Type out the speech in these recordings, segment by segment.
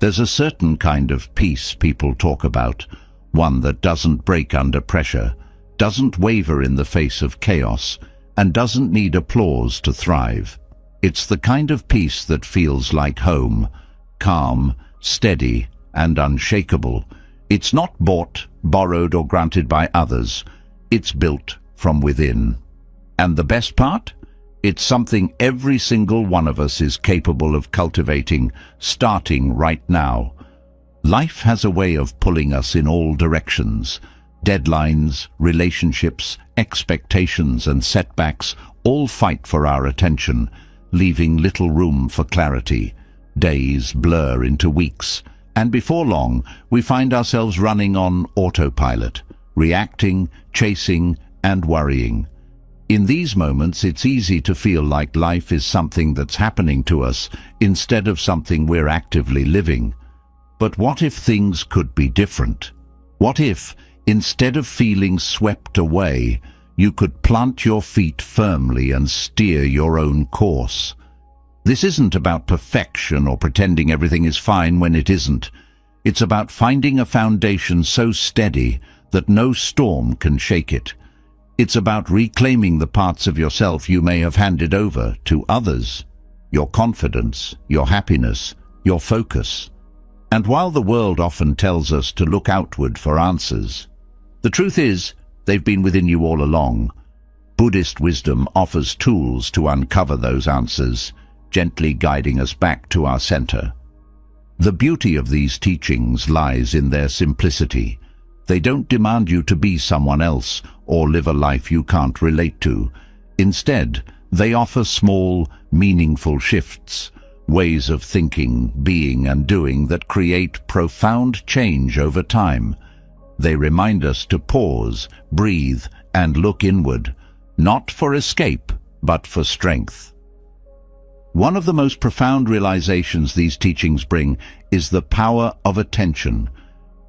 There's a certain kind of peace people talk about, one that doesn't break under pressure, doesn't waver in the face of chaos, and doesn't need applause to thrive. It's the kind of peace that feels like home, calm, steady, and unshakable. It's not bought, borrowed, or granted by others. It's built from within. And the best part? It's something every single one of us is capable of cultivating, starting right now. Life has a way of pulling us in all directions. Deadlines, relationships, expectations, and setbacks all fight for our attention, leaving little room for clarity. Days blur into weeks, and before long, we find ourselves running on autopilot, reacting, chasing, and worrying. In these moments, it's easy to feel like life is something that's happening to us instead of something we're actively living. But what if things could be different? What if, instead of feeling swept away, you could plant your feet firmly and steer your own course? This isn't about perfection or pretending everything is fine when it isn't. It's about finding a foundation so steady that no storm can shake it. It's about reclaiming the parts of yourself you may have handed over to others, your confidence, your happiness, your focus. And while the world often tells us to look outward for answers, the truth is, they've been within you all along. Buddhist wisdom offers tools to uncover those answers, gently guiding us back to our center. The beauty of these teachings lies in their simplicity. They don't demand you to be someone else or live a life you can't relate to. Instead, they offer small, meaningful shifts, ways of thinking, being, and doing that create profound change over time. They remind us to pause, breathe, and look inward, not for escape, but for strength. One of the most profound realizations these teachings bring is the power of attention.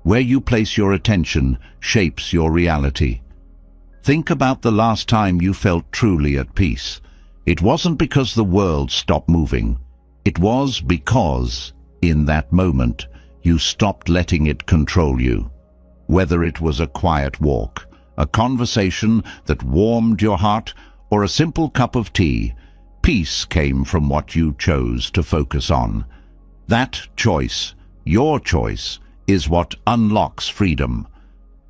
Where you place your attention shapes your reality. Think about the last time you felt truly at peace. It wasn't because the world stopped moving. It was because, in that moment, you stopped letting it control you. Whether it was a quiet walk, a conversation that warmed your heart, or a simple cup of tea, peace came from what you chose to focus on. That choice, your choice, is what unlocks freedom.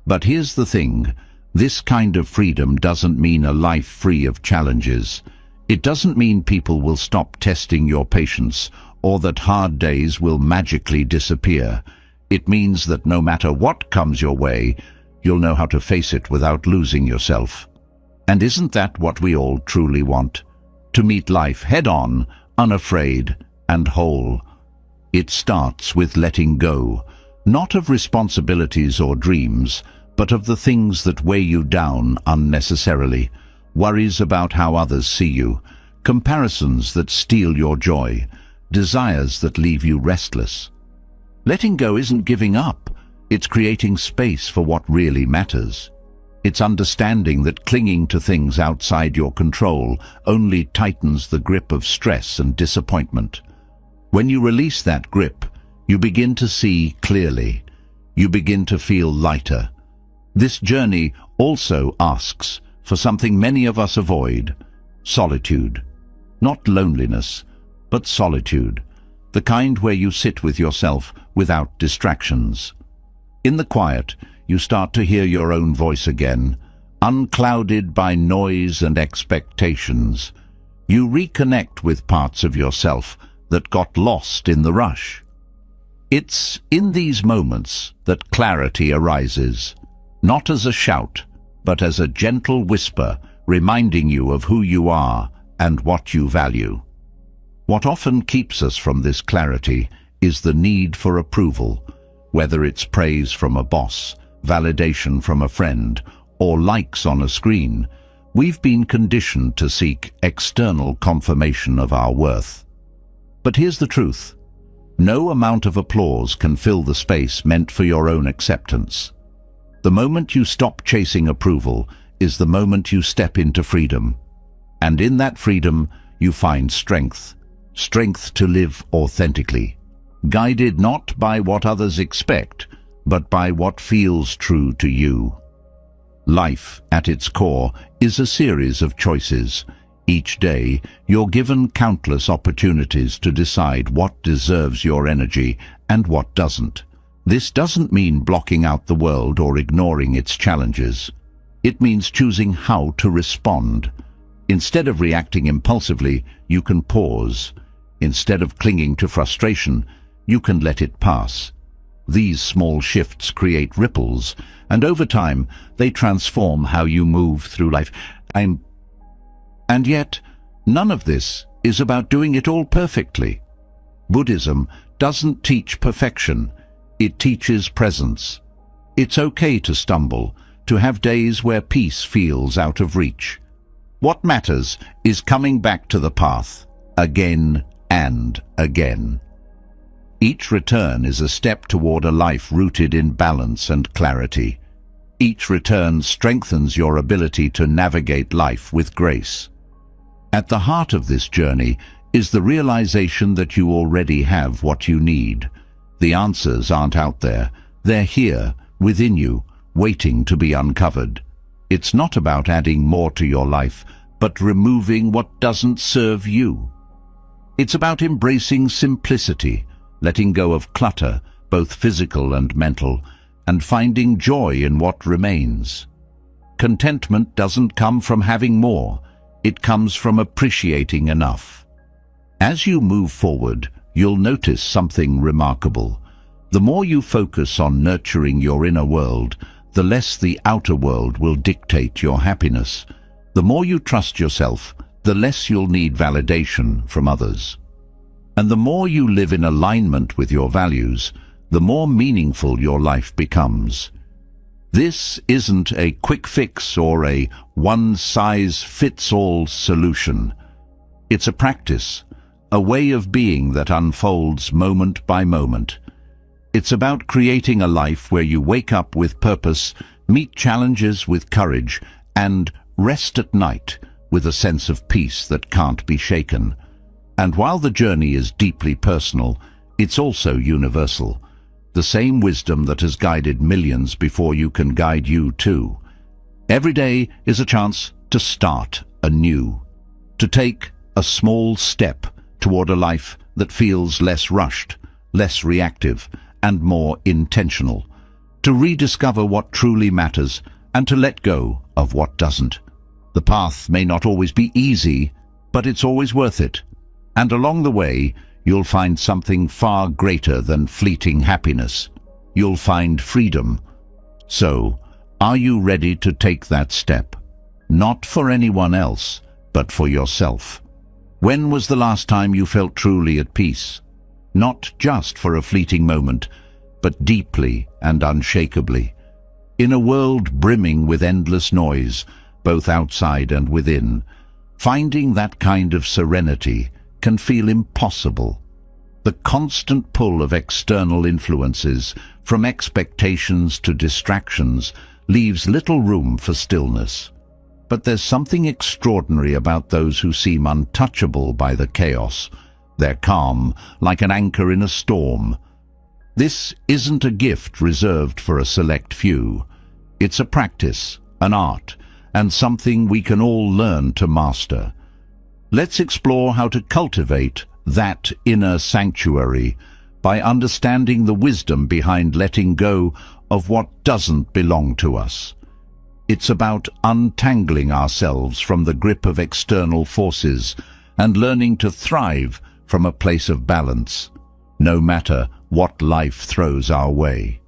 But here's the thing, this kind of freedom doesn't mean a life free of challenges. It doesn't mean people will stop testing your patience or that hard days will magically disappear. It means that no matter what comes your way, you'll know how to face it without losing yourself. And isn't that what we all truly want? To meet life head-on, unafraid, and whole. It starts with letting go, not of responsibilities or dreams, but of the things that weigh you down unnecessarily, worries about how others see you, comparisons that steal your joy, desires that leave you restless. Letting go isn't giving up, it's creating space for what really matters. It's understanding that clinging to things outside your control only tightens the grip of stress and disappointment. When you release that grip, you begin to see clearly. You begin to feel lighter. This journey also asks for something many of us avoid: solitude. Not loneliness, but solitude. The kind where you sit with yourself without distractions. In the quiet, you start to hear your own voice again, unclouded by noise and expectations. You reconnect with parts of yourself that got lost in the rush. It's in these moments that clarity arises, not as a shout, but as a gentle whisper reminding you of who you are and what you value. What often keeps us from this clarity is the need for approval, whether it's praise from a boss, validation from a friend, or likes on a screen. We've been conditioned to seek external confirmation of our worth. But here's the truth. No amount of applause can fill the space meant for your own acceptance. The moment you stop chasing approval is the moment you step into freedom. And in that freedom, you find strength. Strength to live authentically, guided not by what others expect, but by what feels true to you. Life, at its core, is a series of choices. Each day, you're given countless opportunities to decide what deserves your energy and what doesn't. This doesn't mean blocking out the world or ignoring its challenges. It means choosing how to respond. Instead of reacting impulsively, you can pause. Instead of clinging to frustration, you can let it pass. These small shifts create ripples, and over time, they transform how you move through life. And yet, none of this is about doing it all perfectly. Buddhism doesn't teach perfection. It teaches presence. It's okay to stumble, to have days where peace feels out of reach. What matters is coming back to the path, again and again. Each return is a step toward a life rooted in balance and clarity. Each return strengthens your ability to navigate life with grace. At the heart of this journey is the realization that you already have what you need. The answers aren't out there. They're here, within you, waiting to be uncovered. It's not about adding more to your life, but removing what doesn't serve you. It's about embracing simplicity, letting go of clutter, both physical and mental, and finding joy in what remains. Contentment doesn't come from having more. It comes from appreciating enough. As you move forward, you'll notice something remarkable. The more you focus on nurturing your inner world, the less the outer world will dictate your happiness. The more you trust yourself, the less you'll need validation from others. And the more you live in alignment with your values, the more meaningful your life becomes. This isn't a quick fix or a one-size-fits-all solution. It's a practice, a way of being that unfolds moment by moment. It's about creating a life where you wake up with purpose, meet challenges with courage, and rest at night with a sense of peace that can't be shaken. And while the journey is deeply personal, it's also universal. The same wisdom that has guided millions before you can guide you too. Every day is a chance to start anew, to take a small step toward a life that feels less rushed, less reactive, and more intentional, to rediscover what truly matters and to let go of what doesn't. The path may not always be easy, but it's always worth it. And along the way, you'll find something far greater than fleeting happiness. You'll find freedom. So, are you ready to take that step? Not for anyone else, but for yourself. When was the last time you felt truly at peace? Not just for a fleeting moment, but deeply and unshakably. In a world brimming with endless noise, both outside and within, finding that kind of serenity can feel impossible. The constant pull of external influences, from expectations to distractions, leaves little room for stillness. But there's something extraordinary about those who seem untouchable by the chaos. They're calm, like an anchor in a storm. This isn't a gift reserved for a select few. It's a practice, an art, and something we can all learn to master. Let's explore how to cultivate that inner sanctuary by understanding the wisdom behind letting go of what doesn't belong to us. It's about untangling ourselves from the grip of external forces and learning to thrive from a place of balance, no matter what life throws our way.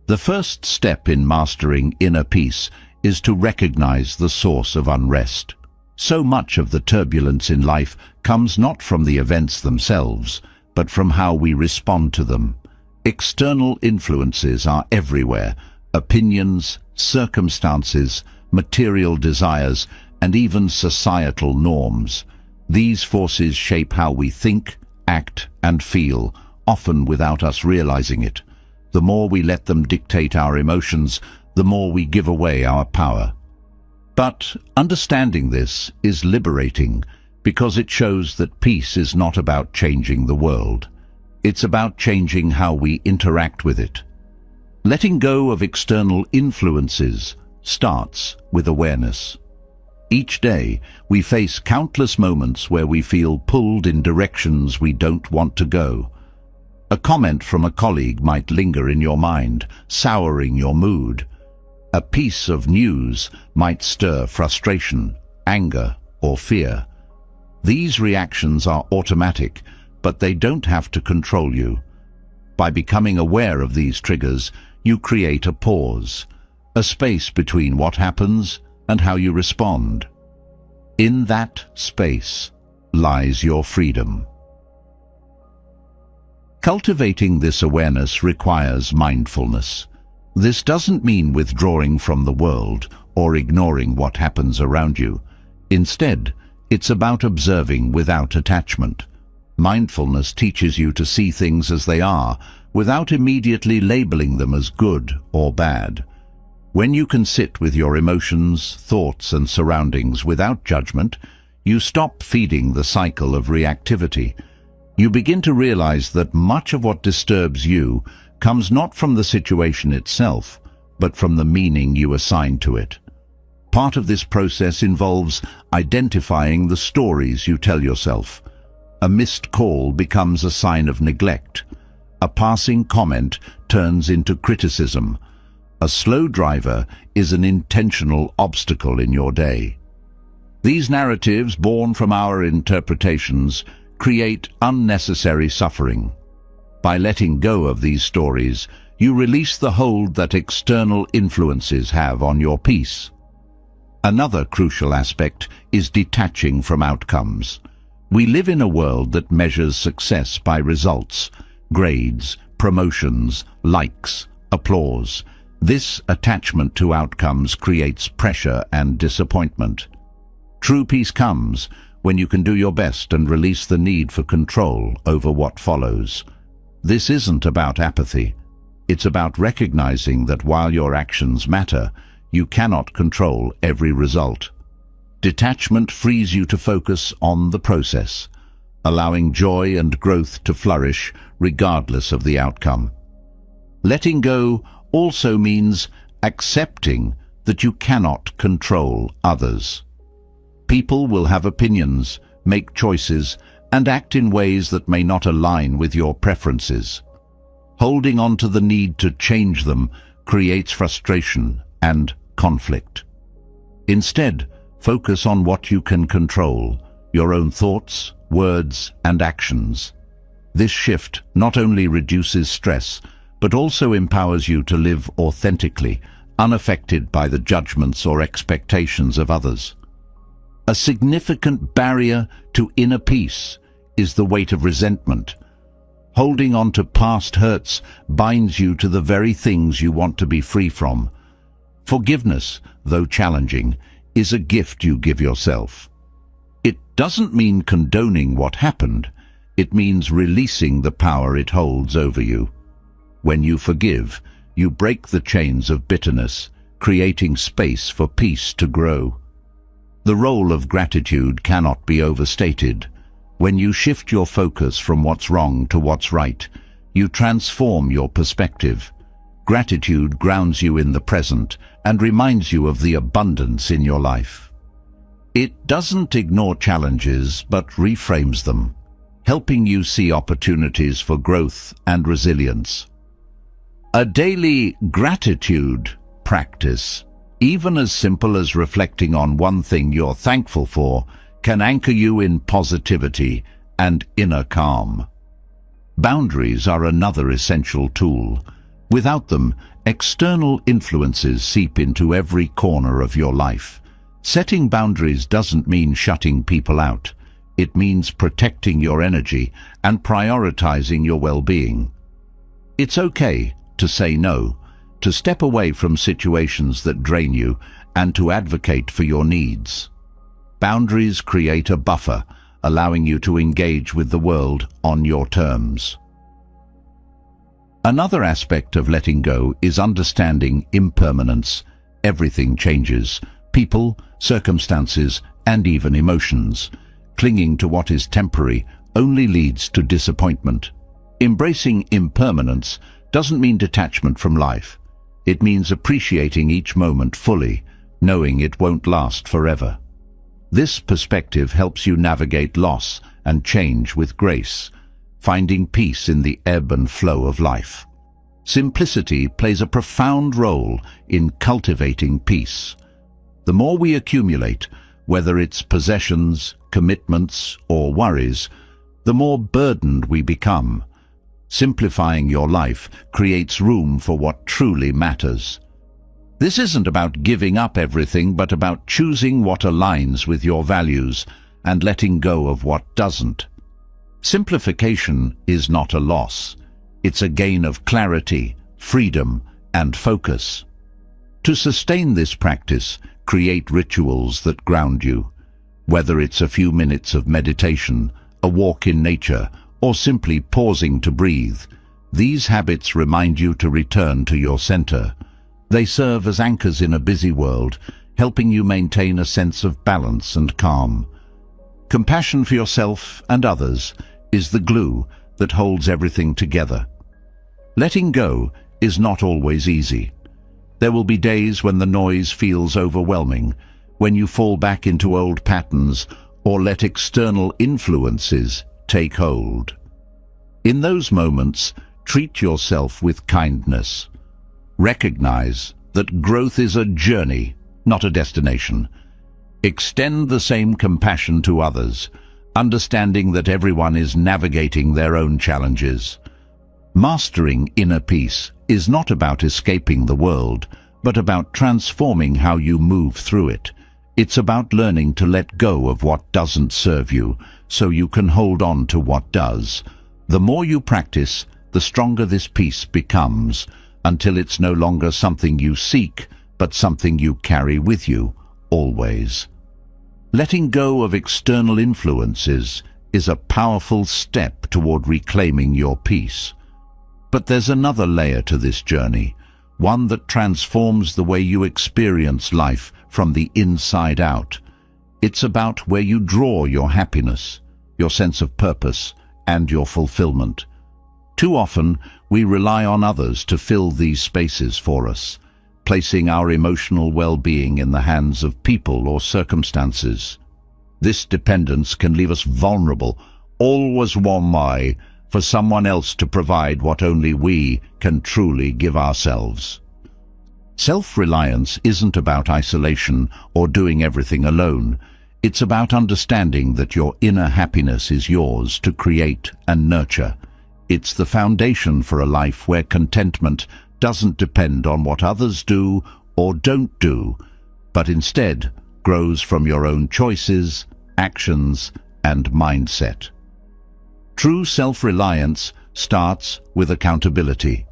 The first step in mastering inner peace is to recognize the source of unrest. So much of the turbulence in life comes not from the events themselves, but from how we respond to them. External influences are everywhere: opinions, circumstances, material desires, and even societal norms. These forces shape how we think, act, and feel, often without us realizing it. The more we let them dictate our emotions, the more we give away our power. But understanding this is liberating, because it shows that peace is not about changing the world. It's about changing how we interact with it. Letting go of external influences starts with awareness. Each day, we face countless moments where we feel pulled in directions we don't want to go. A comment from a colleague might linger in your mind, souring your mood. A piece of news might stir frustration, anger, or fear. These reactions are automatic, but they don't have to control you. By becoming aware of these triggers, you create a pause, a space between what happens and how you respond. In that space lies your freedom. Cultivating this awareness requires mindfulness. This doesn't mean withdrawing from the world or ignoring what happens around you. Instead, it's about observing without attachment. Mindfulness teaches you to see things as they are, without immediately labeling them as good or bad. When you can sit with your emotions, thoughts, and surroundings without judgment, you stop feeding the cycle of reactivity. You begin to realize that much of what disturbs you comes not from the situation itself, but from the meaning you assign to it. Part of this process involves identifying the stories you tell yourself. A missed call becomes a sign of neglect. A passing comment turns into criticism. A slow driver is an intentional obstacle in your day. These narratives, born from our interpretations, create unnecessary suffering. By letting go of these stories, you release the hold that external influences have on your peace. Another crucial aspect is detaching from outcomes. We live in a world that measures success by results, grades, promotions, likes, applause. This attachment to outcomes creates pressure and disappointment. True peace comes when you can do your best and release the need for control over what follows. This isn't about apathy. It's about recognizing that while your actions matter, you cannot control every result. Detachment frees you to focus on the process, allowing joy and growth to flourish regardless of the outcome. Letting go also means accepting that you cannot control others. People will have opinions, make choices, and act in ways that may not align with your preferences. Holding on to the need to change them creates frustration and conflict. Instead, focus on what you can control, your own thoughts, words, and actions. This shift not only reduces stress, but also empowers you to live authentically, unaffected by the judgments or expectations of others. A significant barrier to inner peace is the weight of resentment. Holding on to past hurts binds you to the very things you want to be free from. Forgiveness, though challenging, is a gift you give yourself. It doesn't mean condoning what happened. It means releasing the power it holds over you. When you forgive, you break the chains of bitterness, creating space for peace to grow. The role of gratitude cannot be overstated. When you shift your focus from what's wrong to what's right, you transform your perspective. Gratitude grounds you in the present and reminds you of the abundance in your life. It doesn't ignore challenges but reframes them, helping you see opportunities for growth and resilience. A daily gratitude practice, even as simple as reflecting on one thing you're thankful for, can anchor you in positivity and inner calm. Boundaries are another essential tool. Without them, external influences seep into every corner of your life. Setting boundaries doesn't mean shutting people out. It means protecting your energy and prioritizing your well-being. It's okay to say no, to step away from situations that drain you, and to advocate for your needs. Boundaries create a buffer, allowing you to engage with the world on your terms. Another aspect of letting go is understanding impermanence. Everything changes: people, circumstances, and even emotions. Clinging to what is temporary only leads to disappointment. Embracing impermanence doesn't mean detachment from life. It means appreciating each moment fully, knowing it won't last forever. This perspective helps you navigate loss and change with grace, finding peace in the ebb and flow of life. Simplicity plays a profound role in cultivating peace. The more we accumulate, whether it's possessions, commitments, or worries, the more burdened we become. Simplifying your life creates room for what truly matters. This isn't about giving up everything, but about choosing what aligns with your values and letting go of what doesn't. Simplification is not a loss. It's a gain of clarity, freedom, and focus. To sustain this practice, create rituals that ground you. Whether it's a few minutes of meditation, a walk in nature, or simply pausing to breathe, these habits remind you to return to your center. They serve as anchors in a busy world, helping you maintain a sense of balance and calm. Compassion for yourself and others is the glue that holds everything together. Letting go is not always easy. There will be days when the noise feels overwhelming, when you fall back into old patterns or let external influences take hold. In those moments, treat yourself with kindness. Recognize that growth is a journey, not a destination. Extend the same compassion to others, understanding that everyone is navigating their own challenges. Mastering inner peace is not about escaping the world, but about transforming how you move through it. It's about learning to let go of what doesn't serve you, so you can hold on to what does. The more you practice, the stronger this peace becomes, until it's no longer something you seek, but something you carry with you, always. Letting go of external influences is a powerful step toward reclaiming your peace. But there's another layer to this journey, one that transforms the way you experience life from the inside out. It's about where you draw your happiness, your sense of purpose, and your fulfillment. Too often, we rely on others to fill these spaces for us, placing our emotional well-being in the hands of people or circumstances. This dependence can leave us vulnerable, always wanting for someone else to provide what only we can truly give ourselves. Self-reliance isn't about isolation or doing everything alone. It's about understanding that your inner happiness is yours to create and nurture. It's the foundation for a life where contentment doesn't depend on what others do or don't do, but instead grows from your own choices, actions, and mindset. True self-reliance starts with accountability.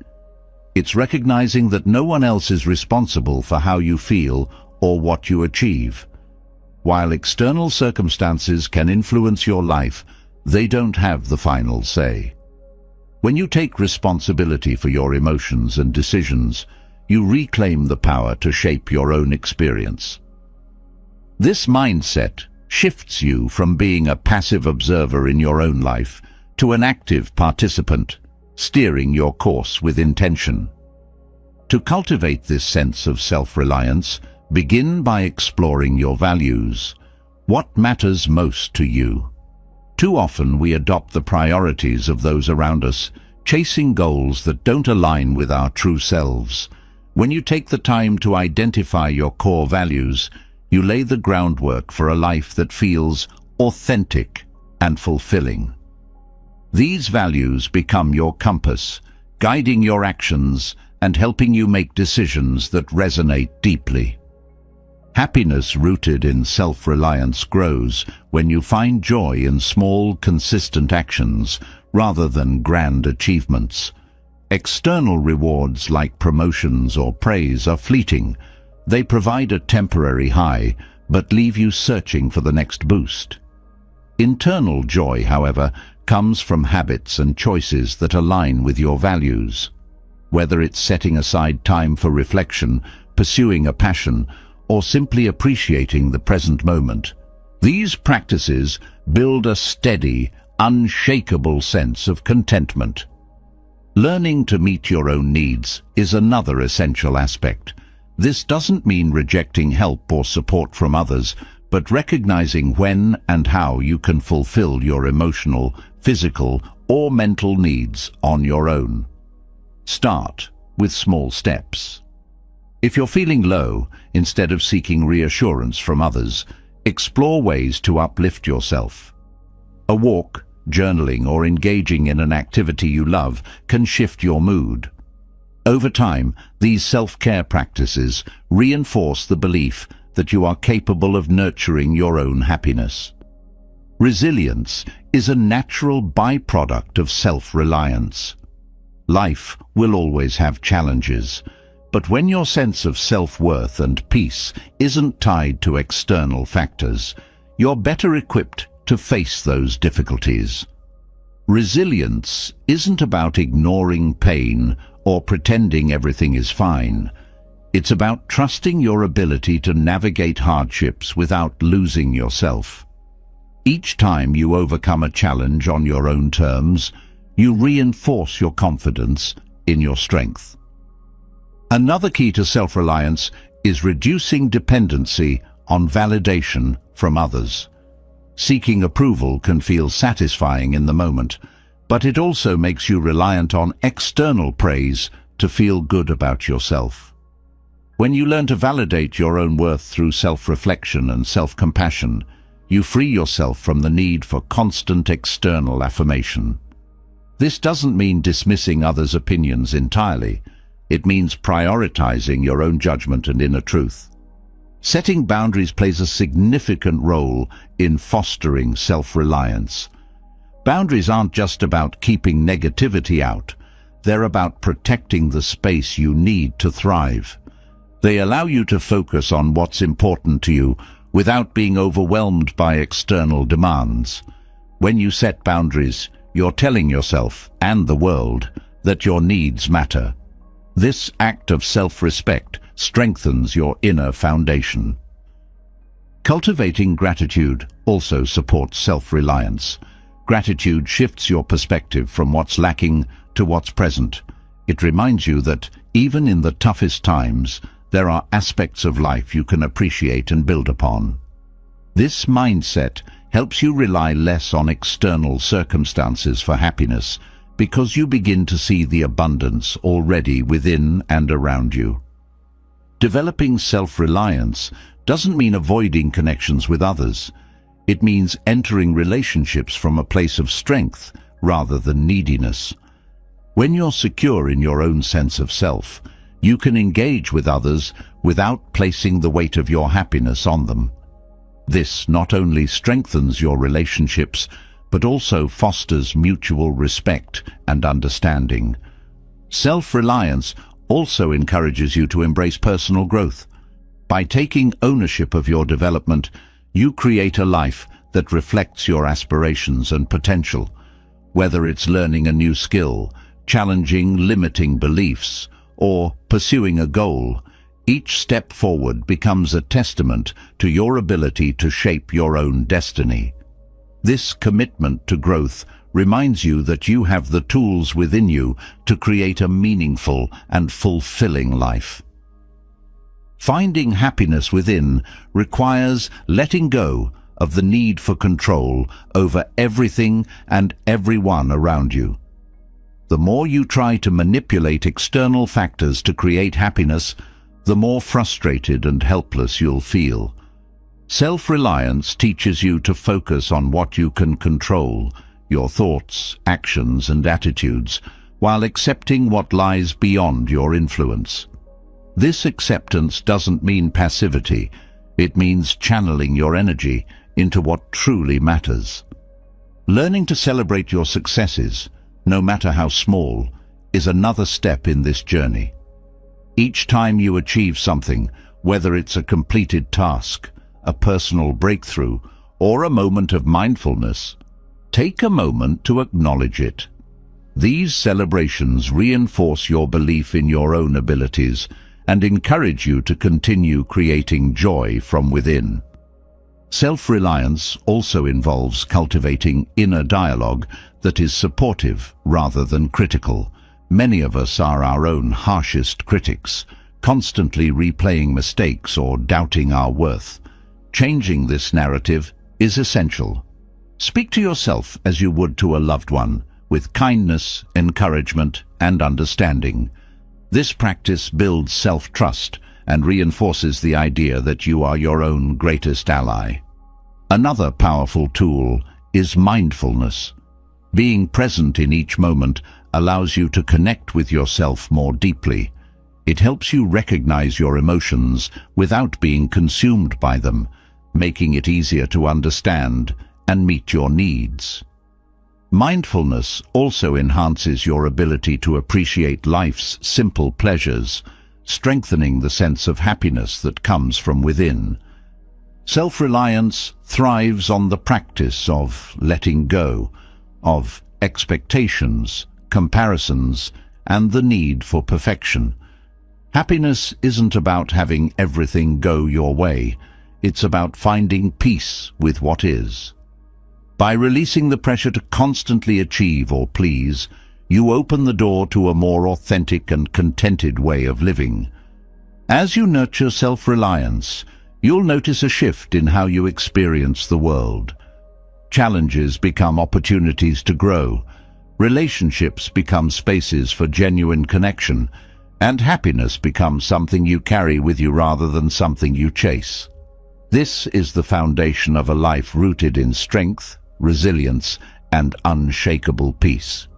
It's recognizing that no one else is responsible for how you feel or what you achieve. While external circumstances can influence your life, they don't have the final say. When you take responsibility for your emotions and decisions, you reclaim the power to shape your own experience. This mindset shifts you from being a passive observer in your own life to an active participant, steering your course with intention. To cultivate this sense of self-reliance, begin by exploring your values. What matters most to you? Too often we adopt the priorities of those around us, chasing goals that don't align with our true selves. When you take the time to identify your core values, you lay the groundwork for a life that feels authentic and fulfilling. These values become your compass, guiding your actions and helping you make decisions that resonate deeply. Happiness rooted in self-reliance grows when you find joy in small, consistent actions rather than grand achievements. External rewards like promotions or praise are fleeting. They provide a temporary high, but leave you searching for the next boost. Internal joy, however, comes from habits and choices that align with your values. Whether it's setting aside time for reflection, pursuing a passion, or simply appreciating the present moment, these practices build a steady, unshakable sense of contentment. Learning to meet your own needs is another essential aspect. This doesn't mean rejecting help or support from others, but recognizing when and how you can fulfill your emotional, physical, or mental needs on your own. Start with small steps. If you're feeling low, instead of seeking reassurance from others, explore ways to uplift yourself. A walk, journaling, or engaging in an activity you love can shift your mood. Over time, these self-care practices reinforce the belief that you are capable of nurturing your own happiness. Resilience is a natural byproduct of self-reliance. Life will always have challenges, but when your sense of self-worth and peace isn't tied to external factors, you're better equipped to face those difficulties. Resilience isn't about ignoring pain or pretending everything is fine. It's about trusting your ability to navigate hardships without losing yourself. Each time you overcome a challenge on your own terms, you reinforce your confidence in your strength. Another key to self-reliance is reducing dependency on validation from others. Seeking approval can feel satisfying in the moment, but it also makes you reliant on external praise to feel good about yourself. When you learn to validate your own worth through self-reflection and self-compassion, you free yourself from the need for constant external affirmation. This doesn't mean dismissing others' opinions entirely. It means prioritizing your own judgment and inner truth. Setting boundaries plays a significant role in fostering self-reliance. Boundaries aren't just about keeping negativity out. They're about protecting the space you need to thrive. They allow you to focus on what's important to you without being overwhelmed by external demands. When you set boundaries, you're telling yourself and the world that your needs matter. This act of self-respect strengthens your inner foundation. Cultivating gratitude also supports self-reliance. Gratitude shifts your perspective from what's lacking to what's present. It reminds you that even in the toughest times, there are aspects of life you can appreciate and build upon. This mindset helps you rely less on external circumstances for happiness, because you begin to see the abundance already within and around you. Developing self-reliance doesn't mean avoiding connections with others. It means entering relationships from a place of strength rather than neediness. When you're secure in your own sense of self, you can engage with others without placing the weight of your happiness on them. This not only strengthens your relationships, but also fosters mutual respect and understanding. Self-reliance also encourages you to embrace personal growth. By taking ownership of your development, you create a life that reflects your aspirations and potential. Whether it's learning a new skill, challenging limiting beliefs, or pursuing a goal, each step forward becomes a testament to your ability to shape your own destiny. This commitment to growth reminds you that you have the tools within you to create a meaningful and fulfilling life. Finding happiness within requires letting go of the need for control over everything and everyone around you. The more you try to manipulate external factors to create happiness, the more frustrated and helpless you'll feel. Self-reliance teaches you to focus on what you can control, your thoughts, actions, and attitudes, while accepting what lies beyond your influence. This acceptance doesn't mean passivity. It means channeling your energy into what truly matters. Learning to celebrate your successes, no matter how small, is another step in this journey. Each time you achieve something, whether it's a completed task, a personal breakthrough, or a moment of mindfulness, take a moment to acknowledge it. These celebrations reinforce your belief in your own abilities and encourage you to continue creating joy from within. Self-reliance also involves cultivating inner dialogue that is supportive rather than critical, Many of us are our own harshest critics, constantly replaying mistakes or doubting our worth. Changing this narrative is essential. Speak to yourself as you would to a loved one, with kindness, encouragement, and understanding. This practice builds self-trust and reinforces the idea that you are your own greatest ally. Another powerful tool is mindfulness. Being present in each moment allows you to connect with yourself more deeply. It helps you recognize your emotions without being consumed by them, making it easier to understand and meet your needs. Mindfulness also enhances your ability to appreciate life's simple pleasures, strengthening the sense of happiness that comes from within. Self-reliance thrives on the practice of letting go, of expectations, comparisons, and the need for perfection. Happiness isn't about having everything go your way. It's about finding peace with what is. By releasing the pressure to constantly achieve or please, you open the door to a more authentic and contented way of living. As you nurture self-reliance, you'll notice a shift in how you experience the world. Challenges become opportunities to grow, relationships become spaces for genuine connection, and happiness becomes something you carry with you rather than something you chase. This is the foundation of a life rooted in strength, resilience, and unshakable peace.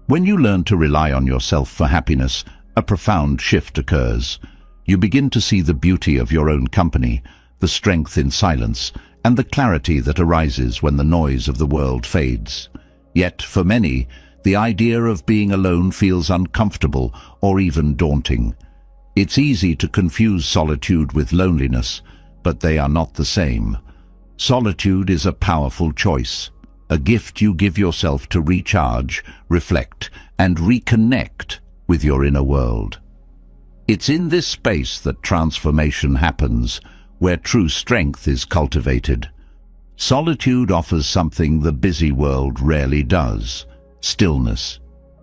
When you learn to rely on yourself for happiness, a profound shift occurs. You begin to see the beauty of your own company, the strength in silence, and the clarity that arises when the noise of the world fades. Yet, for many, the idea of being alone feels uncomfortable or even daunting. It's easy to confuse solitude with loneliness, but they are not the same. Solitude is a powerful choice, a gift you give yourself to recharge, reflect, and reconnect with your inner world. It's in this space that transformation happens, where true strength is cultivated. Solitude offers something the busy world rarely does: stillness.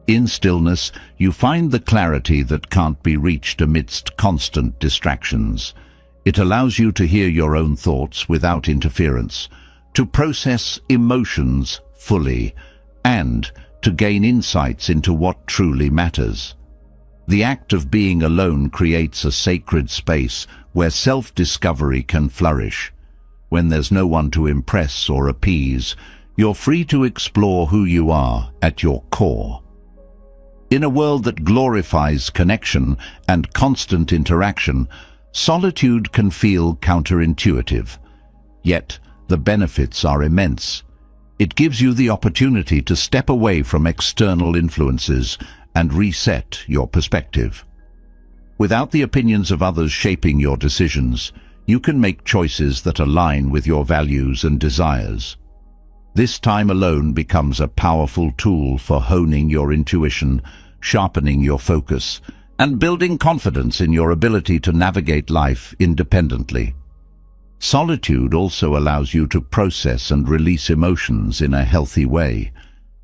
In stillness, you find the clarity that can't be reached amidst constant distractions. It allows you to hear your own thoughts without interference, to process emotions fully, and to gain insights into what truly matters. The act of being alone creates a sacred space where self-discovery can flourish. When there's no one to impress or appease, you're free to explore who you are at your core. In a world that glorifies connection and constant interaction, solitude can feel counterintuitive. Yet, the benefits are immense. It gives you the opportunity to step away from external influences and reset your perspective. Without the opinions of others shaping your decisions, you can make choices that align with your values and desires. This time alone becomes a powerful tool for honing your intuition, sharpening your focus, and building confidence in your ability to navigate life independently. Solitude also allows you to process and release emotions in a healthy way.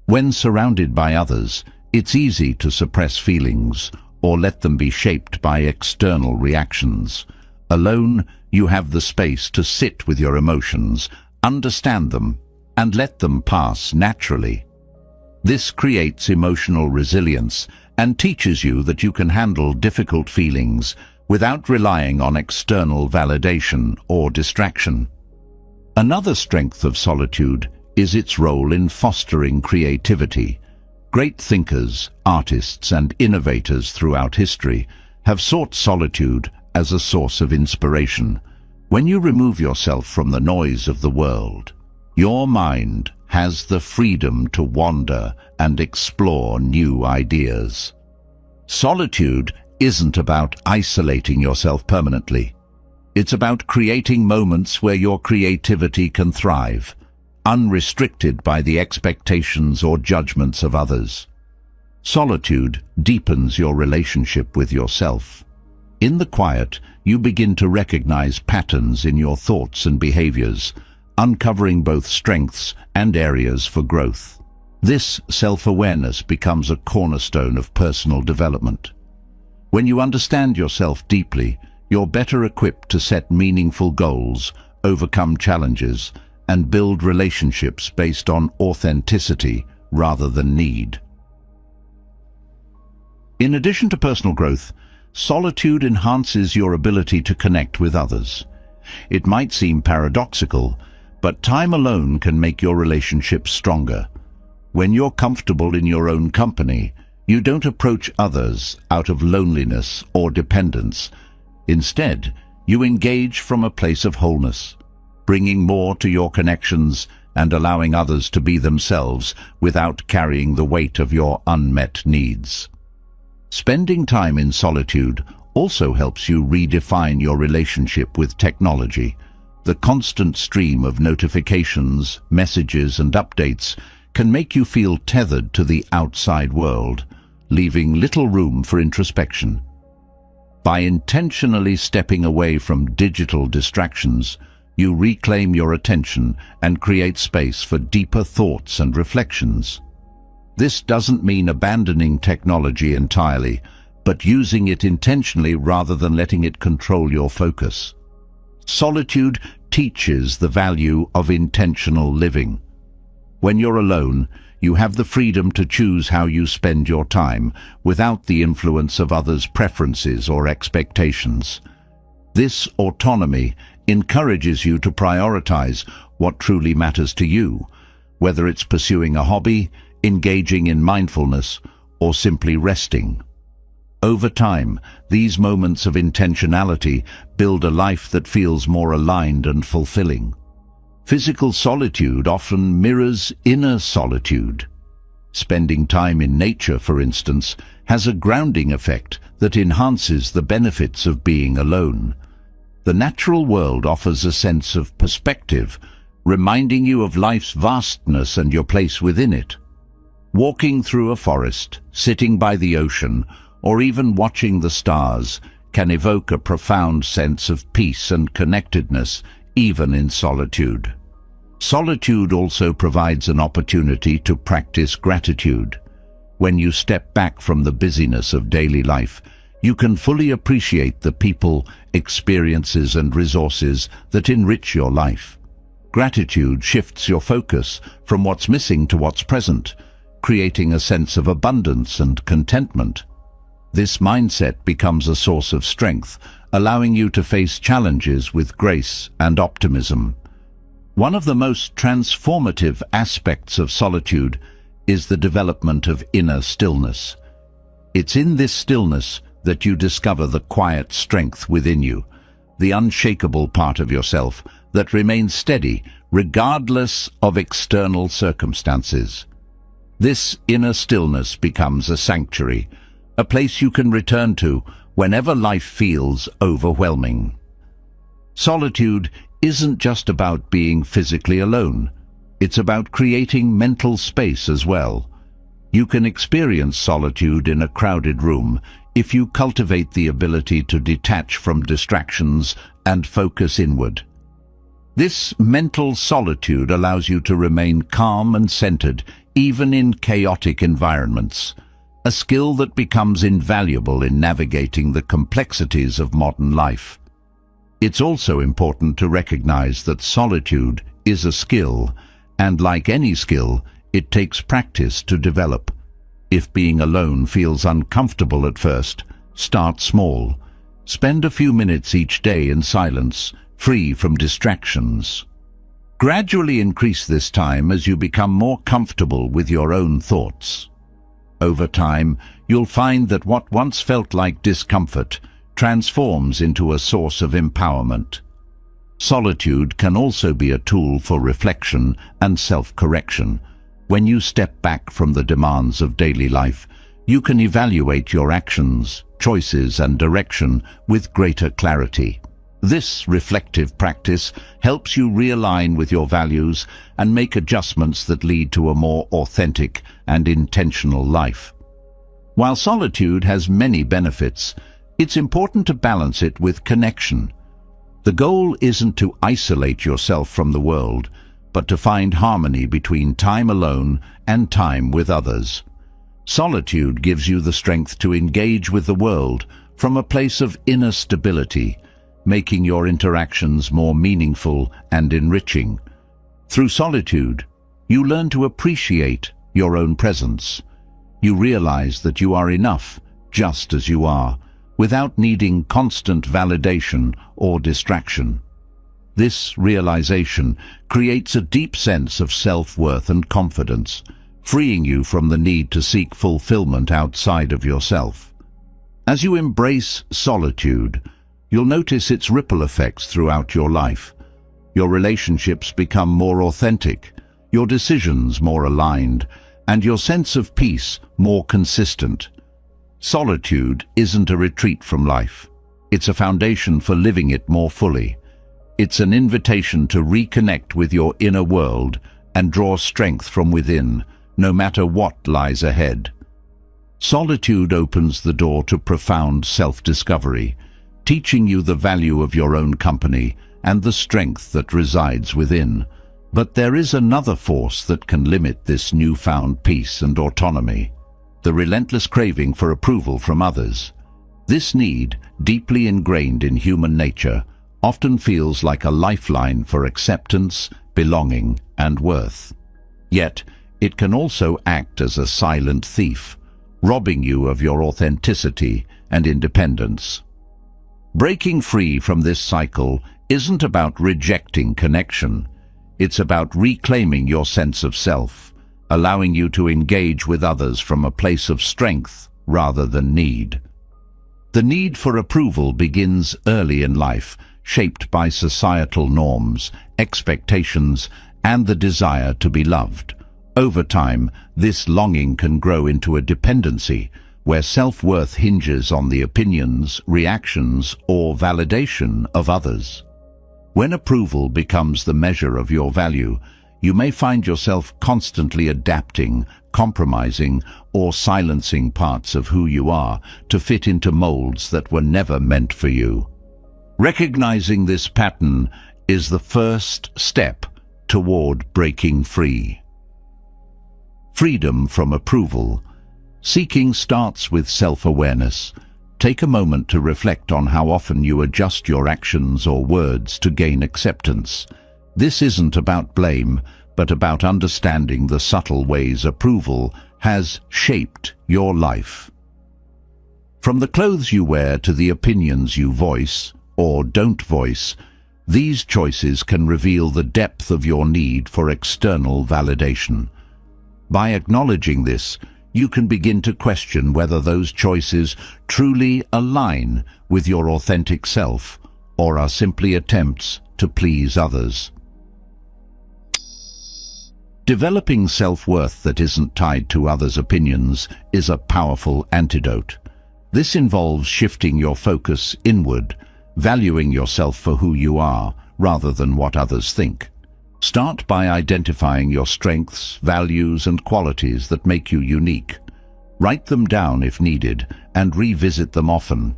When surrounded by others, it's easy to suppress feelings or let them be shaped by external reactions. Alone, you have the space to sit with your emotions, understand them, and let them pass naturally. This creates emotional resilience and teaches you that you can handle difficult feelings without relying on external validation or distraction. Another strength of solitude is its role in fostering creativity. Great thinkers, artists, and innovators throughout history have sought solitude as a source of inspiration. When you remove yourself from the noise of the world, your mind has the freedom to wander and explore new ideas. Solitude isn't about isolating yourself permanently. It's about creating moments where your creativity can thrive, unrestricted by the expectations or judgments of others. Solitude deepens your relationship with yourself. In the quiet, you begin to recognize patterns in your thoughts and behaviors, uncovering both strengths and areas for growth. This self-awareness becomes a cornerstone of personal development. When you understand yourself deeply, you're better equipped to set meaningful goals, overcome challenges, and build relationships based on authenticity rather than need. In addition to personal growth, solitude enhances your ability to connect with others. It might seem paradoxical, but time alone can make your relationships stronger. When you're comfortable in your own company, you don't approach others out of loneliness or dependence. Instead, you engage from a place of wholeness, bringing more to your connections and allowing others to be themselves without carrying the weight of your unmet needs. Spending time in solitude also helps you redefine your relationship with technology. The constant stream of notifications, messages, and updates can make you feel tethered to the outside world, leaving little room for introspection. By intentionally stepping away from digital distractions, you reclaim your attention and create space for deeper thoughts and reflections. This doesn't mean abandoning technology entirely, but using it intentionally rather than letting it control your focus. Solitude teaches the value of intentional living. When you're alone, you have the freedom to choose how you spend your time without the influence of others' preferences or expectations. This autonomy encourages you to prioritize what truly matters to you, whether it's pursuing a hobby, engaging in mindfulness, or simply resting. Over time, these moments of intentionality build a life that feels more aligned and fulfilling. Physical solitude often mirrors inner solitude. Spending time in nature, for instance, has a grounding effect that enhances the benefits of being alone. The natural world offers a sense of perspective, reminding you of life's vastness and your place within it. Walking through a forest, sitting by the ocean, or even watching the stars can evoke a profound sense of peace and connectedness, even in solitude. Solitude also provides an opportunity to practice gratitude. When you step back from the busyness of daily life, you can fully appreciate the people, experiences, and resources that enrich your life. Gratitude shifts your focus from what's missing to what's present, creating a sense of abundance and contentment. This mindset becomes a source of strength, allowing you to face challenges with grace and optimism. One of the most transformative aspects of solitude is the development of inner stillness. It's in this stillness that you discover the quiet strength within you, the unshakable part of yourself that remains steady regardless of external circumstances. This inner stillness becomes a sanctuary, a place you can return to whenever life feels overwhelming. Solitude isn't just about being physically alone. It's about creating mental space as well. You can experience solitude in a crowded room if you cultivate the ability to detach from distractions and focus inward. This mental solitude allows you to remain calm and centered even in chaotic environments, a skill that becomes invaluable in navigating the complexities of modern life. It's also important to recognize that solitude is a skill, and like any skill, it takes practice to develop. If being alone feels uncomfortable at first, start small. Spend a few minutes each day in silence, free from distractions. Gradually increase this time as you become more comfortable with your own thoughts. Over time, you'll find that what once felt like discomfort transforms into a source of empowerment. Solitude can also be a tool for reflection and self-correction. When you step back from the demands of daily life, you can evaluate your actions, choices, and direction with greater clarity. This reflective practice helps you realign with your values and make adjustments that lead to a more authentic and intentional life. While solitude has many benefits, it's important to balance it with connection. The goal isn't to isolate yourself from the world, but to find harmony between time alone and time with others. Solitude gives you the strength to engage with the world from a place of inner stability, making your interactions more meaningful and enriching. Through solitude, you learn to appreciate your own presence. You realize that you are enough just as you are, without needing constant validation or distraction. This realization creates a deep sense of self-worth and confidence, freeing you from the need to seek fulfillment outside of yourself. As you embrace solitude, you'll notice its ripple effects throughout your life. Your relationships become more authentic, your decisions more aligned, and your sense of peace more consistent. Solitude isn't a retreat from life. It's a foundation for living it more fully. It's an invitation to reconnect with your inner world and draw strength from within, no matter what lies ahead. Solitude opens the door to profound self-discovery, teaching you the value of your own company and the strength that resides within. But there is another force that can limit this newfound peace and autonomy: the relentless craving for approval from others. This need, deeply ingrained in human nature, often feels like a lifeline for acceptance, belonging, and worth. Yet, it can also act as a silent thief, robbing you of your authenticity and independence. Breaking free from this cycle isn't about rejecting connection. It's about reclaiming your sense of self, allowing you to engage with others from a place of strength rather than need. The need for approval begins early in life, shaped by societal norms, expectations, and the desire to be loved. Over time, this longing can grow into a dependency, where self-worth hinges on the opinions, reactions, or validation of others. When approval becomes the measure of your value, you may find yourself constantly adapting, compromising, or silencing parts of who you are to fit into molds that were never meant for you. Recognizing this pattern is the first step toward breaking free. Freedom from approval. Seeking starts with self-awareness. Take a moment to reflect on how often you adjust your actions or words to gain acceptance. This isn't about blame, but about understanding the subtle ways approval has shaped your life. From the clothes you wear to the opinions you voice or don't voice, these choices can reveal the depth of your need for external validation. By acknowledging this, you can begin to question whether those choices truly align with your authentic self or are simply attempts to please others. Developing self-worth that isn't tied to others' opinions is a powerful antidote. This involves shifting your focus inward, valuing yourself for who you are rather than what others think. Start by identifying your strengths, values, and qualities that make you unique. Write them down if needed, and revisit them often.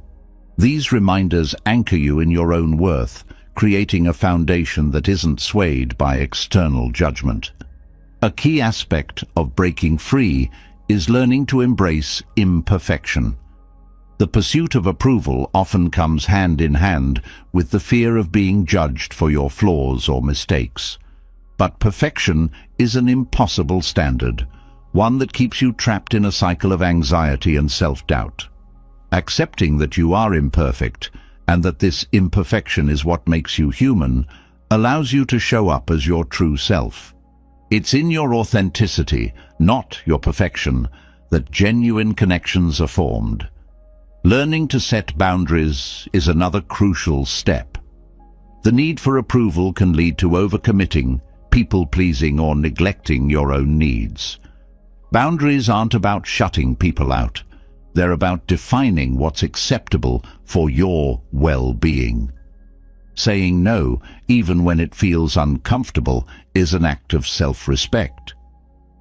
These reminders anchor you in your own worth, creating a foundation that isn't swayed by external judgment. A key aspect of breaking free is learning to embrace imperfection. The pursuit of approval often comes hand in hand with the fear of being judged for your flaws or mistakes. But perfection is an impossible standard, one that keeps you trapped in a cycle of anxiety and self-doubt. Accepting that you are imperfect and that this imperfection is what makes you human allows you to show up as your true self. It's in your authenticity, not your perfection, that genuine connections are formed. Learning to set boundaries is another crucial step. The need for approval can lead to overcommitting, people-pleasing, or neglecting your own needs. Boundaries aren't about shutting people out. They're about defining what's acceptable for your well-being. Saying no, even when it feels uncomfortable, is an act of self-respect.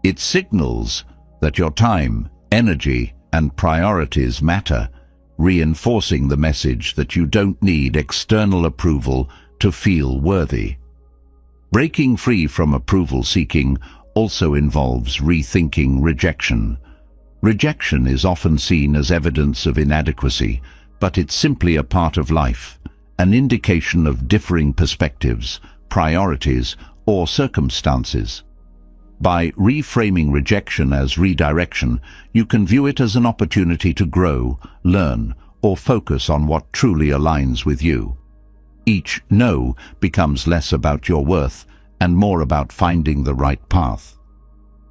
It signals that your time, energy, and priorities matter, reinforcing the message that you don't need external approval to feel worthy. Breaking free from approval seeking also involves rethinking rejection. Rejection is often seen as evidence of inadequacy, but it's simply a part of life, an indication of differing perspectives, priorities, or circumstances. By reframing rejection as redirection, you can view it as an opportunity to grow, learn, or focus on what truly aligns with you. Each no becomes less about your worth and more about finding the right path.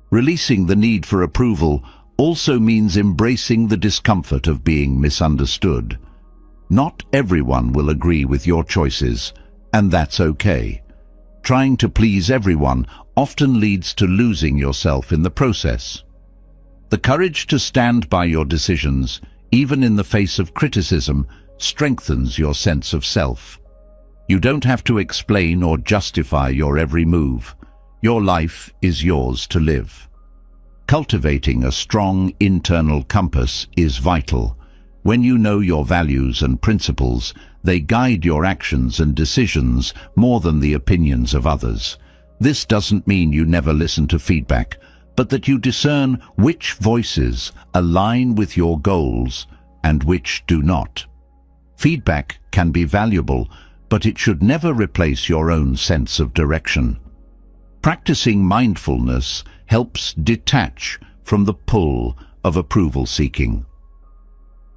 Releasing the need for approval also means embracing the discomfort of being misunderstood. Not everyone will agree with your choices, and that's okay. Trying to please everyone often leads to losing yourself in the process. The courage to stand by your decisions, even in the face of criticism, strengthens your sense of self. You don't have to explain or justify your every move. Your life is yours to live. Cultivating a strong internal compass is vital. When you know your values and principles, they guide your actions and decisions more than the opinions of others. This doesn't mean you never listen to feedback, but that you discern which voices align with your goals and which do not. Feedback can be valuable, but it should never replace your own sense of direction. Practicing mindfulness helps detach from the pull of approval seeking.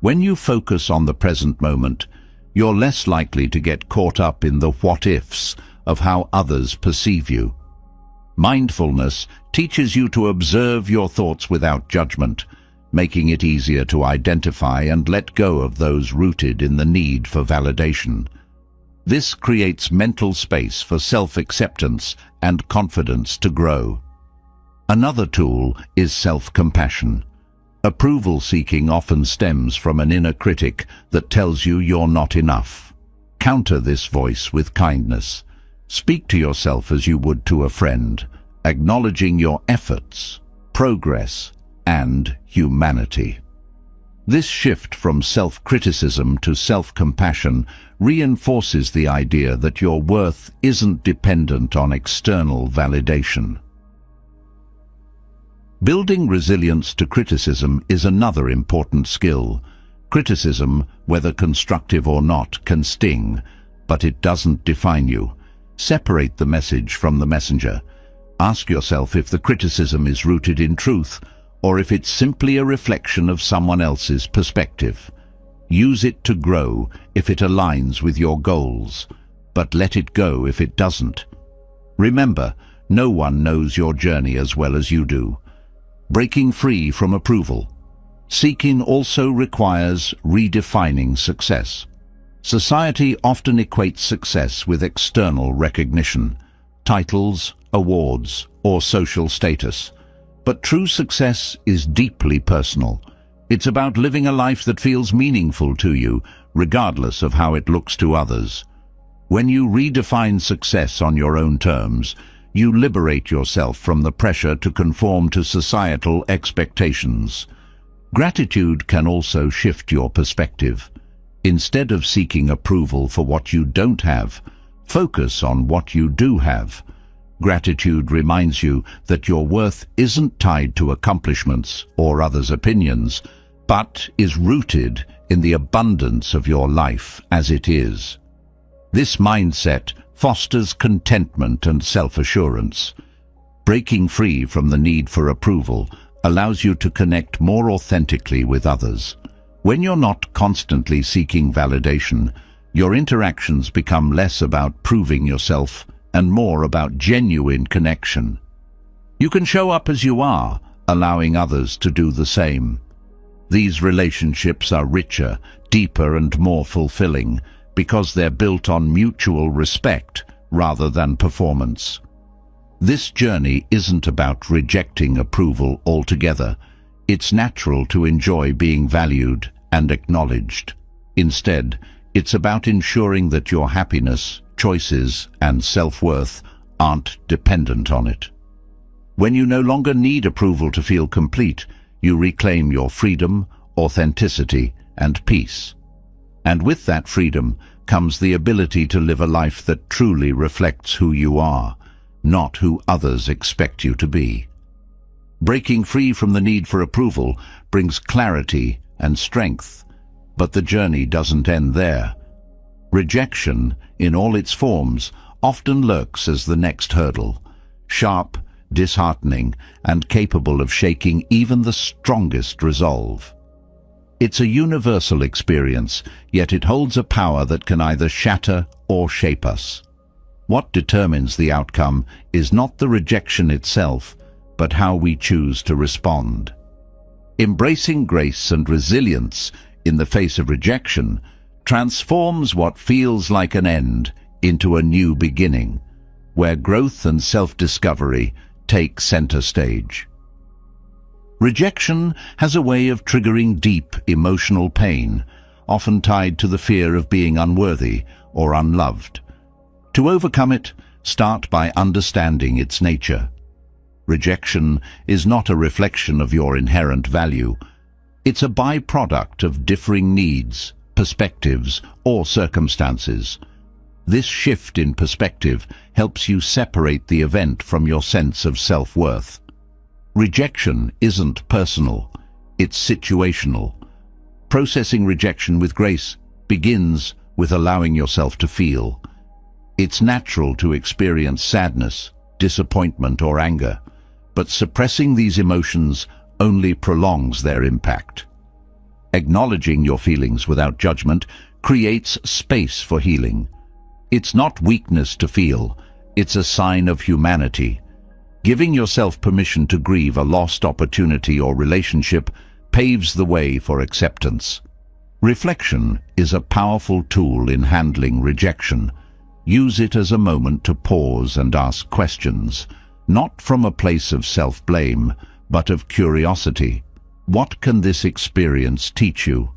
When you focus on the present moment, you're less likely to get caught up in the what-ifs of how others perceive you. Mindfulness teaches you to observe your thoughts without judgment, making it easier to identify and let go of those rooted in the need for validation. This creates mental space for self-acceptance and confidence to grow. Another tool is self-compassion. Approval seeking often stems from an inner critic that tells you you're not enough. Counter this voice with kindness. Speak to yourself as you would to a friend, acknowledging your efforts, progress, and humanity. This shift from self-criticism to self-compassion reinforces the idea that your worth isn't dependent on external validation. Building resilience to criticism is another important skill. Criticism, whether constructive or not, can sting, but it doesn't define you. Separate the message from the messenger. Ask yourself if the criticism is rooted in truth, or if it's simply a reflection of someone else's perspective. Use it to grow if it aligns with your goals, but let it go if it doesn't. Remember, no one knows your journey as well as you do. Breaking free from approval seeking also requires redefining success. Society often equates success with external recognition, titles, awards, or social status. But true success is deeply personal. It's about living a life that feels meaningful to you, regardless of how it looks to others. When you redefine success on your own terms, you liberate yourself from the pressure to conform to societal expectations. Gratitude can also shift your perspective. Instead of seeking approval for what you don't have, focus on what you do have. Gratitude reminds you that your worth isn't tied to accomplishments or others' opinions, but is rooted in the abundance of your life as it is. This mindset fosters contentment and self-assurance. Breaking free from the need for approval allows you to connect more authentically with others. When you're not constantly seeking validation, your interactions become less about proving yourself and more about genuine connection. You can show up as you are, allowing others to do the same. These relationships are richer, deeper, and more fulfilling because they're built on mutual respect rather than performance. This journey isn't about rejecting approval altogether. It's natural to enjoy being valued and acknowledged. Instead, it's about ensuring that your happiness, choices, and self-worth aren't dependent on it. When you no longer need approval to feel complete, you reclaim your freedom, authenticity, and peace. And with that freedom comes the ability to live a life that truly reflects who you are, not who others expect you to be. Breaking free from the need for approval brings clarity and strength, but the journey doesn't end there. Rejection, in all its forms, often lurks as the next hurdle, sharp, disheartening, and capable of shaking even the strongest resolve. It's a universal experience, yet it holds a power that can either shatter or shape us. What determines the outcome is not the rejection itself, but how we choose to respond. Embracing grace and resilience in the face of rejection transforms what feels like an end into a new beginning, where growth and self-discovery take center stage. Rejection has a way of triggering deep emotional pain, often tied to the fear of being unworthy or unloved. To overcome it, start by understanding its nature. Rejection is not a reflection of your inherent value. It's a byproduct of differing needs, perspectives, or circumstances. This shift in perspective helps you separate the event from your sense of self-worth. Rejection isn't personal, it's situational. Processing rejection with grace begins with allowing yourself to feel. It's natural to experience sadness, disappointment, or anger, but suppressing these emotions only prolongs their impact. Acknowledging your feelings without judgment creates space for healing. It's not weakness to feel, it's a sign of humanity. Giving yourself permission to grieve a lost opportunity or relationship paves the way for acceptance. Reflection is a powerful tool in handling rejection. Use it as a moment to pause and ask questions, not from a place of self-blame, but of curiosity. What can this experience teach you?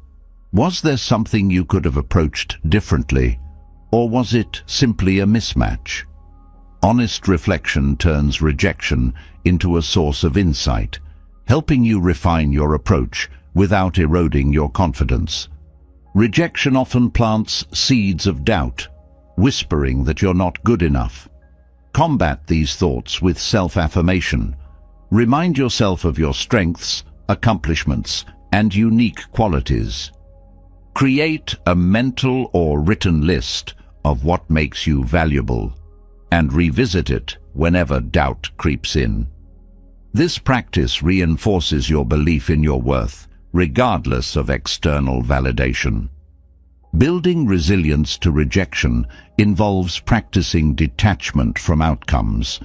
Was there something you could have approached differently, or was it simply a mismatch? Honest reflection turns rejection into a source of insight, helping you refine your approach without eroding your confidence. Rejection often plants seeds of doubt, whispering that you're not good enough. Combat these thoughts with self-affirmation. Remind yourself of your strengths, accomplishments, and unique qualities. Create a mental or written list of what makes you valuable, and revisit it whenever doubt creeps in. This practice reinforces your belief in your worth, regardless of external validation. Building resilience to rejection involves practicing detachment from outcomes.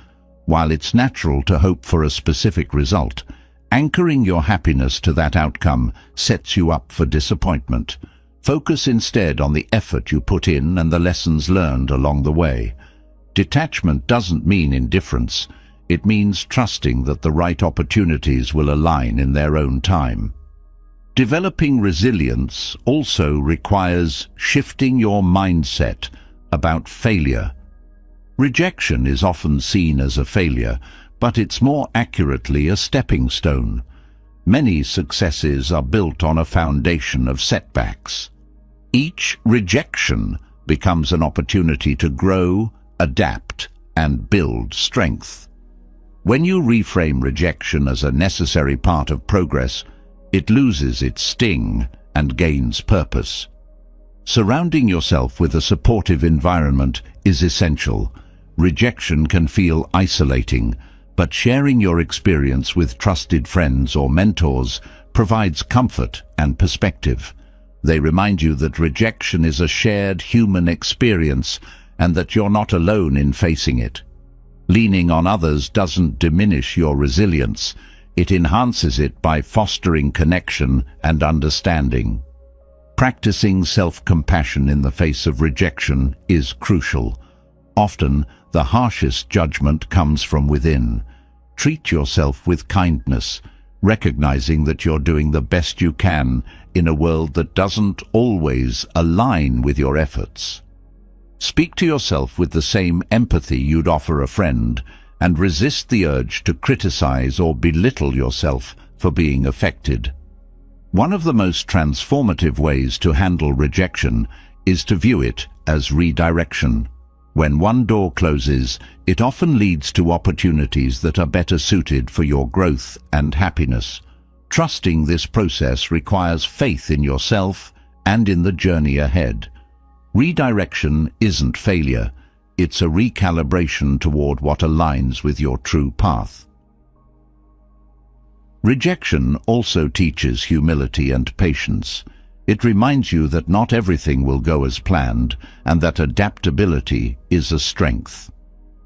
While it's natural to hope for a specific result, anchoring your happiness to that outcome sets you up for disappointment. Focus instead on the effort you put in and the lessons learned along the way. Detachment doesn't mean indifference. It means trusting that the right opportunities will align in their own time. Developing resilience also requires shifting your mindset about failure. Rejection is often seen as a failure, but it's more accurately a stepping stone. Many successes are built on a foundation of setbacks. Each rejection becomes an opportunity to grow, adapt, and build strength. When you reframe rejection as a necessary part of progress, it loses its sting and gains purpose. Surrounding yourself with a supportive environment is essential. Rejection can feel isolating, but sharing your experience with trusted friends or mentors provides comfort and perspective. They remind you that rejection is a shared human experience and that you're not alone in facing it. Leaning on others doesn't diminish your resilience. It enhances it by fostering connection and understanding. Practicing self-compassion in the face of rejection is crucial. Often, the harshest judgment comes from within. Treat yourself with kindness, recognizing that you're doing the best you can in a world that doesn't always align with your efforts. Speak to yourself with the same empathy you'd offer a friend, and resist the urge to criticize or belittle yourself for being affected. One of the most transformative ways to handle rejection is to view it as redirection. When one door closes, it often leads to opportunities that are better suited for your growth and happiness. Trusting this process requires faith in yourself and in the journey ahead. Redirection isn't failure, it's a recalibration toward what aligns with your true path. Rejection also teaches humility and patience. It reminds you that not everything will go as planned and that adaptability is a strength.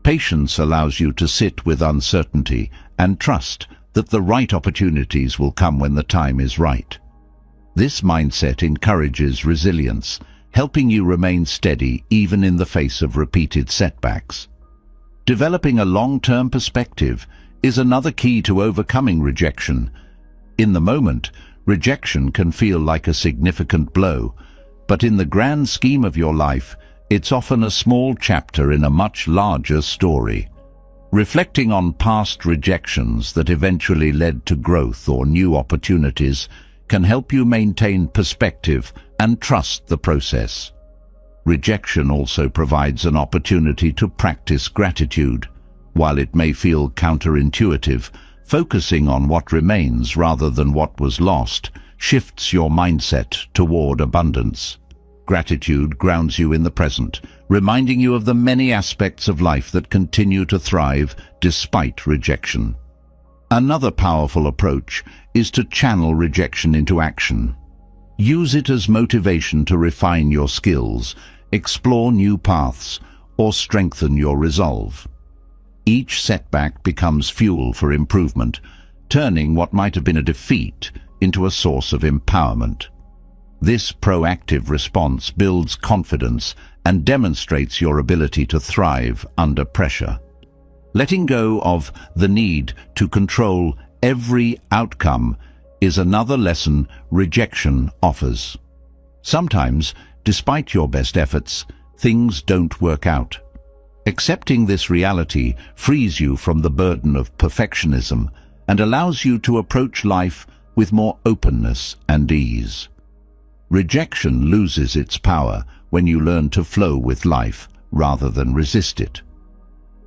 Patience allows you to sit with uncertainty and trust that the right opportunities will come when the time is right. This mindset encourages resilience, helping you remain steady even in the face of repeated setbacks. Developing a long-term perspective is another key to overcoming rejection. In the moment, rejection can feel like a significant blow, but in the grand scheme of your life, it's often a small chapter in a much larger story. Reflecting on past rejections that eventually led to growth or new opportunities can help you maintain perspective and trust the process. Rejection also provides an opportunity to practice gratitude. While it may feel counterintuitive, focusing on what remains rather than what was lost shifts your mindset toward abundance. Gratitude grounds you in the present, reminding you of the many aspects of life that continue to thrive despite rejection. Another powerful approach is to channel rejection into action. Use it as motivation to refine your skills, explore new paths, or strengthen your resolve. Each setback becomes fuel for improvement, turning what might have been a defeat into a source of empowerment. This proactive response builds confidence and demonstrates your ability to thrive under pressure. Letting go of the need to control every outcome is another lesson rejection offers. Sometimes, despite your best efforts, things don't work out. Accepting this reality frees you from the burden of perfectionism and allows you to approach life with more openness and ease. Rejection loses its power when you learn to flow with life rather than resist it.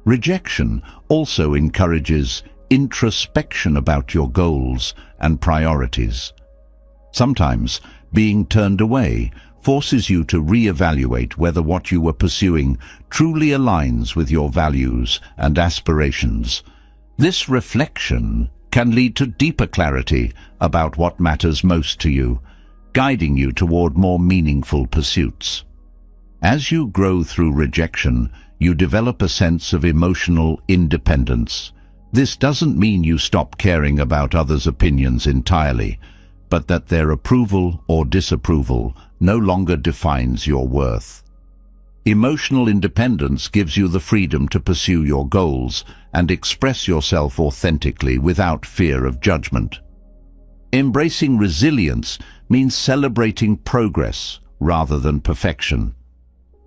Rejection also encourages introspection about your goals and priorities. Sometimes, being turned away forces you to reevaluate whether what you were pursuing truly aligns with your values and aspirations. This reflection can lead to deeper clarity about what matters most to you, guiding you toward more meaningful pursuits. As you grow through rejection, you develop a sense of emotional independence. This doesn't mean you stop caring about others' opinions entirely, but that their approval or disapproval no longer defines your worth. Emotional independence gives you the freedom to pursue your goals and express yourself authentically without fear of judgment. Embracing resilience means celebrating progress rather than perfection.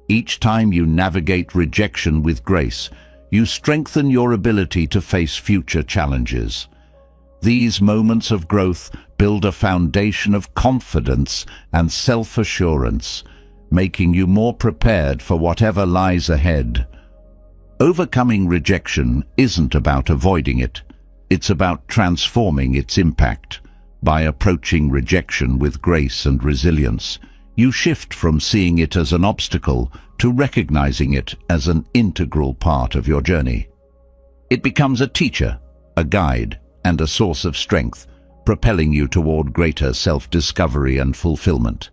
Each time you navigate rejection with grace, you strengthen your ability to face future challenges. These moments of growth build a foundation of confidence and self-assurance, making you more prepared for whatever lies ahead. Overcoming rejection isn't about avoiding it. It's about transforming its impact. By approaching rejection with grace and resilience, you shift from seeing it as an obstacle to recognizing it as an integral part of your journey. It becomes a teacher, a guide, and a source of strength, propelling you toward greater self-discovery and fulfillment.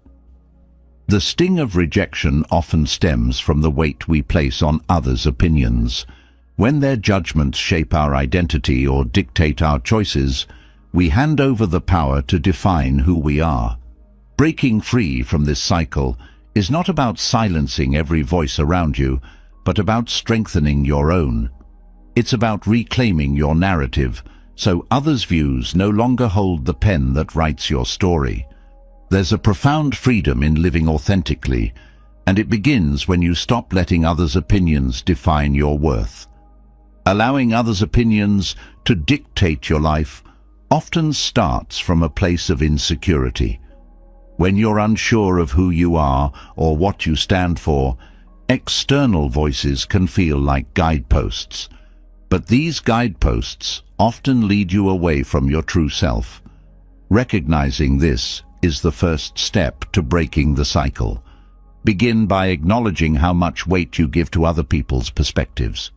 The sting of rejection often stems from the weight we place on others' opinions. When their judgments shape our identity or dictate our choices, we hand over the power to define who we are. Breaking free from this cycle is not about silencing every voice around you, but about strengthening your own. It's about reclaiming your narrative, so others' views no longer hold the pen that writes your story. There's a profound freedom in living authentically, and it begins when you stop letting others' opinions define your worth. Allowing others' opinions to dictate your life often starts from a place of insecurity. When you're unsure of who you are or what you stand for, External voices can feel like guideposts, but these guideposts often lead you away from your true self. Recognizing this is the first step to breaking the cycle. Begin by acknowledging how much weight you give to other people's perspectives.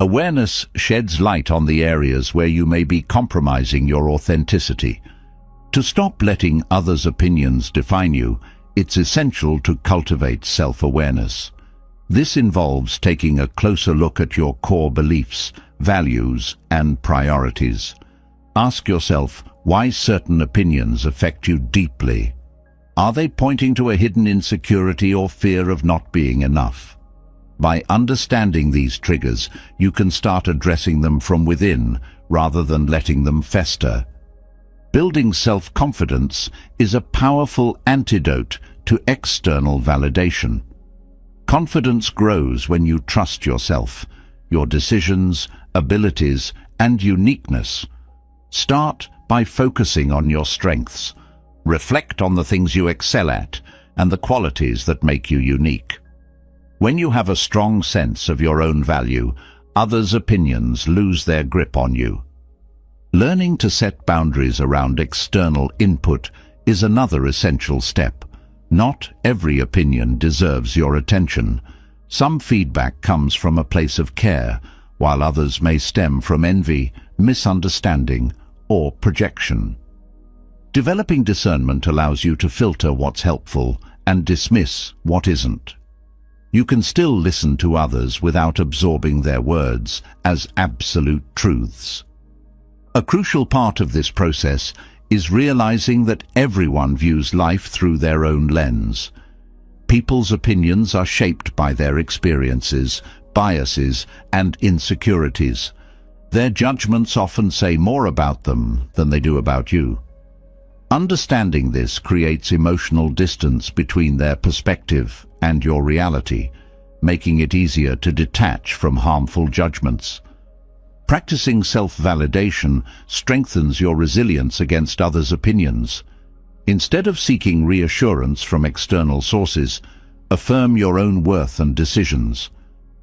Awareness sheds light on the areas where you may be compromising your authenticity. To stop letting others' opinions define you, it's essential to cultivate self-awareness. This involves taking a closer look at your core beliefs, values, and priorities. Ask yourself why certain opinions affect you deeply. Are they pointing to a hidden insecurity or fear of not being enough? By understanding these triggers, you can start addressing them from within rather than letting them fester. Building self-confidence is a powerful antidote to external validation. Confidence grows when you trust yourself, your decisions, abilities, and uniqueness. Start by focusing on your strengths. Reflect on the things you excel at and the qualities that make you unique. When you have a strong sense of your own value, others' opinions lose their grip on you. Learning to set boundaries around external input is another essential step. Not every opinion deserves your attention. Some feedback comes from a place of care, while others may stem from envy, misunderstanding, or projection. Developing discernment allows you to filter what's helpful and dismiss what isn't. You can still listen to others without absorbing their words as absolute truths. A crucial part of this process is realizing that everyone views life through their own lens. People's opinions are shaped by their experiences, biases, and insecurities. Their judgments often say more about them than they do about you. Understanding this creates emotional distance between their perspective and your reality, making it easier to detach from harmful judgments. Practicing self-validation strengthens your resilience against others' opinions. Instead of seeking reassurance from external sources, affirm your own worth and decisions.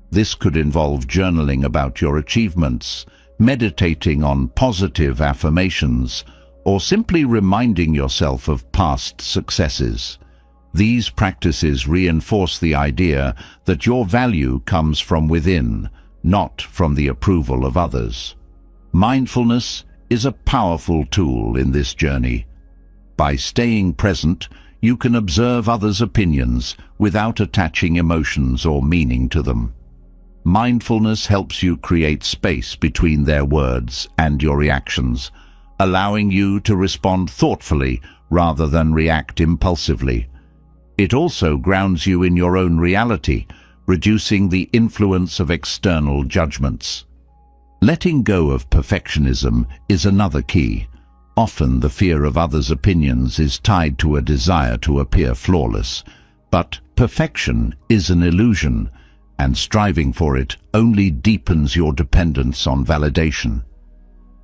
This could involve journaling about your achievements, meditating on positive affirmations, or simply reminding yourself of past successes. These practices reinforce the idea that your value comes from within, not from the approval of others. Mindfulness is a powerful tool in this journey. By staying present, you can observe others' opinions without attaching emotions or meaning to them. Mindfulness helps you create space between their words and your reactions, allowing you to respond thoughtfully rather than react impulsively. It also grounds you in your own reality, reducing the influence of external judgments. Letting go of perfectionism is another key. Often the fear of others' opinions is tied to a desire to appear flawless, but perfection is an illusion, and striving for it only deepens your dependence on validation.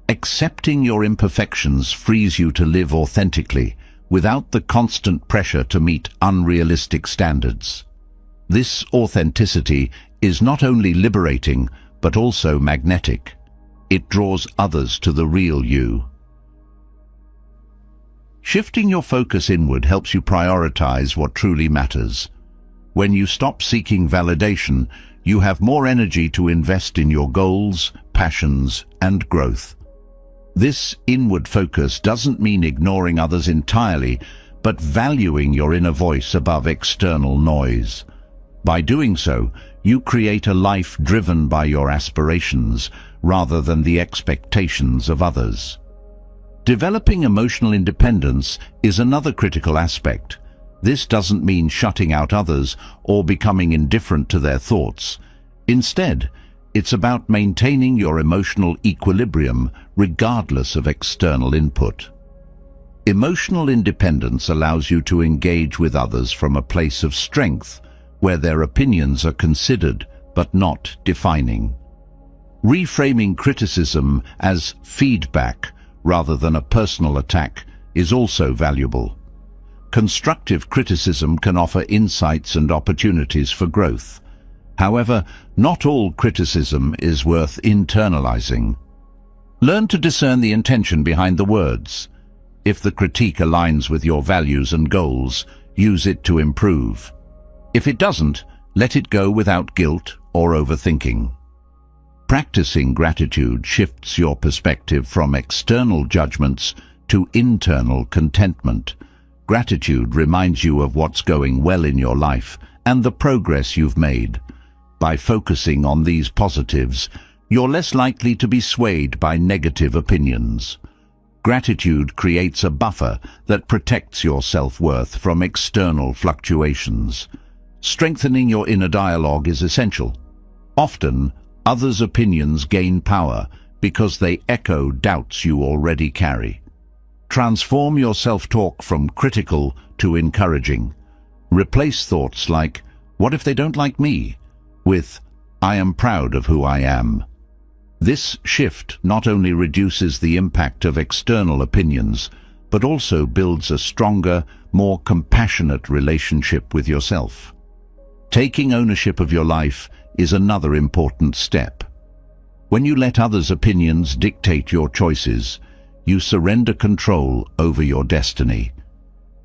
Accepting your imperfections frees you to live authentically, without the constant pressure to meet unrealistic standards. This authenticity is not only liberating, but also magnetic. It draws others to the real you. Shifting your focus inward helps you prioritize what truly matters. When you stop seeking validation, you have more energy to invest in your goals, passions, and growth. This inward focus doesn't mean ignoring others entirely, but valuing your inner voice above external noise. By doing so, you create a life driven by your aspirations rather than the expectations of others. Developing emotional independence is another critical aspect. This doesn't mean shutting out others or becoming indifferent to their thoughts. Instead, it's about maintaining your emotional equilibrium regardless of external input. Emotional independence allows you to engage with others from a place of strength, where their opinions are considered but not defining. Reframing criticism as feedback rather than a personal attack is also valuable. Constructive criticism can offer insights and opportunities for growth, However, not all criticism is worth internalizing. Learn to discern the intention behind the words. If the critique aligns with your values and goals, use it to improve. If it doesn't, let it go without guilt or overthinking. Practicing gratitude shifts your perspective from external judgments to internal contentment. Gratitude reminds you of what's going well in your life and the progress you've made. By focusing on these positives, you're less likely to be swayed by negative opinions. Gratitude creates a buffer that protects your self-worth from external fluctuations. Strengthening your inner dialogue is essential. Often, others' opinions gain power because they echo doubts you already carry. Transform your self-talk from critical to encouraging. Replace thoughts like, "What if they don't like me?" with, "I am proud of who I am." This shift not only reduces the impact of external opinions, but also builds a stronger, more compassionate relationship with yourself. Taking ownership of your life is another important step. When you let others' opinions dictate your choices, you surrender control over your destiny.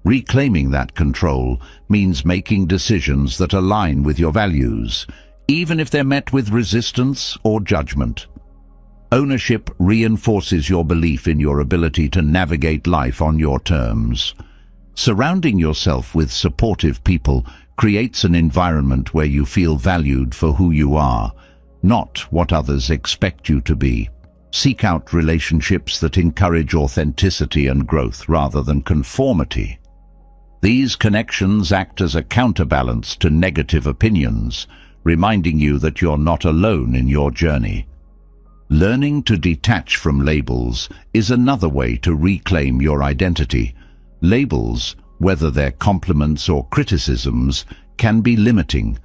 Reclaiming that control means making decisions that align with your values, even if they're met with resistance or judgment. Ownership reinforces your belief in your ability to navigate life on your terms. Surrounding yourself with supportive people creates an environment where you feel valued for who you are, not what others expect you to be. Seek out relationships that encourage authenticity and growth rather than conformity. These connections act as a counterbalance to negative opinions, reminding you that you're not alone in your journey. Learning to detach from labels is another way to reclaim your identity. Labels, whether they're compliments or criticisms, can be limiting.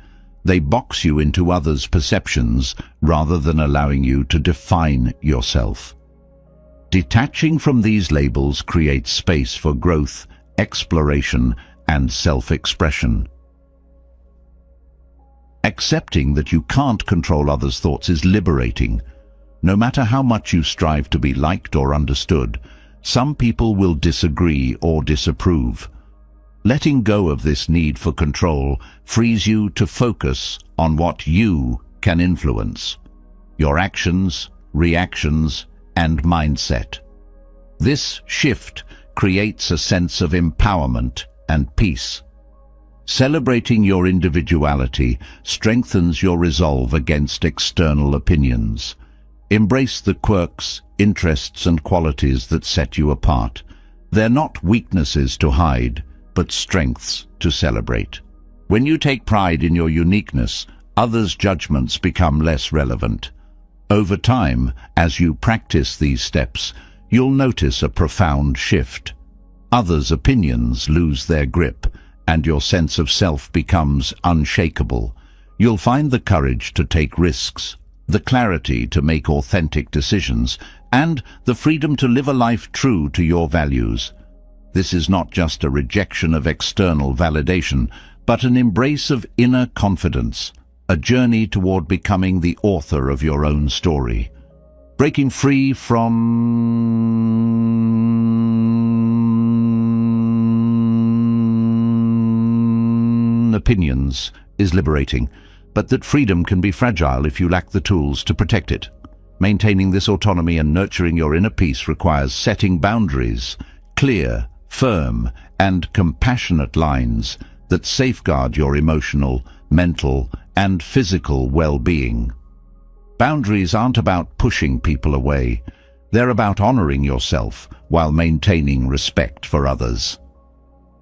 They box you into others' perceptions rather than allowing you to define yourself. Detaching from these labels creates space for growth, exploration, and self-expression. Accepting that you can't control others' thoughts is liberating. No matter how much you strive to be liked or understood, some people will disagree or disapprove. Letting go of this need for control frees you to focus on what you can influence: your actions, reactions, and mindset. This shift creates a sense of empowerment and peace. Celebrating your individuality strengthens your resolve against external opinions. Embrace the quirks, interests, and qualities that set you apart. They're not weaknesses to hide, but strengths to celebrate. When you take pride in your uniqueness, others' judgments become less relevant. Over time, as you practice these steps, you'll notice a profound shift. Others' opinions lose their grip, and your sense of self becomes unshakable. You'll find the courage to take risks, the clarity to make authentic decisions, and the freedom to live a life true to your values. This is not just a rejection of external validation, but an embrace of inner confidence, a journey toward becoming the author of your own story. Breaking free from opinions is liberating, but that freedom can be fragile if you lack the tools to protect it. Maintaining this autonomy and nurturing your inner peace requires setting boundaries, clear, firm, and compassionate lines that safeguard your emotional, mental, and physical well-being. Boundaries aren't about pushing people away. They're about honoring yourself while maintaining respect for others.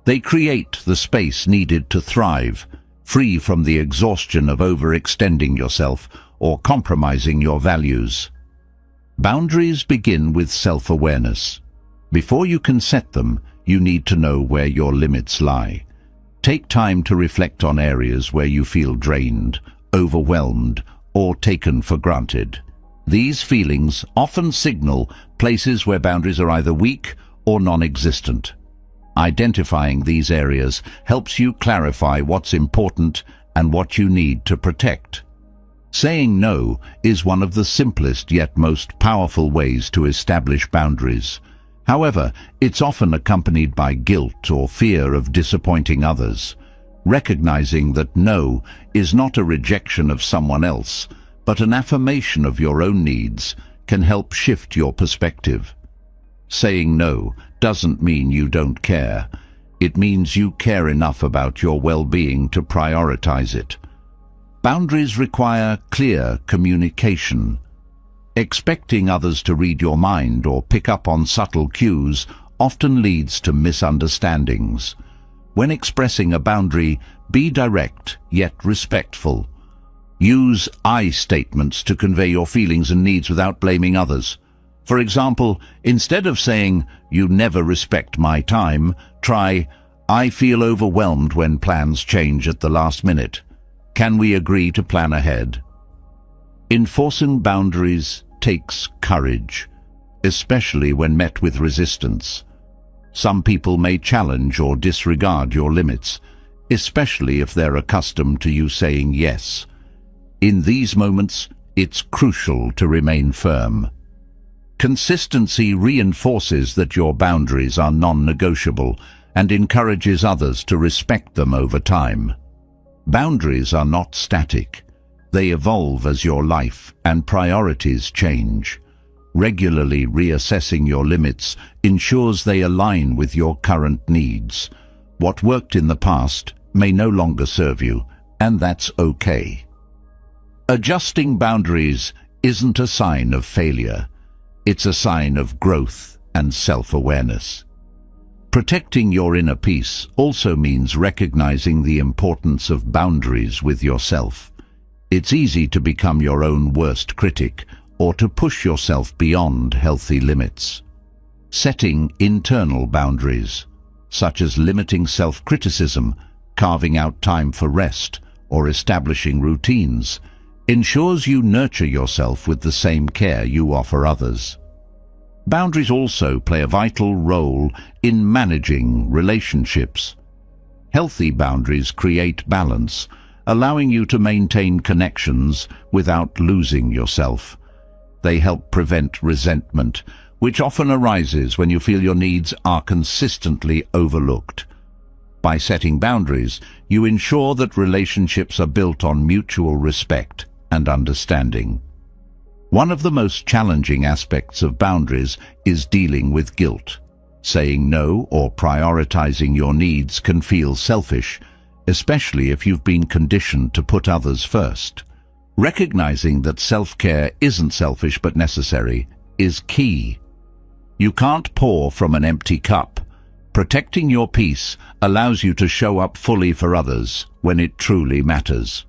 They create the space needed to thrive, free from the exhaustion of overextending yourself or compromising your values. Boundaries begin with self-awareness. Before you can set them, you need to know where your limits lie. Take time to reflect on areas where you feel drained, overwhelmed, or taken for granted. These feelings often signal places where boundaries are either weak or non-existent. Identifying these areas helps you clarify what's important and what you need to protect. Saying no is one of the simplest yet most powerful ways to establish boundaries. However, it's often accompanied by guilt or fear of disappointing others. Recognizing that no is not a rejection of someone else, but an affirmation of your own needs, can help shift your perspective. Saying no doesn't mean you don't care. It means you care enough about your well-being to prioritize it. Boundaries require clear communication. Expecting others to read your mind or pick up on subtle cues often leads to misunderstandings. When expressing a boundary, be direct yet respectful. Use I statements to convey your feelings and needs without blaming others. For example, instead of saying, "You never respect my time," try, "I feel overwhelmed when plans change at the last minute. Can we agree to plan ahead?" Enforcing boundaries takes courage, especially when met with resistance. Some people may challenge or disregard your limits, especially if they're accustomed to you saying yes. In these moments, it's crucial to remain firm. Consistency reinforces that your boundaries are non-negotiable and encourages others to respect them over time. Boundaries are not static. They evolve as your life and priorities change. Regularly reassessing your limits ensures they align with your current needs. What worked in the past may no longer serve you, and that's okay. Adjusting boundaries isn't a sign of failure. It's a sign of growth and self-awareness. Protecting your inner peace also means recognizing the importance of boundaries with yourself. It's easy to become your own worst critic or to push yourself beyond healthy limits. Setting internal boundaries, such as limiting self-criticism, carving out time for rest, or establishing routines, ensures you nurture yourself with the same care you offer others. Boundaries also play a vital role in managing relationships. Healthy boundaries create balance, allowing you to maintain connections without losing yourself. They help prevent resentment, which often arises when you feel your needs are consistently overlooked. By setting boundaries, you ensure that relationships are built on mutual respect and understanding. One of the most challenging aspects of boundaries is dealing with guilt. Saying no or prioritizing your needs can feel selfish, especially if you've been conditioned to put others first. Recognizing that self-care isn't selfish but necessary is key. You can't pour from an empty cup. Protecting your peace allows you to show up fully for others when it truly matters.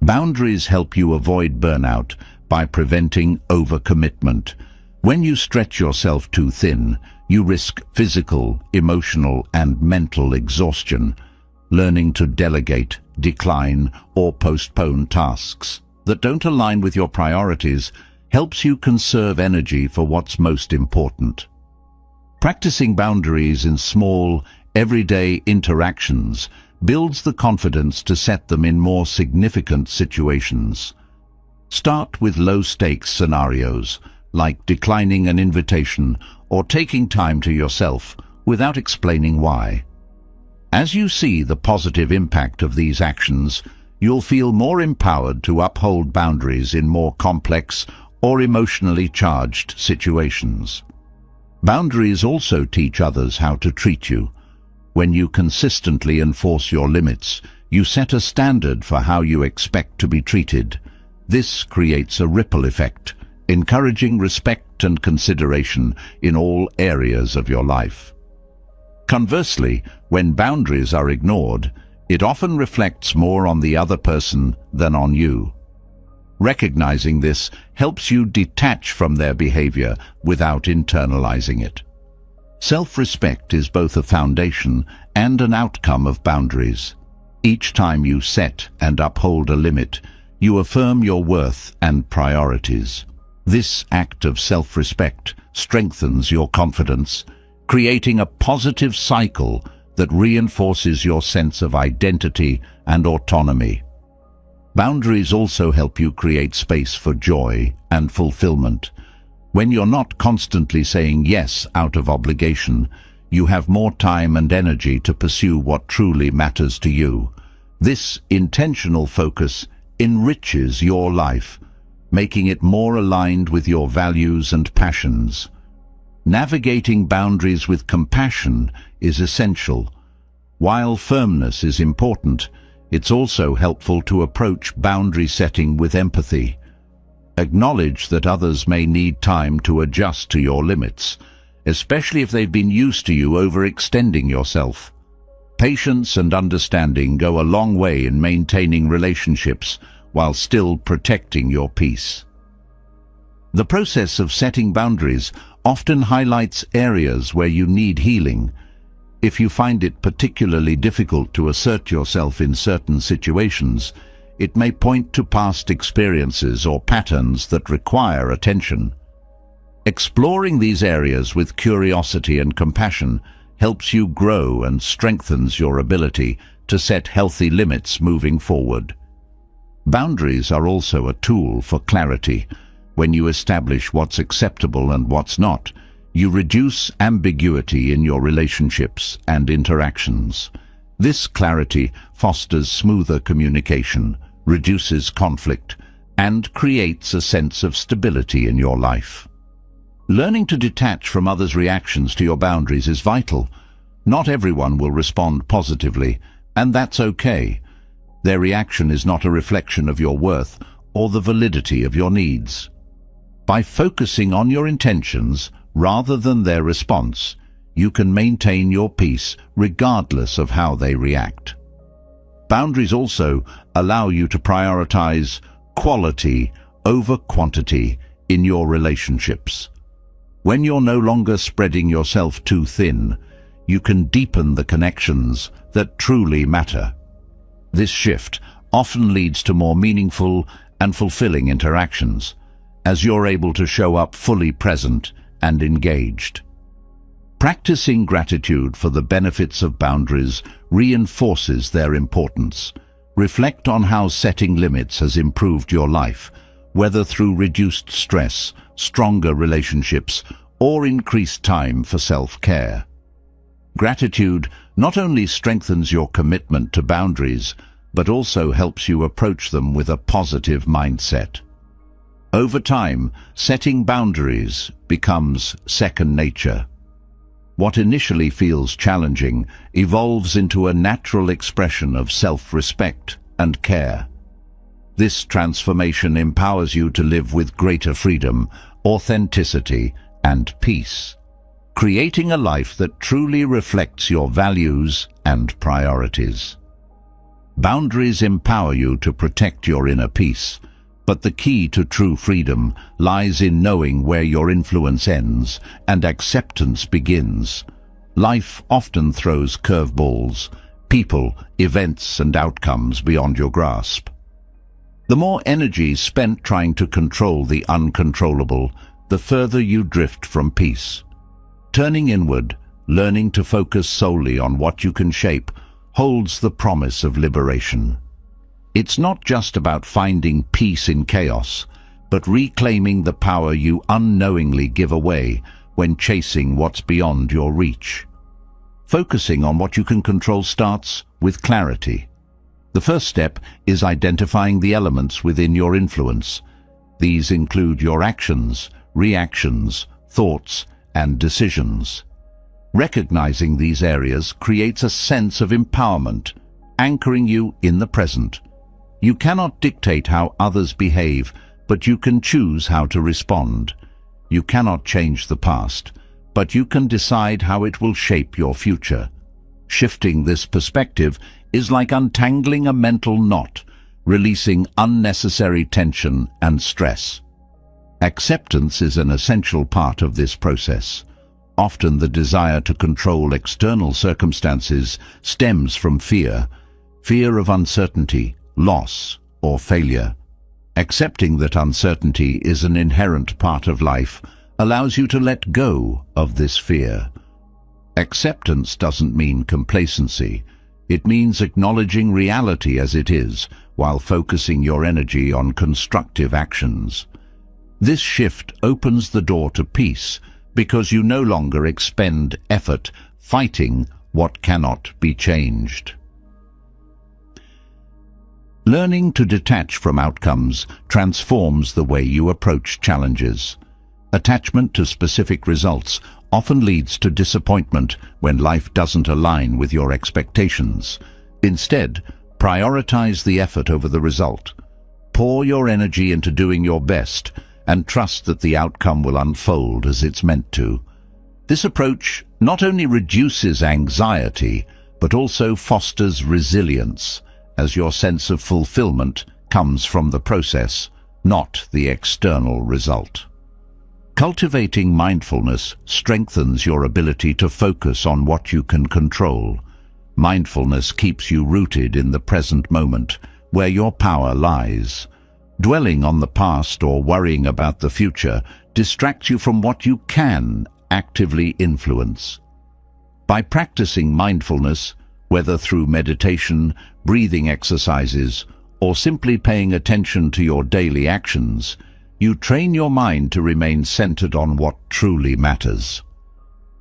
Boundaries help you avoid burnout by preventing overcommitment. When you stretch yourself too thin, you risk physical, emotional, and mental exhaustion. Learning to delegate, decline, or postpone tasks that don't align with your priorities helps you conserve energy for what's most important. Practicing boundaries in small, everyday interactions builds the confidence to set them in more significant situations. Start with low-stakes scenarios, like declining an invitation or taking time to yourself without explaining why. As you see the positive impact of these actions, you'll feel more empowered to uphold boundaries in more complex or emotionally charged situations. Boundaries also teach others how to treat you. When you consistently enforce your limits, you set a standard for how you expect to be treated. This creates a ripple effect, encouraging respect and consideration in all areas of your life. Conversely, when boundaries are ignored, it often reflects more on the other person than on you. Recognizing this helps you detach from their behavior without internalizing it. Self-respect is both a foundation and an outcome of boundaries. Each time you set and uphold a limit, you affirm your worth and priorities. This act of self-respect strengthens your confidence, creating a positive cycle that reinforces your sense of identity and autonomy. Boundaries also help you create space for joy and fulfillment. When you're not constantly saying yes out of obligation, you have more time and energy to pursue what truly matters to you. This intentional focus enriches your life, making it more aligned with your values and passions. Navigating boundaries with compassion is essential. While firmness is important, it's also helpful to approach boundary setting with empathy. Acknowledge that others may need time to adjust to your limits, especially if they've been used to you overextending yourself. Patience and understanding go a long way in maintaining relationships while still protecting your peace. The process of setting boundaries often highlights areas where you need healing. If you find it particularly difficult to assert yourself in certain situations, it may point to past experiences or patterns that require attention. Exploring these areas with curiosity and compassion helps you grow and strengthens your ability to set healthy limits moving forward. Boundaries are also a tool for clarity. When you establish what's acceptable and what's not, you reduce ambiguity in your relationships and interactions. This clarity fosters smoother communication, reduces conflict, and creates a sense of stability in your life. Learning to detach from others' reactions to your boundaries is vital. Not everyone will respond positively, and that's okay. Their reaction is not a reflection of your worth or the validity of your needs. By focusing on your intentions rather than their response, you can maintain your peace regardless of how they react. Boundaries also allow you to prioritize quality over quantity in your relationships. When you're no longer spreading yourself too thin, you can deepen the connections that truly matter. This shift often leads to more meaningful and fulfilling interactions, as you're able to show up fully present and engaged. Practicing gratitude for the benefits of boundaries reinforces their importance. Reflect on how setting limits has improved your life, whether through reduced stress, stronger relationships, or increased time for self-care. Gratitude not only strengthens your commitment to boundaries, but also helps you approach them with a positive mindset. Over time, setting boundaries becomes second nature. What initially feels challenging evolves into a natural expression of self-respect and care. This transformation empowers you to live with greater freedom, authenticity, and peace, creating a life that truly reflects your values and priorities. Boundaries empower you to protect your inner peace, but the key to true freedom lies in knowing where your influence ends and acceptance begins. Life often throws curveballs, people, events, and outcomes beyond your grasp. The more energy spent trying to control the uncontrollable, the further you drift from peace. Turning inward, learning to focus solely on what you can shape, holds the promise of liberation. It's not just about finding peace in chaos, but reclaiming the power you unknowingly give away when chasing what's beyond your reach. Focusing on what you can control starts with clarity. The first step is identifying the elements within your influence. These include your actions, reactions, thoughts, and decisions. Recognizing these areas creates a sense of empowerment, anchoring you in the present. You cannot dictate how others behave, but you can choose how to respond. You cannot change the past, but you can decide how it will shape your future. Shifting this perspective is like untangling a mental knot, releasing unnecessary tension and stress. Acceptance is an essential part of this process. Often the desire to control external circumstances stems from fear of uncertainty, loss, or failure. Accepting that uncertainty is an inherent part of life allows you to let go of this fear. Acceptance doesn't mean complacency. It means acknowledging reality as it is, while focusing your energy on constructive actions. This shift opens the door to peace, because you no longer expend effort fighting what cannot be changed. Learning to detach from outcomes transforms the way you approach challenges. Attachment to specific results often leads to disappointment when life doesn't align with your expectations. Instead, prioritize the effort over the result. Pour your energy into doing your best and trust that the outcome will unfold as it's meant to. This approach not only reduces anxiety, but also fosters resilience, as your sense of fulfillment comes from the process, not the external result. Cultivating mindfulness strengthens your ability to focus on what you can control. Mindfulness keeps you rooted in the present moment, where your power lies. Dwelling on the past or worrying about the future distracts you from what you can actively influence. By practicing mindfulness, whether through meditation, breathing exercises, or simply paying attention to your daily actions, you train your mind to remain centered on what truly matters.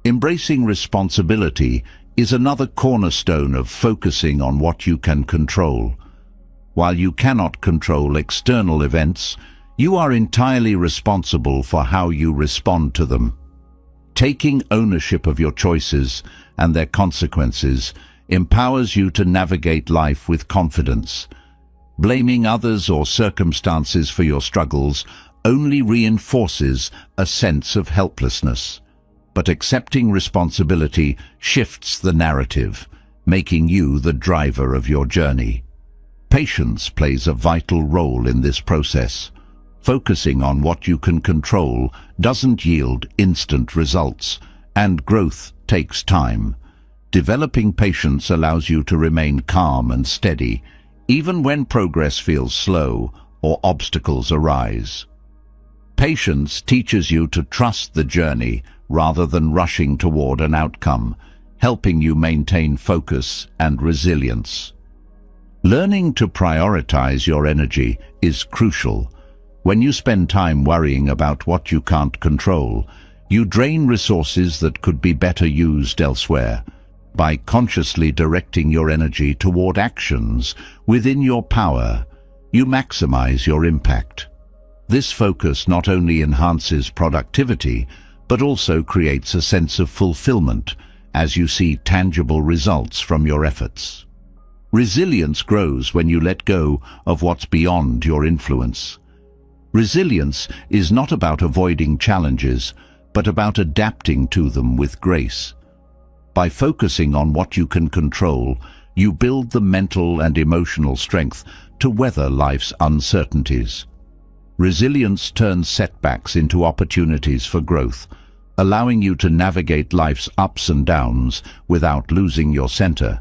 Embracing responsibility is another cornerstone of focusing on what you can control. While you cannot control external events, you are entirely responsible for how you respond to them. Taking ownership of your choices and their consequences empowers you to navigate life with confidence. Blaming others or circumstances for your struggles only reinforces a sense of helplessness. But accepting responsibility shifts the narrative, making you the driver of your journey. Patience plays a vital role in this process. Focusing on what you can control doesn't yield instant results, and growth takes time. Developing patience allows you to remain calm and steady, even when progress feels slow or obstacles arise. Patience teaches you to trust the journey rather than rushing toward an outcome, helping you maintain focus and resilience. Learning to prioritize your energy is crucial. When you spend time worrying about what you can't control, you drain resources that could be better used elsewhere. By consciously directing your energy toward actions within your power, you maximize your impact. This focus not only enhances productivity, but also creates a sense of fulfillment as you see tangible results from your efforts. Resilience grows when you let go of what's beyond your influence. Resilience is not about avoiding challenges, but about adapting to them with grace. By focusing on what you can control, you build the mental and emotional strength to weather life's uncertainties. Resilience turns setbacks into opportunities for growth, allowing you to navigate life's ups and downs without losing your center.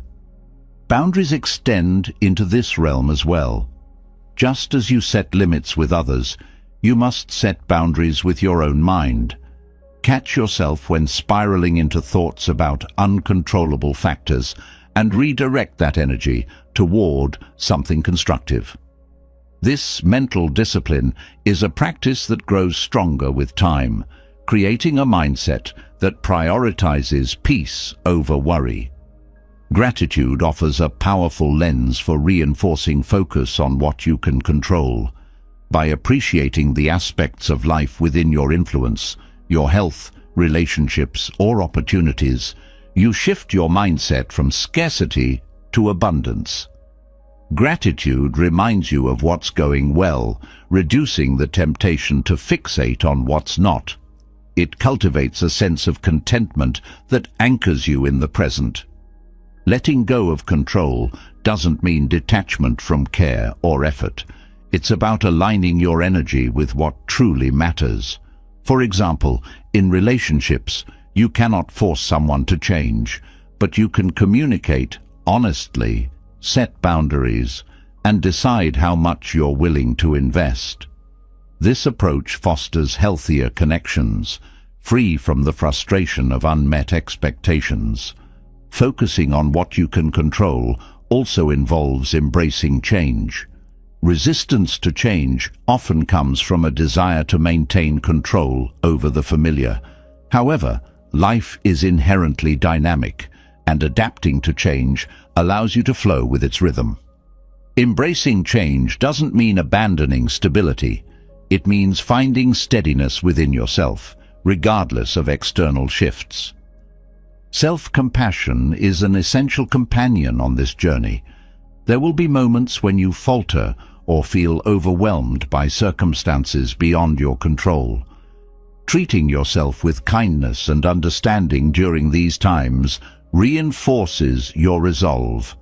Boundaries extend into this realm as well. Just as you set limits with others, you must set boundaries with your own mind. Catch yourself when spiraling into thoughts about uncontrollable factors and redirect that energy toward something constructive. This mental discipline is a practice that grows stronger with time, creating a mindset that prioritizes peace over worry. Gratitude offers a powerful lens for reinforcing focus on what you can control. By appreciating the aspects of life within your influence, your health, relationships, or opportunities, you shift your mindset from scarcity to abundance. Gratitude reminds you of what's going well, reducing the temptation to fixate on what's not. It cultivates a sense of contentment that anchors you in the present. Letting go of control doesn't mean detachment from care or effort. It's about aligning your energy with what truly matters. For example, in relationships, you cannot force someone to change, but you can communicate honestly, set boundaries, and decide how much you're willing to invest. This approach fosters healthier connections, free from the frustration of unmet expectations. Focusing on what you can control also involves embracing change. Resistance to change often comes from a desire to maintain control over the familiar. However, life is inherently dynamic, and adapting to change allows you to flow with its rhythm. Embracing change doesn't mean abandoning stability. It means finding steadiness within yourself, regardless of external shifts. Self-compassion is an essential companion on this journey. There will be moments when you falter or feel overwhelmed by circumstances beyond your control. Treating yourself with kindness and understanding during these times reinforces your resolve.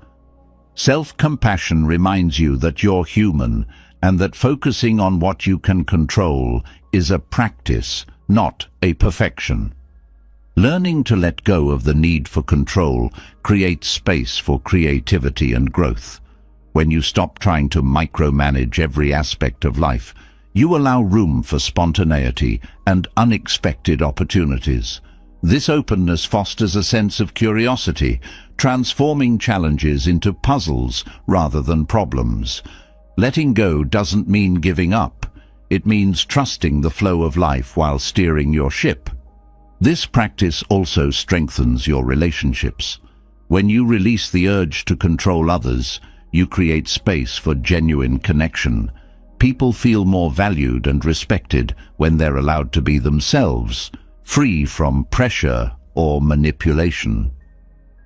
Self-compassion reminds you that you're human and that focusing on what you can control is a practice, not a perfection. Learning to let go of the need for control creates space for creativity and growth. When you stop trying to micromanage every aspect of life, you allow room for spontaneity and unexpected opportunities. This openness fosters a sense of curiosity, transforming challenges into puzzles rather than problems. Letting go doesn't mean giving up. It means trusting the flow of life while steering your ship. This practice also strengthens your relationships. When you release the urge to control others, you create space for genuine connection. People feel more valued and respected when they're allowed to be themselves, free from pressure or manipulation.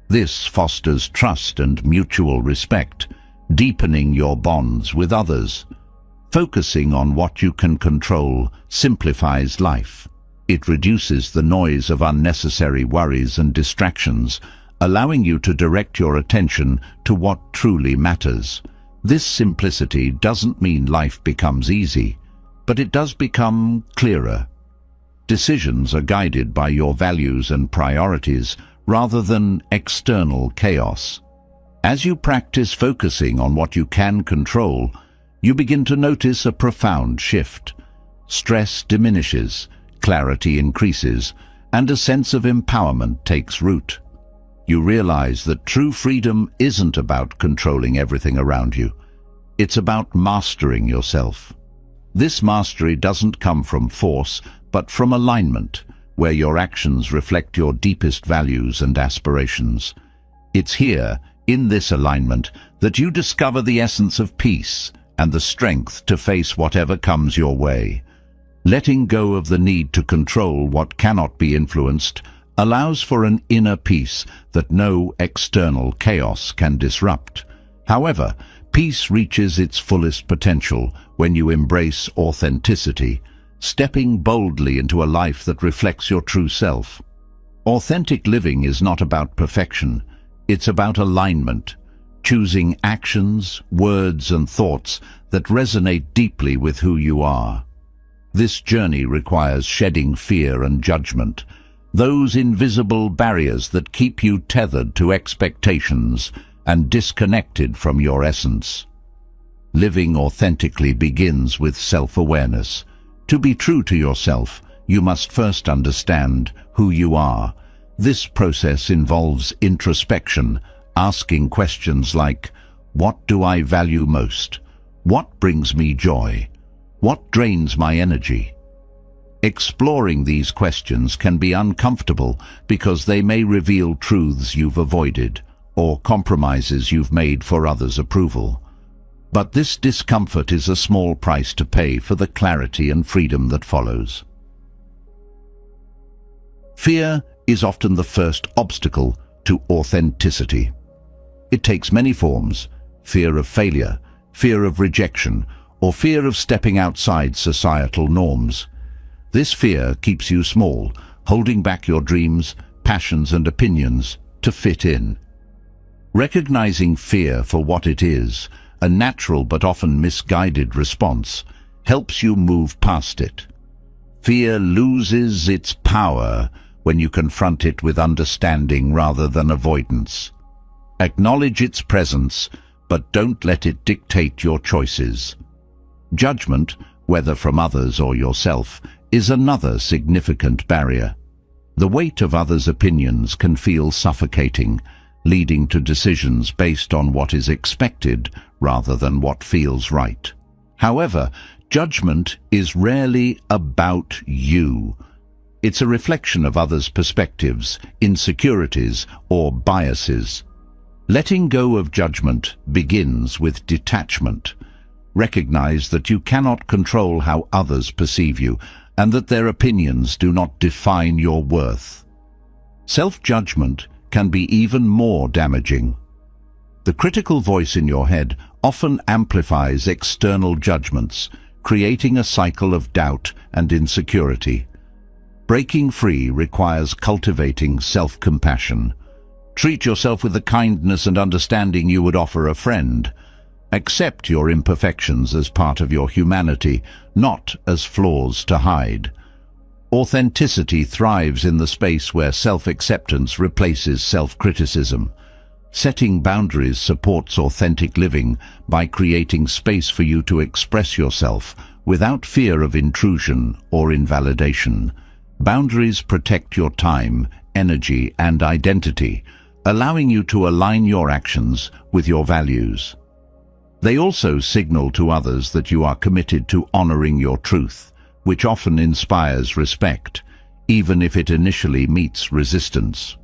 This fosters trust and mutual respect, deepening your bonds with others. Focusing on what you can control simplifies life. It reduces the noise of unnecessary worries and distractions, allowing you to direct your attention to what truly matters. This simplicity doesn't mean life becomes easy, but it does become clearer. Decisions are guided by your values and priorities rather than external chaos. As you practice focusing on what you can control, you begin to notice a profound shift. Stress diminishes, clarity increases, and a sense of empowerment takes root. You realize that true freedom isn't about controlling everything around you. It's about mastering yourself. This mastery doesn't come from force, but from alignment, where your actions reflect your deepest values and aspirations. It's here, in this alignment, that you discover the essence of peace and the strength to face whatever comes your way. Letting go of the need to control what cannot be influenced allows for an inner peace that no external chaos can disrupt. However, peace reaches its fullest potential when you embrace authenticity, stepping boldly into a life that reflects your true self. Authentic living is not about perfection, it's about alignment, choosing actions, words, and thoughts that resonate deeply with who you are. This journey requires shedding fear and judgment, those invisible barriers that keep you tethered to expectations and disconnected from your essence. Living authentically begins with self-awareness. To be true to yourself, you must first understand who you are. This process involves introspection, asking questions like, what do I value most? What brings me joy? What drains my energy? Exploring these questions can be uncomfortable because they may reveal truths you've avoided or compromises you've made for others' approval. But this discomfort is a small price to pay for the clarity and freedom that follows. Fear is often the first obstacle to authenticity. It takes many forms: fear of failure, fear of rejection, or fear of stepping outside societal norms. This fear keeps you small, holding back your dreams, passions, and opinions to fit in. Recognizing fear for what it is, a natural but often misguided response, helps you move past it. Fear loses its power when you confront it with understanding rather than avoidance. Acknowledge its presence, but don't let it dictate your choices. Judgment, whether from others or yourself, is another significant barrier. The weight of others' opinions can feel suffocating, leading to decisions based on what is expected rather than what feels right. However, judgment is rarely about you. It's a reflection of others' perspectives, insecurities, or biases. Letting go of judgment begins with detachment. Recognize that you cannot control how others perceive you, and that their opinions do not define your worth. Self-judgment can be even more damaging. The critical voice in your head often amplifies external judgments, creating a cycle of doubt and insecurity. Breaking free requires cultivating self-compassion. Treat yourself with the kindness and understanding you would offer a friend. Accept your imperfections as part of your humanity, not as flaws to hide. Authenticity thrives in the space where self-acceptance replaces self-criticism. Setting boundaries supports authentic living by creating space for you to express yourself without fear of intrusion or invalidation. Boundaries protect your time, energy, and identity, allowing you to align your actions with your values. They also signal to others that you are committed to honoring your truth, which often inspires respect, even if it initially meets resistance.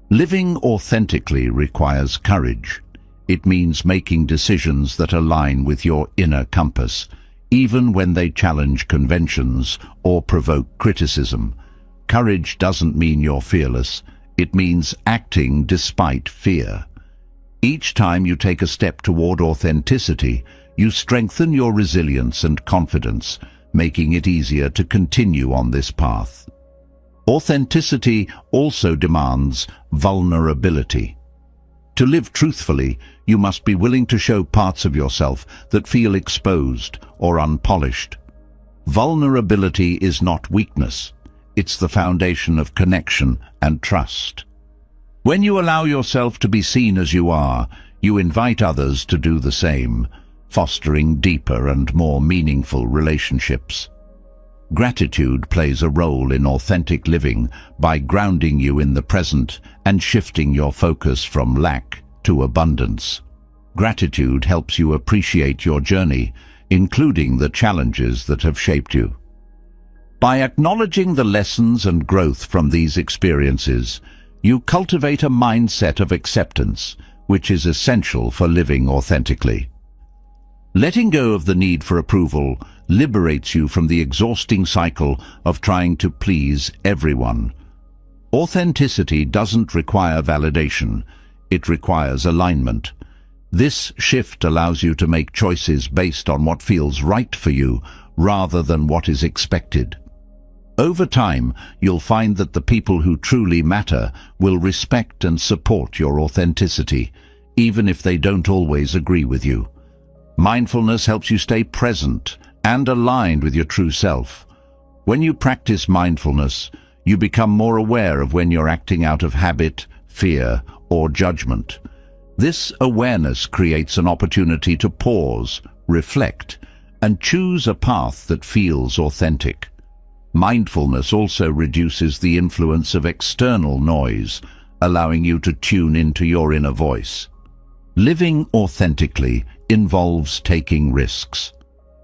Living authentically requires courage. It means making decisions that align with your inner compass, even when they challenge conventions or provoke criticism. Courage doesn't mean you're fearless. It means acting despite fear. Each time you take a step toward authenticity, you strengthen your resilience and confidence, making it easier to continue on this path. Authenticity also demands vulnerability. To live truthfully, you must be willing to show parts of yourself that feel exposed or unpolished. Vulnerability is not weakness. It's the foundation of connection and trust. When you allow yourself to be seen as you are, you invite others to do the same, fostering deeper and more meaningful relationships. Gratitude plays a role in authentic living by grounding you in the present and shifting your focus from lack to abundance. Gratitude helps you appreciate your journey, including the challenges that have shaped you. By acknowledging the lessons and growth from these experiences, you cultivate a mindset of acceptance, which is essential for living authentically. Letting go of the need for approval liberates you from the exhausting cycle of trying to please everyone. Authenticity doesn't require validation, it requires alignment. This shift allows you to make choices based on what feels right for you rather than what is expected. Over time, you'll find that the people who truly matter will respect and support your authenticity, even if they don't always agree with you. Mindfulness helps you stay present and aligned with your true self. When you practice mindfulness, you become more aware of when you're acting out of habit, fear, or judgment. This awareness creates an opportunity to pause, reflect, and choose a path that feels authentic. Mindfulness also reduces the influence of external noise, allowing you to tune into your inner voice. Living authentically involves taking risks.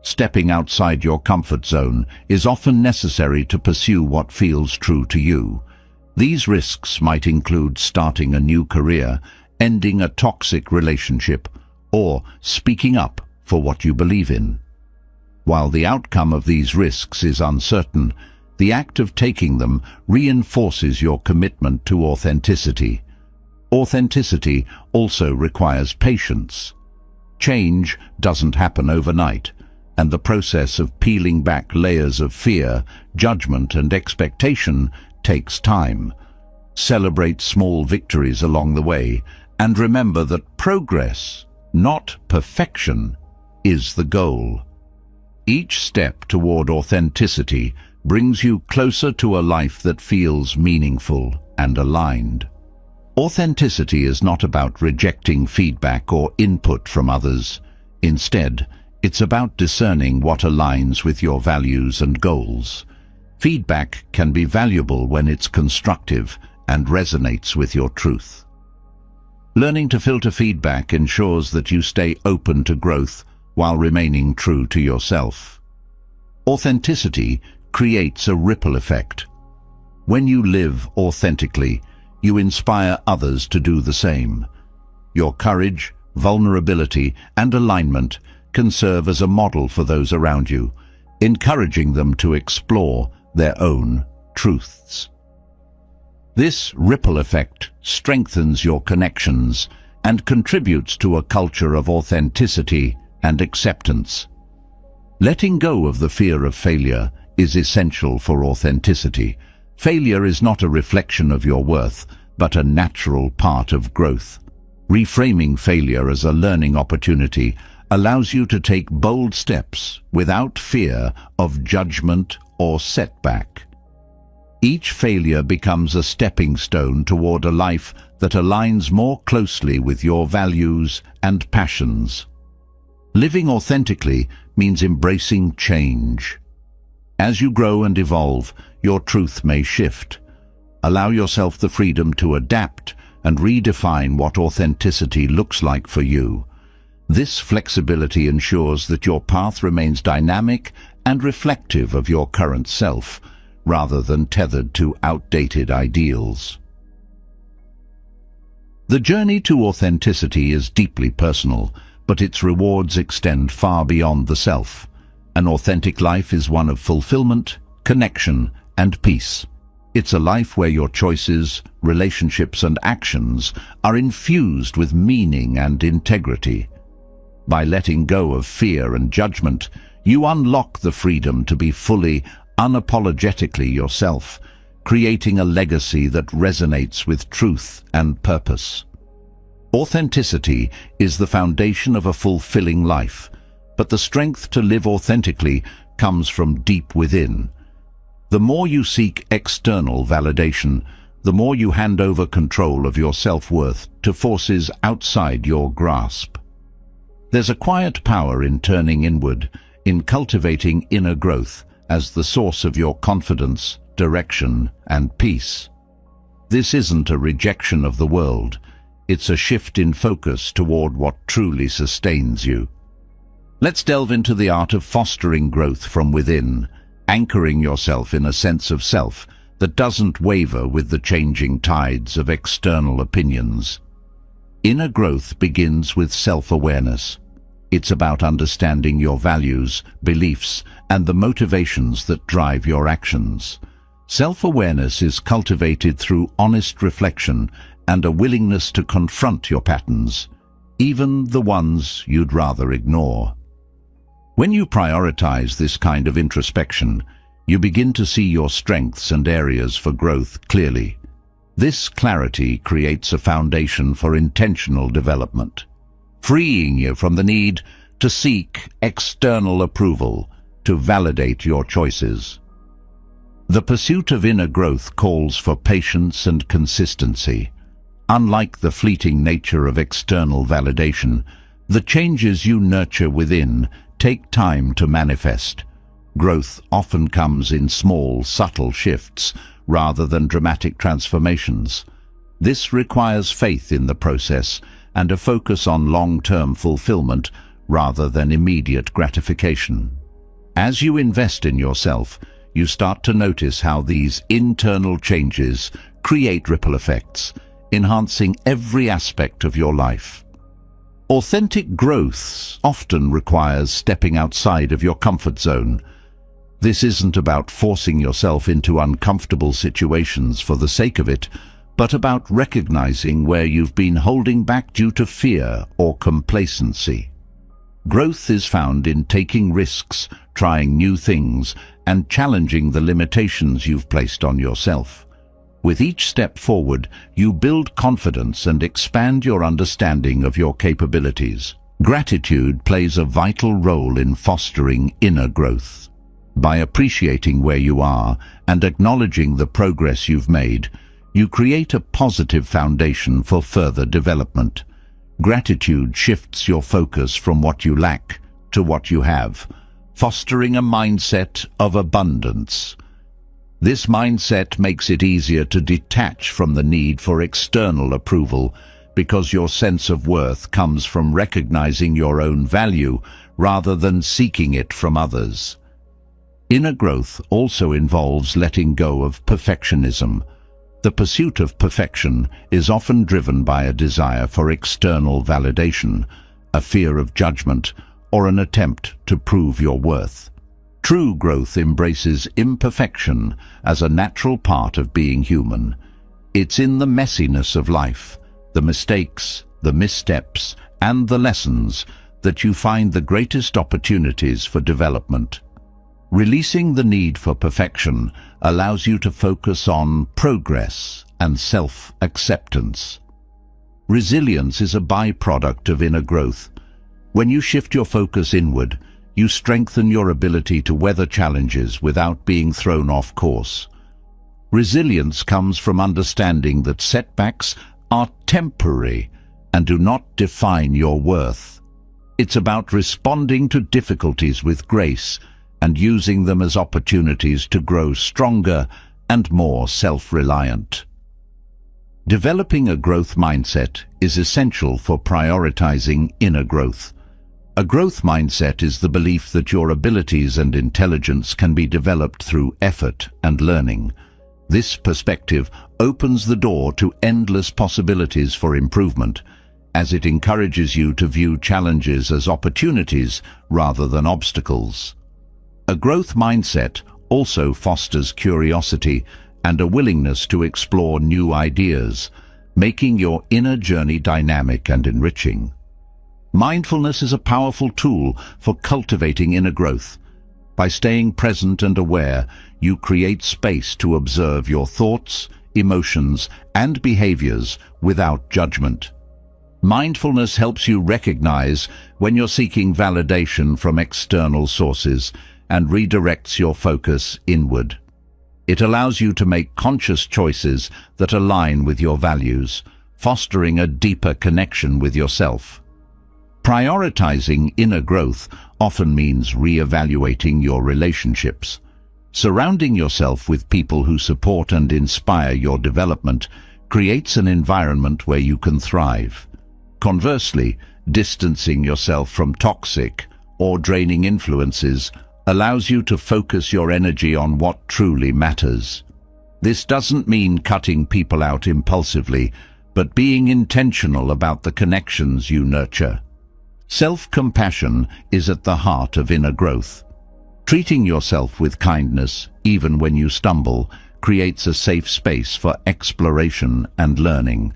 Stepping outside your comfort zone is often necessary to pursue what feels true to you. These risks might include starting a new career, ending a toxic relationship, or speaking up for what you believe in. While the outcome of these risks is uncertain, the act of taking them reinforces your commitment to authenticity. Authenticity also requires patience. Change doesn't happen overnight, and the process of peeling back layers of fear, judgment, and expectation takes time. Celebrate small victories along the way, and remember that progress, not perfection, is the goal. Each step toward authenticity brings you closer to a life that feels meaningful and aligned. Authenticity is not about rejecting feedback or input from others. Instead, it's about discerning what aligns with your values and goals. Feedback can be valuable when it's constructive and resonates with your truth. Learning to filter feedback ensures that you stay open to growth while remaining true to yourself. Authenticity creates a ripple effect. When you live authentically, you inspire others to do the same. Your courage, vulnerability, and alignment can serve as a model for those around you, encouraging them to explore their own truths. This ripple effect strengthens your connections and contributes to a culture of authenticity and acceptance. Letting go of the fear of failure is essential for authenticity. Failure is not a reflection of your worth, but a natural part of growth. Reframing failure as a learning opportunity allows you to take bold steps without fear of judgment or setback. Each failure becomes a stepping stone toward a life that aligns more closely with your values and passions. Living authentically means embracing change. As you grow and evolve, your truth may shift. Allow yourself the freedom to adapt and redefine what authenticity looks like for you. This flexibility ensures that your path remains dynamic and reflective of your current self, rather than tethered to outdated ideals. The journey to authenticity is deeply personal, but its rewards extend far beyond the self. An authentic life is one of fulfillment, connection, and peace. It's a life where your choices, relationships, and actions are infused with meaning and integrity. By letting go of fear and judgment, you unlock the freedom to be fully, unapologetically yourself, creating a legacy that resonates with truth and purpose. Authenticity is the foundation of a fulfilling life, but the strength to live authentically comes from deep within. The more you seek external validation, the more you hand over control of your self-worth to forces outside your grasp. There's a quiet power in turning inward, in cultivating inner growth as the source of your confidence, direction, and peace. This isn't a rejection of the world, it's a shift in focus toward what truly sustains you. Let's delve into the art of fostering growth from within, anchoring yourself in a sense of self that doesn't waver with the changing tides of external opinions. Inner growth begins with self-awareness. It's about understanding your values, beliefs, and the motivations that drive your actions. Self-awareness is cultivated through honest reflection and a willingness to confront your patterns, even the ones you'd rather ignore. When you prioritize this kind of introspection, you begin to see your strengths and areas for growth clearly. This clarity creates a foundation for intentional development, freeing you from the need to seek external approval to validate your choices. The pursuit of inner growth calls for patience and consistency. Unlike the fleeting nature of external validation, the changes you nurture within take time to manifest. Growth often comes in small, subtle shifts rather than dramatic transformations. This requires faith in the process and a focus on long-term fulfillment rather than immediate gratification. As you invest in yourself, you start to notice how these internal changes create ripple effects, enhancing every aspect of your life. Authentic growth often requires stepping outside of your comfort zone. This isn't about forcing yourself into uncomfortable situations for the sake of it, but about recognizing where you've been holding back due to fear or complacency. Growth is found in taking risks, trying new things, and challenging the limitations you've placed on yourself. With each step forward, you build confidence and expand your understanding of your capabilities. Gratitude plays a vital role in fostering inner growth. By appreciating where you are and acknowledging the progress you've made, you create a positive foundation for further development. Gratitude shifts your focus from what you lack to what you have, fostering a mindset of abundance. This mindset makes it easier to detach from the need for external approval because your sense of worth comes from recognizing your own value rather than seeking it from others. Inner growth also involves letting go of perfectionism. The pursuit of perfection is often driven by a desire for external validation, a fear of judgment, or an attempt to prove your worth. True growth embraces imperfection as a natural part of being human. It's in the messiness of life, the mistakes, the missteps, and the lessons that you find the greatest opportunities for development. Releasing the need for perfection allows you to focus on progress and self-acceptance. Resilience is a byproduct of inner growth. When you shift your focus inward, you strengthen your ability to weather challenges without being thrown off course. Resilience comes from understanding that setbacks are temporary and do not define your worth. It's about responding to difficulties with grace and using them as opportunities to grow stronger and more self-reliant. Developing a growth mindset is essential for prioritizing inner growth. A growth mindset is the belief that your abilities and intelligence can be developed through effort and learning. This perspective opens the door to endless possibilities for improvement, as it encourages you to view challenges as opportunities rather than obstacles. A growth mindset also fosters curiosity and a willingness to explore new ideas, making your inner journey dynamic and enriching. Mindfulness is a powerful tool for cultivating inner growth. By staying present and aware, you create space to observe your thoughts, emotions, and behaviors without judgment. Mindfulness helps you recognize when you're seeking validation from external sources and redirects your focus inward. It allows you to make conscious choices that align with your values, fostering a deeper connection with yourself. Prioritizing inner growth often means re-evaluating your relationships. Surrounding yourself with people who support and inspire your development creates an environment where you can thrive. Conversely, distancing yourself from toxic or draining influences allows you to focus your energy on what truly matters. This doesn't mean cutting people out impulsively, but being intentional about the connections you nurture. Self-compassion is at the heart of inner growth. Treating yourself with kindness, even when you stumble, creates a safe space for exploration and learning.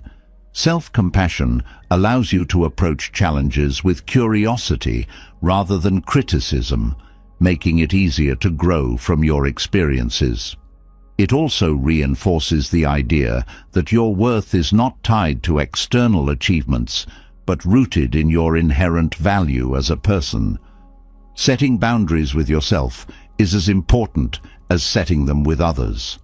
Self-compassion allows you to approach challenges with curiosity rather than criticism, making it easier to grow from your experiences. It also reinforces the idea that your worth is not tied to external achievements, but rooted in your inherent value as a person. Setting boundaries with yourself is as important as setting them with others.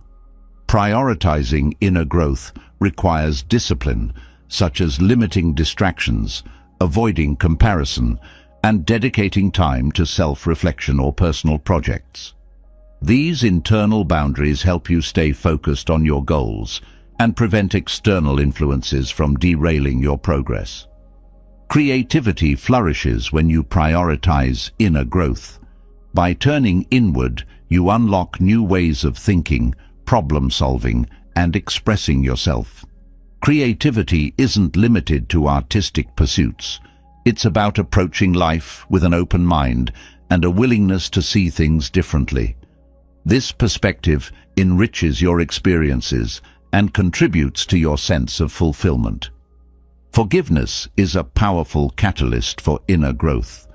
Prioritizing inner growth requires discipline, such as limiting distractions, avoiding comparison, and dedicating time to self-reflection or personal projects. These internal boundaries help you stay focused on your goals and prevent external influences from derailing your progress. Creativity flourishes when you prioritize inner growth. By turning inward, you unlock new ways of thinking, problem-solving, and expressing yourself. Creativity isn't limited to artistic pursuits. It's about approaching life with an open mind and a willingness to see things differently. This perspective enriches your experiences and contributes to your sense of fulfillment. Forgiveness is a powerful catalyst for inner growth.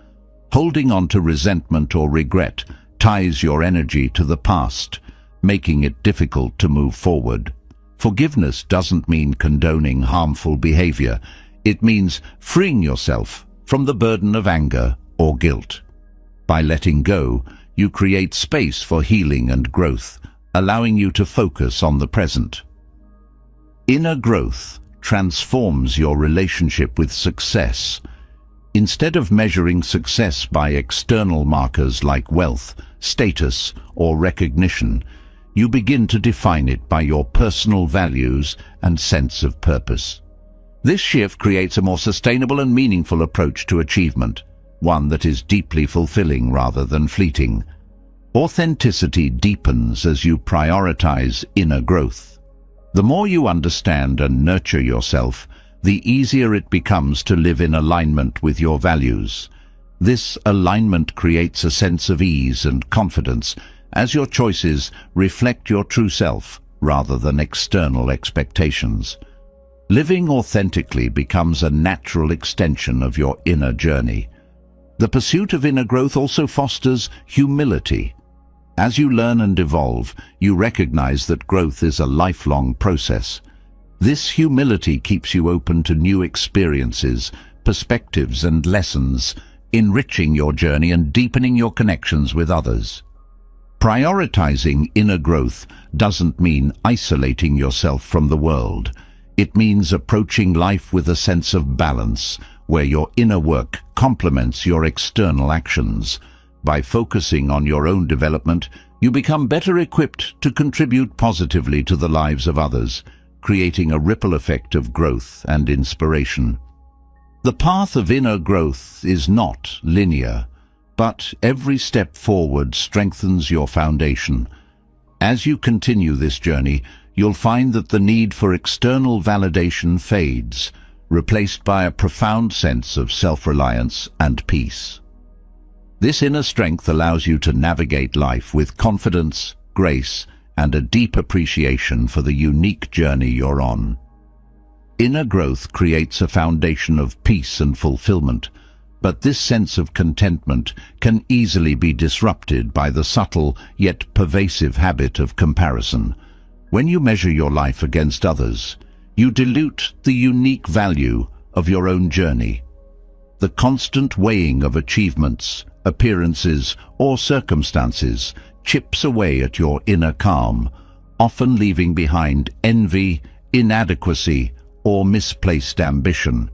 Holding on to resentment or regret ties your energy to the past, making it difficult to move forward. Forgiveness doesn't mean condoning harmful behavior. It means freeing yourself from the burden of anger or guilt. By letting go, you create space for healing and growth, allowing you to focus on the present. Inner growth transforms your relationship with success. Instead of measuring success by external markers like wealth, status, or recognition, you begin to define it by your personal values and sense of purpose. This shift creates a more sustainable and meaningful approach to achievement, one that is deeply fulfilling rather than fleeting. Authenticity deepens as you prioritize inner growth. The more you understand and nurture yourself, the easier it becomes to live in alignment with your values. This alignment creates a sense of ease and confidence as your choices reflect your true self rather than external expectations. Living authentically becomes a natural extension of your inner journey. The pursuit of inner growth also fosters humility. As you learn and evolve, you recognize that growth is a lifelong process. This humility keeps you open to new experiences, perspectives, and lessons, enriching your journey and deepening your connections with others. Prioritizing inner growth doesn't mean isolating yourself from the world. It means approaching life with a sense of balance, where your inner work complements your external actions. By focusing on your own development, you become better equipped to contribute positively to the lives of others, creating a ripple effect of growth and inspiration. The path of inner growth is not linear, but every step forward strengthens your foundation. As you continue this journey, you'll find that the need for external validation fades, replaced by a profound sense of self-reliance and peace. This inner strength allows you to navigate life with confidence, grace, and a deep appreciation for the unique journey you're on. Inner growth creates a foundation of peace and fulfillment, but this sense of contentment can easily be disrupted by the subtle yet pervasive habit of comparison. When you measure your life against others, you dilute the unique value of your own journey. The constant weighing of achievements, appearances, or circumstances chips away at your inner calm, often leaving behind envy, inadequacy, or misplaced ambition.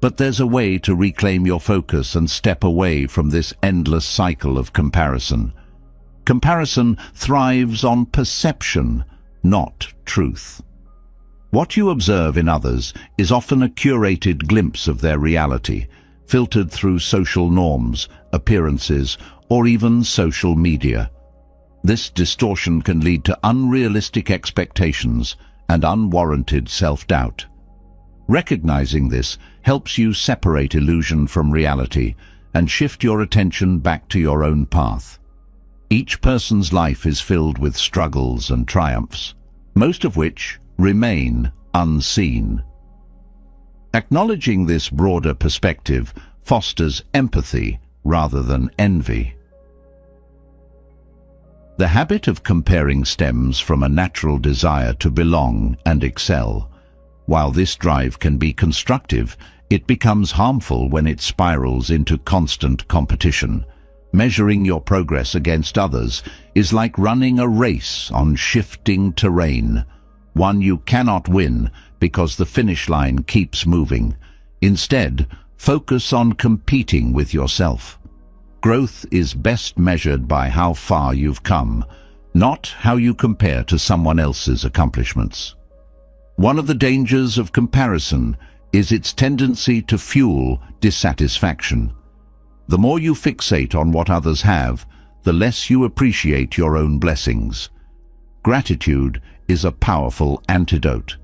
But there's a way to reclaim your focus and step away from this endless cycle of comparison. Comparison thrives on perception, not truth. What you observe in others is often a curated glimpse of their reality, filtered through social norms, appearances, or even social media. This distortion can lead to unrealistic expectations and unwarranted self-doubt. Recognizing this helps you separate illusion from reality and shift your attention back to your own path. Each person's life is filled with struggles and triumphs, most of which remain unseen. Acknowledging this broader perspective fosters empathy rather than envy. The habit of comparing stems from a natural desire to belong and excel. While this drive can be constructive, it becomes harmful when it spirals into constant competition. Measuring your progress against others is like running a race on shifting terrain, one you cannot win because the finish line keeps moving. Instead, focus on competing with yourself. Growth is best measured by how far you've come, not how you compare to someone else's accomplishments. One of the dangers of comparison is its tendency to fuel dissatisfaction. The more you fixate on what others have, the less you appreciate your own blessings. Gratitude is a powerful antidote.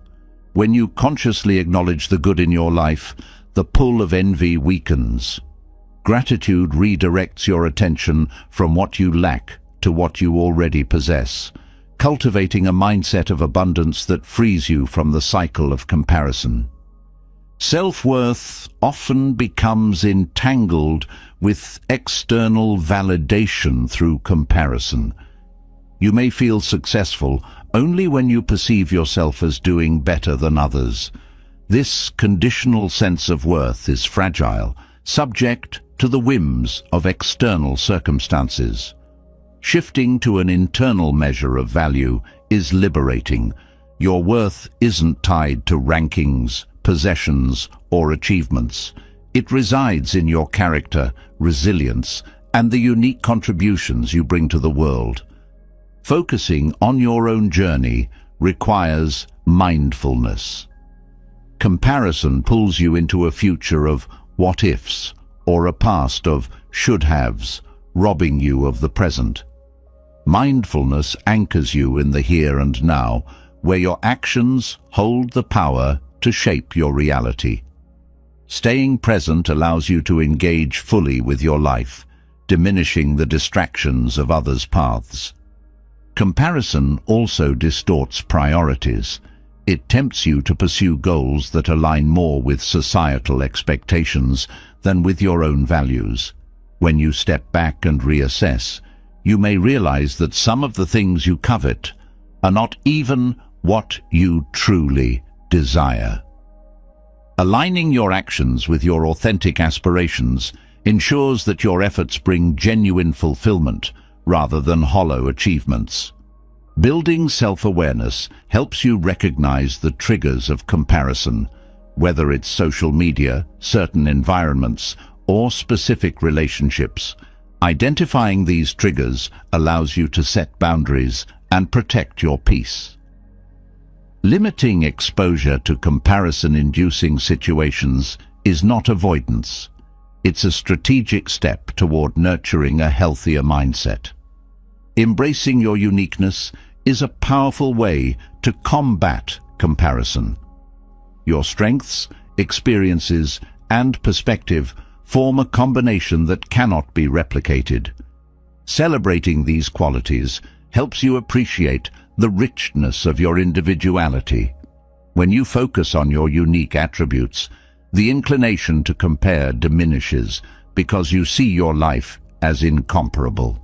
When you consciously acknowledge the good in your life, the pull of envy weakens. Gratitude redirects your attention from what you lack to what you already possess, cultivating a mindset of abundance that frees you from the cycle of comparison. Self-worth often becomes entangled with external validation through comparison. You may feel successful only when you perceive yourself as doing better than others. This conditional sense of worth is fragile, subject to the whims of external circumstances. Shifting to an internal measure of value is liberating. Your worth isn't tied to rankings, possessions, or achievements. It resides in your character, resilience, and the unique contributions you bring to the world. Focusing on your own journey requires mindfulness. Comparison pulls you into a future of what-ifs or a past of should-haves, robbing you of the present. Mindfulness anchors you in the here and now, where your actions hold the power to shape your reality. Staying present allows you to engage fully with your life, diminishing the distractions of others' paths. Comparison also distorts priorities. It tempts you to pursue goals that align more with societal expectations than with your own values. When you step back and reassess, you may realize that some of the things you covet are not even what you truly desire. Aligning your actions with your authentic aspirations ensures that your efforts bring genuine fulfillment rather than hollow achievements. Building self-awareness helps you recognize the triggers of comparison, whether it's social media, certain environments, or specific relationships. Identifying these triggers allows you to set boundaries and protect your peace. Limiting exposure to comparison-inducing situations is not avoidance. It's a strategic step toward nurturing a healthier mindset. Embracing your uniqueness is a powerful way to combat comparison. Your strengths, experiences, and perspective form a combination that cannot be replicated. Celebrating these qualities helps you appreciate the richness of your individuality. When you focus on your unique attributes, the inclination to compare diminishes because you see your life as incomparable.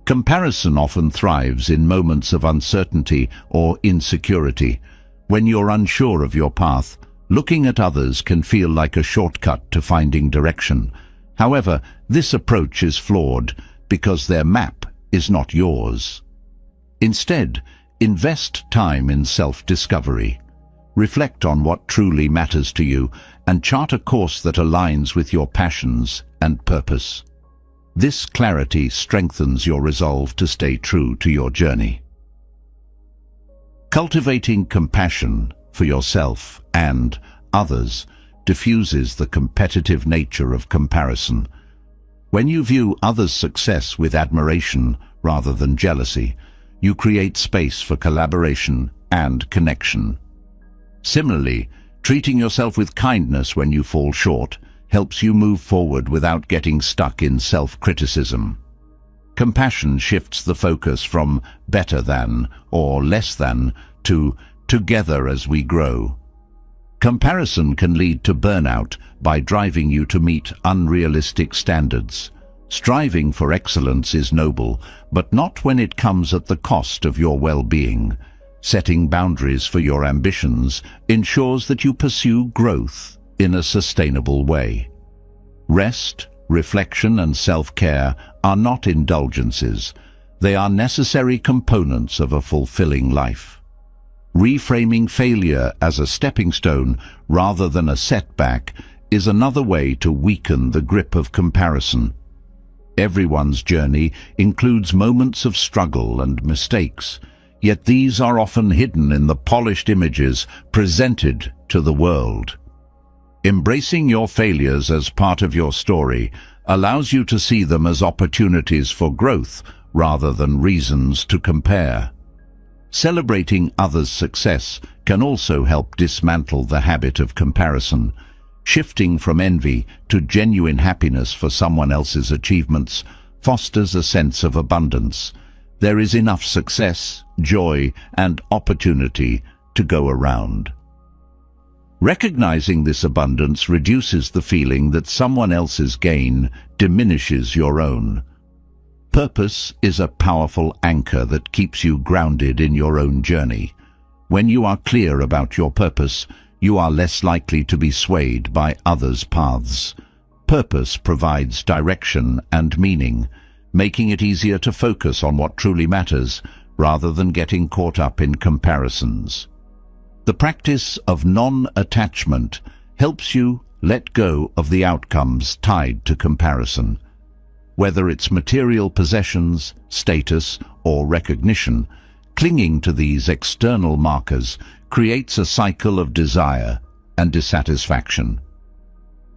Comparison often thrives in moments of uncertainty or insecurity. When you're unsure of your path, looking at others can feel like a shortcut to finding direction. However, this approach is flawed because their map is not yours. Instead, invest time in self-discovery. Reflect on what truly matters to you and chart a course that aligns with your passions and purpose. This clarity strengthens your resolve to stay true to your journey. Cultivating compassion for yourself and others diffuses the competitive nature of comparison. When you view others' success with admiration rather than jealousy, you create space for collaboration and connection. Similarly, treating yourself with kindness when you fall short helps you move forward without getting stuck in self-criticism. Compassion shifts the focus from better than or less than to together as we grow. Comparison can lead to burnout by driving you to meet unrealistic standards. Striving for excellence is noble, but not when it comes at the cost of your well-being. Setting boundaries for your ambitions ensures that you pursue growth in a sustainable way. Rest, reflection, and self-care are not indulgences. They are necessary components of a fulfilling life. Reframing failure as a stepping stone rather than a setback is another way to weaken the grip of comparison. Everyone's journey includes moments of struggle and mistakes, yet these are often hidden in the polished images presented to the world. Embracing your failures as part of your story allows you to see them as opportunities for growth rather than reasons to compare. Celebrating others' success can also help dismantle the habit of comparison. Shifting from envy to genuine happiness for someone else's achievements fosters a sense of abundance. There is enough success, joy, and opportunity to go around. Recognizing this abundance reduces the feeling that someone else's gain diminishes your own. Purpose is a powerful anchor that keeps you grounded in your own journey. When you are clear about your purpose, you are less likely to be swayed by others' paths. Purpose provides direction and meaning, making it easier to focus on what truly matters rather than getting caught up in comparisons. The practice of non-attachment helps you let go of the outcomes tied to comparison. Whether it's material possessions, status, or recognition, clinging to these external markers creates a cycle of desire and dissatisfaction.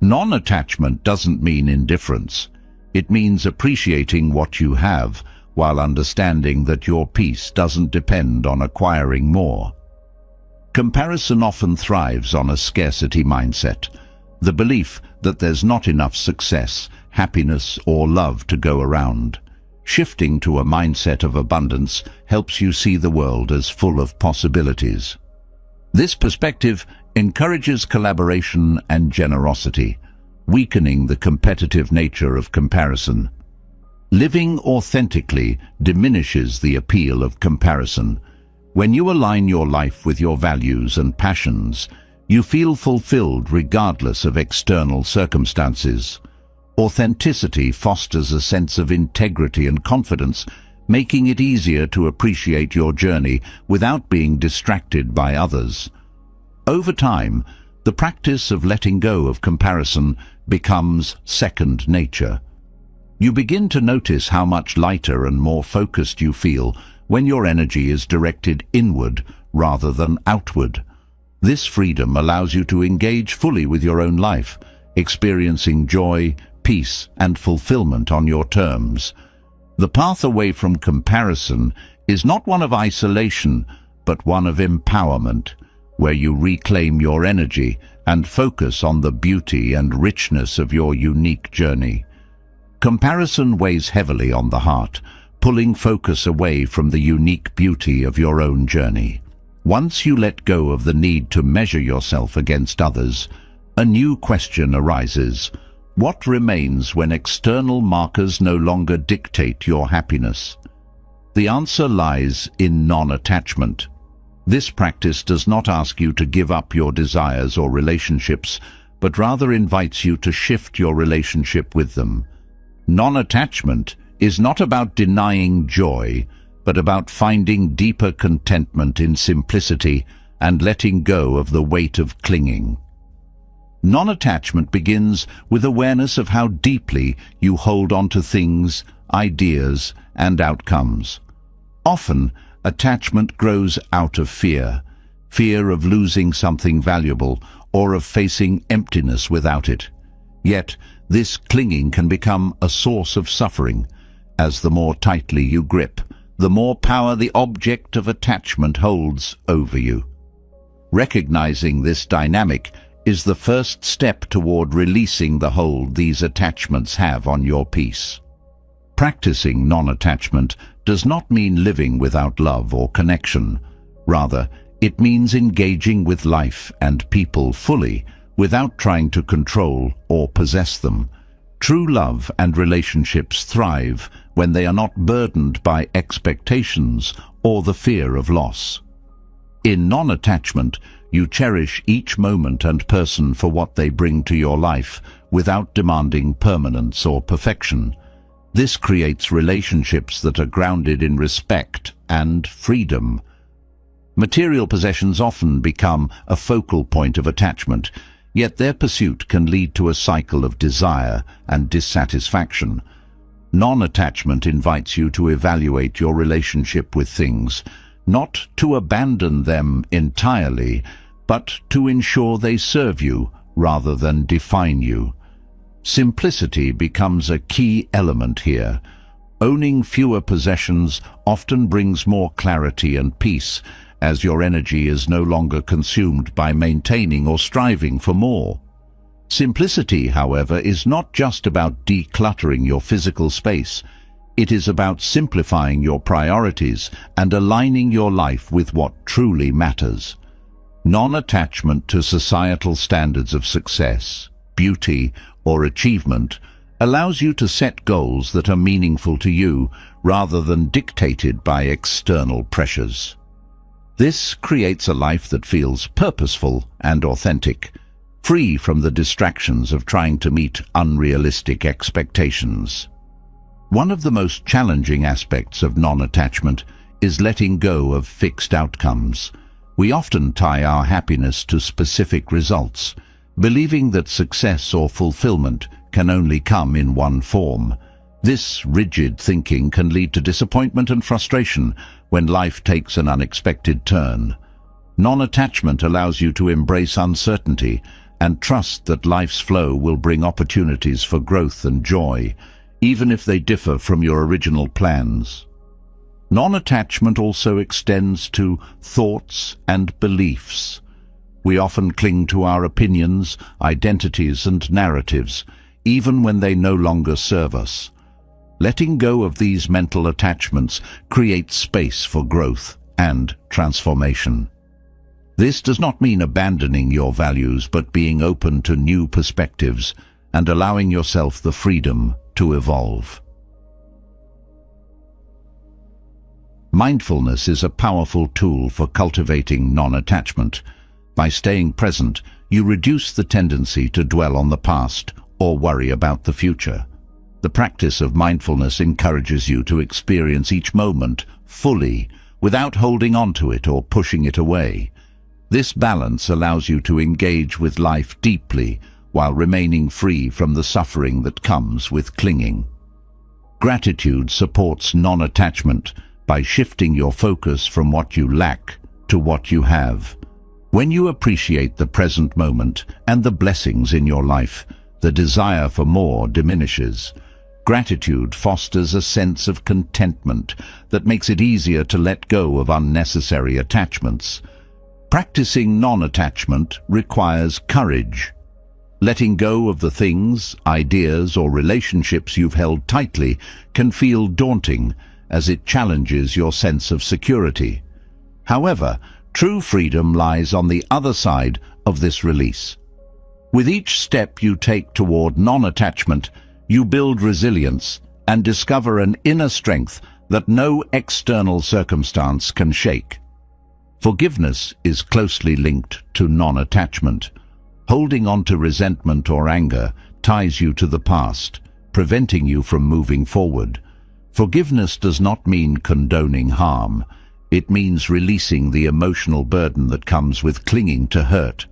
Non-attachment doesn't mean indifference. It means appreciating what you have while understanding that your peace doesn't depend on acquiring more. Comparison often thrives on a scarcity mindset, the belief that there's not enough success, happiness, or love to go around. Shifting to a mindset of abundance helps you see the world as full of possibilities. This perspective encourages collaboration and generosity, weakening the competitive nature of comparison. Living authentically diminishes the appeal of comparison. When you align your life with your values and passions, you feel fulfilled regardless of external circumstances. Authenticity fosters a sense of integrity and confidence, making it easier to appreciate your journey without being distracted by others. Over time, the practice of letting go of comparison becomes second nature. You begin to notice how much lighter and more focused you feel when your energy is directed inward rather than outward. This freedom allows you to engage fully with your own life, experiencing joy, peace, and fulfillment on your terms. The path away from comparison is not one of isolation, but one of empowerment, where you reclaim your energy and focus on the beauty and richness of your unique journey. Comparison weighs heavily on the heart, pulling focus away from the unique beauty of your own journey. Once you let go of the need to measure yourself against others, a new question arises. What remains when external markers no longer dictate your happiness? The answer lies in non-attachment. This practice does not ask you to give up your desires or relationships, but rather invites you to shift your relationship with them. Non-attachment is not about denying joy, but about finding deeper contentment in simplicity and letting go of the weight of clinging. Non-attachment begins with awareness of how deeply you hold on to things, ideas, and outcomes. Often, attachment grows out of fear of losing something valuable or of facing emptiness without it. Yet, this clinging can become a source of suffering, as the more tightly you grip, the more power the object of attachment holds over you. Recognizing this dynamic is the first step toward releasing the hold these attachments have on your peace. Practicing non-attachment does not mean living without love or connection. Rather, it means engaging with life and people fully, without trying to control or possess them. True love and relationships thrive when they are not burdened by expectations or the fear of loss. In non-attachment, you cherish each moment and person for what they bring to your life, without demanding permanence or perfection. This creates relationships that are grounded in respect and freedom. Material possessions often become a focal point of attachment, yet their pursuit can lead to a cycle of desire and dissatisfaction. Non-attachment invites you to evaluate your relationship with things, not to abandon them entirely, but to ensure they serve you rather than define you. Simplicity becomes a key element here. Owning fewer possessions often brings more clarity and peace, as your energy is no longer consumed by maintaining or striving for more. Simplicity, however, is not just about decluttering your physical space. It is about simplifying your priorities and aligning your life with what truly matters. Non-attachment to societal standards of success, beauty, or achievement allows you to set goals that are meaningful to you rather than dictated by external pressures. This creates a life that feels purposeful and authentic, free from the distractions of trying to meet unrealistic expectations. One of the most challenging aspects of non-attachment is letting go of fixed outcomes. We often tie our happiness to specific results, believing that success or fulfillment can only come in one form. This rigid thinking can lead to disappointment and frustration when life takes an unexpected turn. Non-attachment allows you to embrace uncertainty and trust that life's flow will bring opportunities for growth and joy, even if they differ from your original plans. Non-attachment also extends to thoughts and beliefs. We often cling to our opinions, identities, and narratives, even when they no longer serve us. Letting go of these mental attachments creates space for growth and transformation. This does not mean abandoning your values, but being open to new perspectives and allowing yourself the freedom to evolve. Mindfulness is a powerful tool for cultivating non-attachment. By staying present, you reduce the tendency to dwell on the past or worry about the future. The practice of mindfulness encourages you to experience each moment fully, without holding on to it or pushing it away. This balance allows you to engage with life deeply while remaining free from the suffering that comes with clinging. Gratitude supports non-attachment by shifting your focus from what you lack to what you have. When you appreciate the present moment and the blessings in your life, the desire for more diminishes. Gratitude fosters a sense of contentment that makes it easier to let go of unnecessary attachments. Practicing non-attachment requires courage. Letting go of the things, ideas, or relationships you've held tightly can feel daunting, as it challenges your sense of security. However, true freedom lies on the other side of this release. With each step you take toward non-attachment, you build resilience and discover an inner strength that no external circumstance can shake. Forgiveness is closely linked to non-attachment. Holding on to resentment or anger ties you to the past, preventing you from moving forward. Forgiveness does not mean condoning harm. It means releasing the emotional burden that comes with clinging to hurt.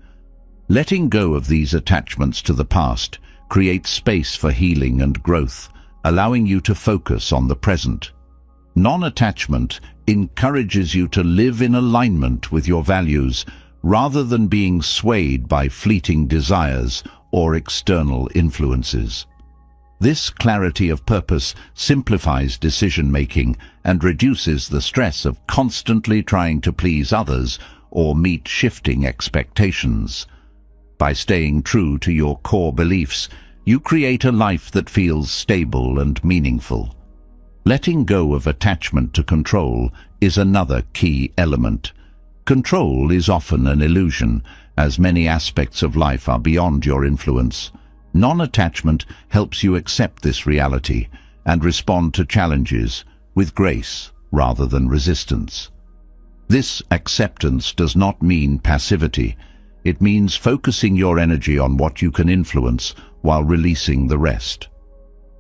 Letting go of these attachments to the past creates space for healing and growth, allowing you to focus on the present. Non-attachment encourages you to live in alignment with your values rather than being swayed by fleeting desires or external influences. This clarity of purpose simplifies decision-making and reduces the stress of constantly trying to please others or meet shifting expectations. By staying true to your core beliefs, you create a life that feels stable and meaningful. Letting go of attachment to control is another key element. Control is often an illusion, as many aspects of life are beyond your influence. Non-attachment helps you accept this reality and respond to challenges with grace rather than resistance. This acceptance does not mean passivity. It means focusing your energy on what you can influence while releasing the rest.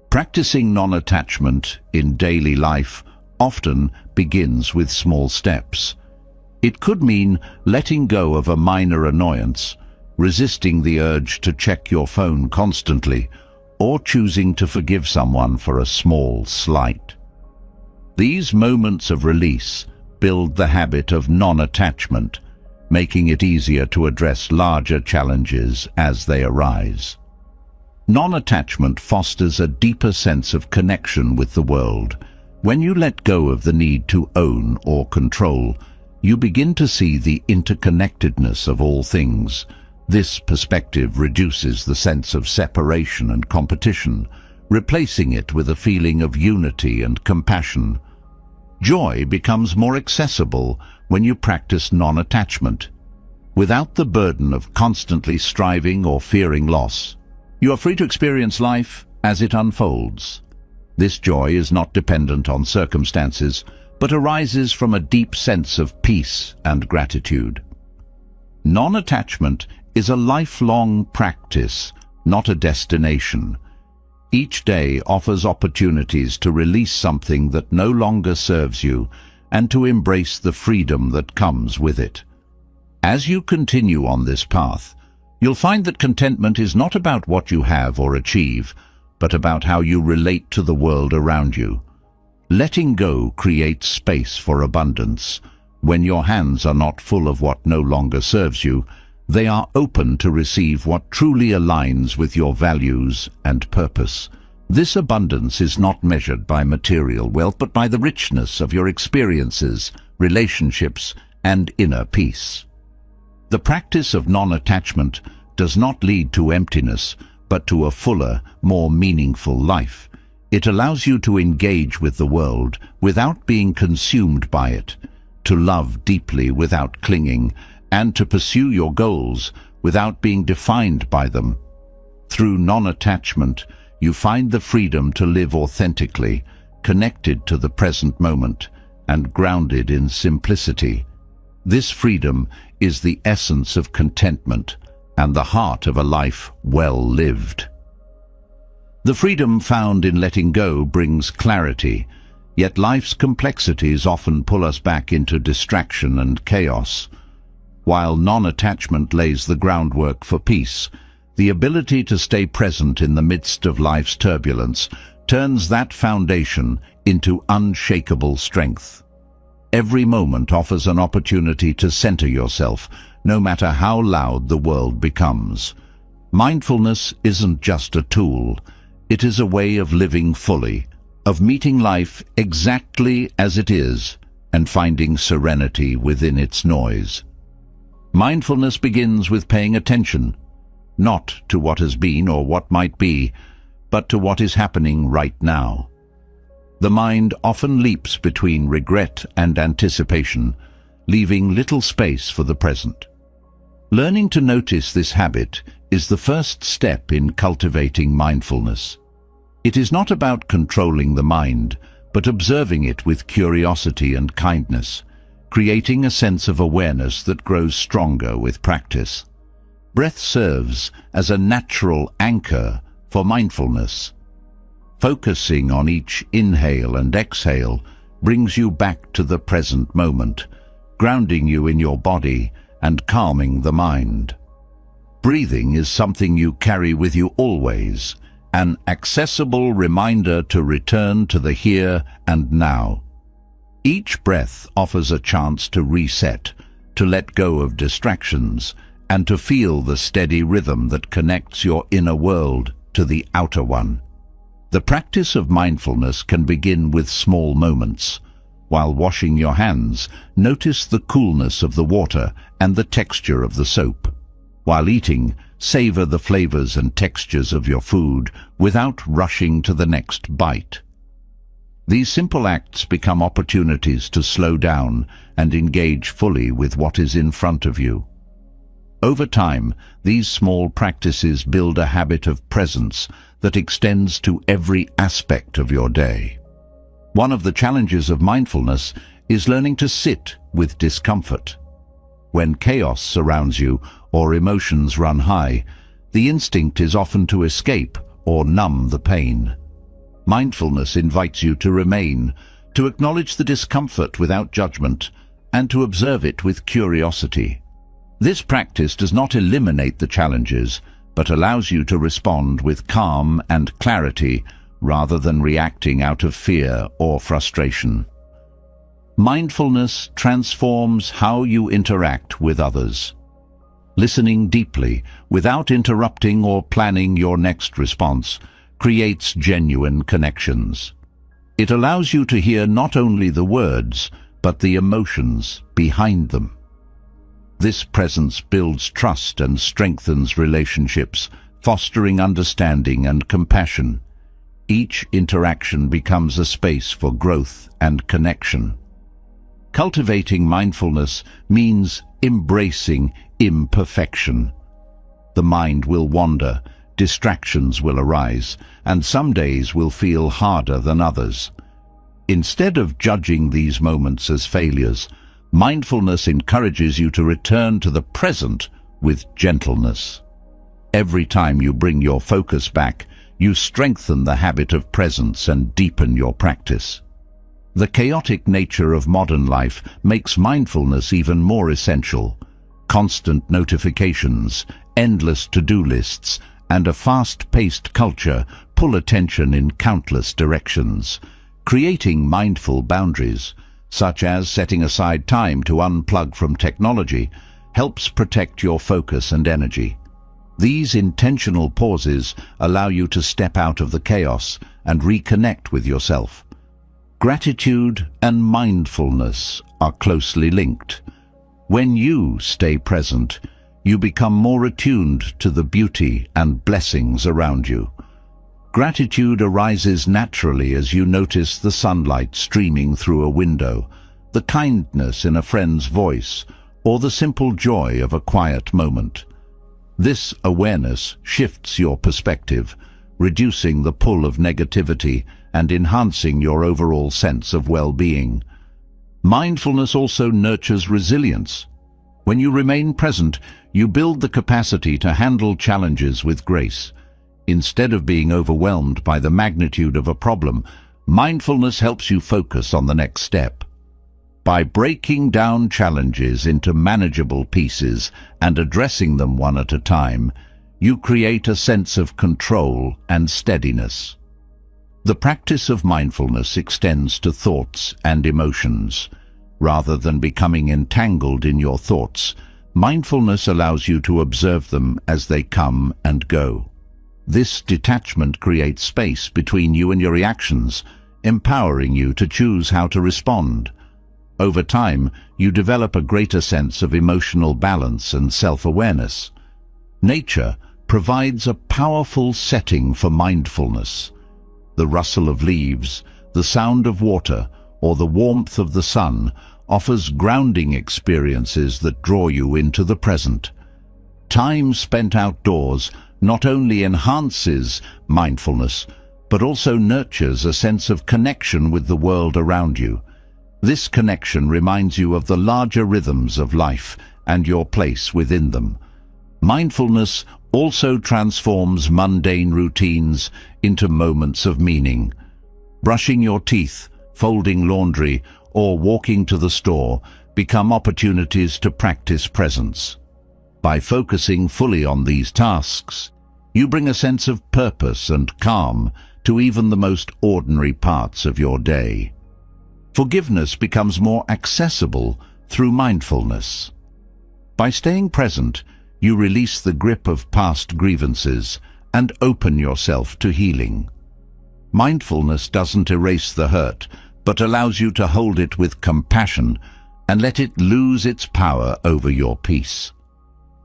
Practicing non-attachment in daily life often begins with small steps. It could mean letting go of a minor annoyance, resisting the urge to check your phone constantly, or choosing to forgive someone for a small slight. These moments of release build the habit of non-attachment, making it easier to address larger challenges as they arise. Non-attachment fosters a deeper sense of connection with the world. When you let go of the need to own or control, you begin to see the interconnectedness of all things. This perspective reduces the sense of separation and competition, replacing it with a feeling of unity and compassion. Joy becomes more accessible when you practice non-attachment. Without the burden of constantly striving or fearing loss, you are free to experience life as it unfolds. This joy is not dependent on circumstances, but arises from a deep sense of peace and gratitude. Non-attachment is a lifelong practice, not a destination. Each day offers opportunities to release something that no longer serves you and to embrace the freedom that comes with it. As you continue on this path, you'll find that contentment is not about what you have or achieve, but about how you relate to the world around you. Letting go creates space for abundance. When your hands are not full of what no longer serves you, they are open to receive what truly aligns with your values and purpose. This abundance is not measured by material wealth, but by the richness of your experiences, relationships, and inner peace. The practice of non-attachment does not lead to emptiness, but to a fuller, more meaningful life. It allows you to engage with the world without being consumed by it, to love deeply without clinging, and to pursue your goals without being defined by them. Through non-attachment, you find the freedom to live authentically, connected to the present moment, and grounded in simplicity. This freedom is the essence of contentment and the heart of a life well lived. The freedom found in letting go brings clarity, yet life's complexities often pull us back into distraction and chaos. While non-attachment lays the groundwork for peace, the ability to stay present in the midst of life's turbulence turns that foundation into unshakable strength. Every moment offers an opportunity to center yourself, no matter how loud the world becomes. Mindfulness isn't just a tool. It is a way of living fully, of meeting life exactly as it is and finding serenity within its noise. Mindfulness begins with paying attention, not to what has been or what might be, but to what is happening right now. The mind often leaps between regret and anticipation, leaving little space for the present. Learning to notice this habit is the first step in cultivating mindfulness. It is not about controlling the mind, but observing it with curiosity and kindness, creating a sense of awareness that grows stronger with practice. Breath serves as a natural anchor for mindfulness. Focusing on each inhale and exhale brings you back to the present moment, grounding you in your body and calming the mind. Breathing is something you carry with you always, an accessible reminder to return to the here and now. Each breath offers a chance to reset, to let go of distractions, and to feel the steady rhythm that connects your inner world to the outer one. The practice of mindfulness can begin with small moments. While washing your hands, notice the coolness of the water and the texture of the soap. While eating, savor the flavors and textures of your food without rushing to the next bite. These simple acts become opportunities to slow down and engage fully with what is in front of you. Over time, these small practices build a habit of presence that extends to every aspect of your day. One of the challenges of mindfulness is learning to sit with discomfort. When chaos surrounds you or emotions run high, the instinct is often to escape or numb the pain. Mindfulness invites you to remain, to acknowledge the discomfort without judgment, and to observe it with curiosity. This practice does not eliminate the challenges, but allows you to respond with calm and clarity rather than reacting out of fear or frustration. Mindfulness transforms how you interact with others. Listening deeply, without interrupting or planning your next response, creates genuine connections. It allows you to hear not only the words, but the emotions behind them. This presence builds trust and strengthens relationships, fostering understanding and compassion. Each interaction becomes a space for growth and connection. Cultivating mindfulness means embracing imperfection. The mind will wander, distractions will arise, and some days will feel harder than others. Instead of judging these moments as failures, mindfulness encourages you to return to the present with gentleness. Every time you bring your focus back, you strengthen the habit of presence and deepen your practice. The chaotic nature of modern life makes mindfulness even more essential. Constant notifications, endless to-do lists, and a fast-paced culture pull attention in countless directions. Creating mindful boundaries, such as setting aside time to unplug from technology, helps protect your focus and energy. These intentional pauses allow you to step out of the chaos and reconnect with yourself. Gratitude and mindfulness are closely linked. When you stay present, you become more attuned to the beauty and blessings around you. Gratitude arises naturally as you notice the sunlight streaming through a window, the kindness in a friend's voice, or the simple joy of a quiet moment. This awareness shifts your perspective, reducing the pull of negativity and enhancing your overall sense of well-being. Mindfulness also nurtures resilience. When you remain present, you build the capacity to handle challenges with grace. Instead of being overwhelmed by the magnitude of a problem, mindfulness helps you focus on the next step. By breaking down challenges into manageable pieces and addressing them one at a time, you create a sense of control and steadiness. The practice of mindfulness extends to thoughts and emotions. Rather than becoming entangled in your thoughts, mindfulness allows you to observe them as they come and go. This detachment creates space between you and your reactions, empowering you to choose how to respond. Over time, you develop a greater sense of emotional balance and self-awareness. Nature provides a powerful setting for mindfulness. The rustle of leaves, the sound of water, or the warmth of the sun offers grounding experiences that draw you into the present. Time spent outdoors not only enhances mindfulness, but also nurtures a sense of connection with the world around you. This connection reminds you of the larger rhythms of life and your place within them. Mindfulness also transforms mundane routines into moments of meaning. Brushing your teeth, folding laundry, or walking to the store become opportunities to practice presence. By focusing fully on these tasks, you bring a sense of purpose and calm to even the most ordinary parts of your day. Forgiveness becomes more accessible through mindfulness. By staying present, you release the grip of past grievances and open yourself to healing. Mindfulness doesn't erase the hurt, but allows you to hold it with compassion and let it lose its power over your peace.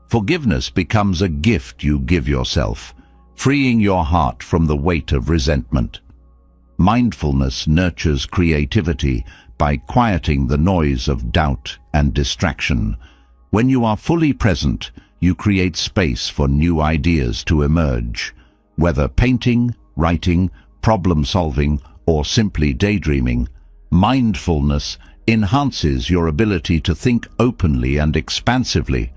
Forgiveness becomes a gift you give yourself, freeing your heart from the weight of resentment. Mindfulness nurtures creativity by quieting the noise of doubt and distraction. When you are fully present, you create space for new ideas to emerge. Whether painting, writing, problem-solving, or simply daydreaming, mindfulness enhances your ability to think openly and expansively.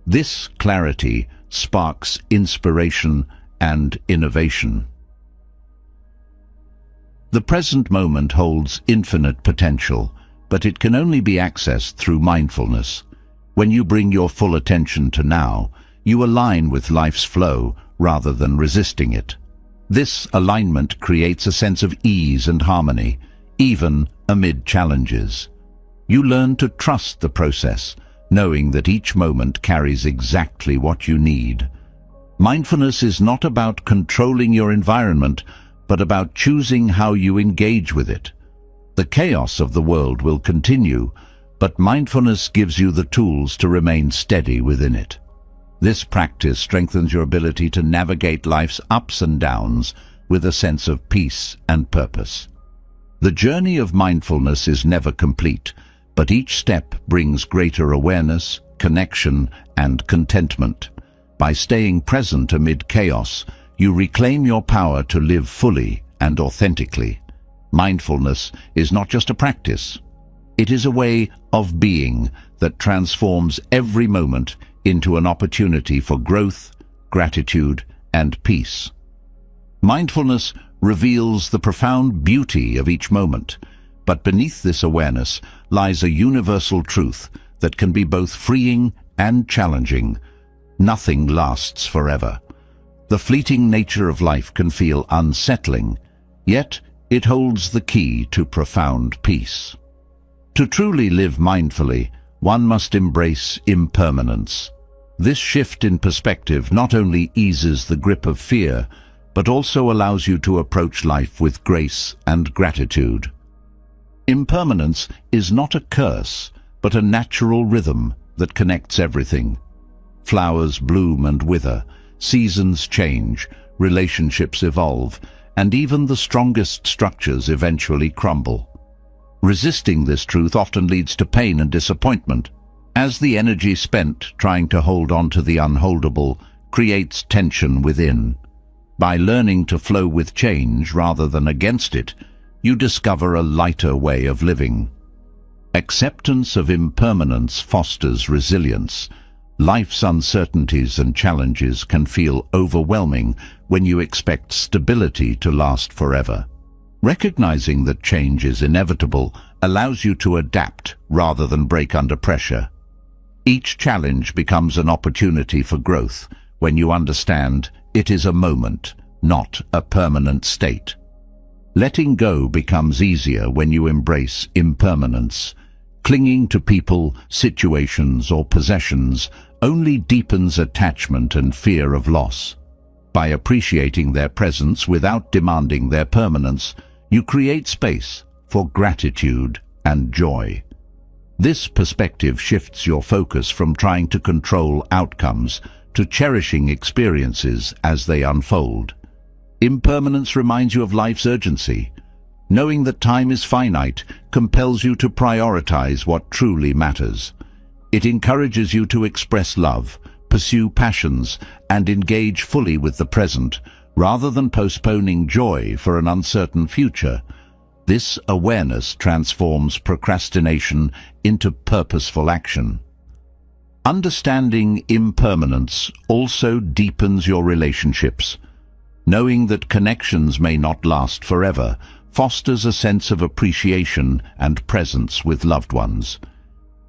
This clarity sparks inspiration and innovation. The present moment holds infinite potential, but it can only be accessed through mindfulness. When you bring your full attention to now, you align with life's flow rather than resisting it. This alignment creates a sense of ease and harmony, even amid challenges. You learn to trust the process, knowing that each moment carries exactly what you need. Mindfulness is not about controlling your environment, but about choosing how you engage with it. The chaos of the world will continue, but mindfulness gives you the tools to remain steady within it. This practice strengthens your ability to navigate life's ups and downs with a sense of peace and purpose. The journey of mindfulness is never complete, but each step brings greater awareness, connection, and contentment. By staying present amid chaos, you reclaim your power to live fully and authentically. Mindfulness is not just a practice. It is a way of being that transforms every moment into an opportunity for growth, gratitude, and peace. Mindfulness reveals the profound beauty of each moment, but beneath this awareness lies a universal truth that can be both freeing and challenging. Nothing lasts forever. The fleeting nature of life can feel unsettling, yet it holds the key to profound peace. To truly live mindfully, one must embrace impermanence. This shift in perspective not only eases the grip of fear, but also allows you to approach life with grace and gratitude. Impermanence is not a curse, but a natural rhythm that connects everything. Flowers bloom and wither, seasons change, relationships evolve, and even the strongest structures eventually crumble. Resisting this truth often leads to pain and disappointment, as the energy spent trying to hold on to the unholdable creates tension within. By learning to flow with change rather than against it, you discover a lighter way of living. Acceptance of impermanence fosters resilience. Life's uncertainties and challenges can feel overwhelming when you expect stability to last forever. Recognizing that change is inevitable allows you to adapt rather than break under pressure. Each challenge becomes an opportunity for growth when you understand it is a moment, not a permanent state. Letting go becomes easier when you embrace impermanence. Clinging to people, situations, or possessions only deepens attachment and fear of loss. By appreciating their presence without demanding their permanence, you create space for gratitude and joy. This perspective shifts your focus from trying to control outcomes to cherishing experiences as they unfold. Impermanence reminds you of life's urgency. Knowing that time is finite compels you to prioritize what truly matters. It encourages you to express love, pursue passions, and engage fully with the present, rather than postponing joy for an uncertain future. This awareness transforms procrastination into purposeful action. Understanding impermanence also deepens your relationships. Knowing that connections may not last forever fosters a sense of appreciation and presence with loved ones.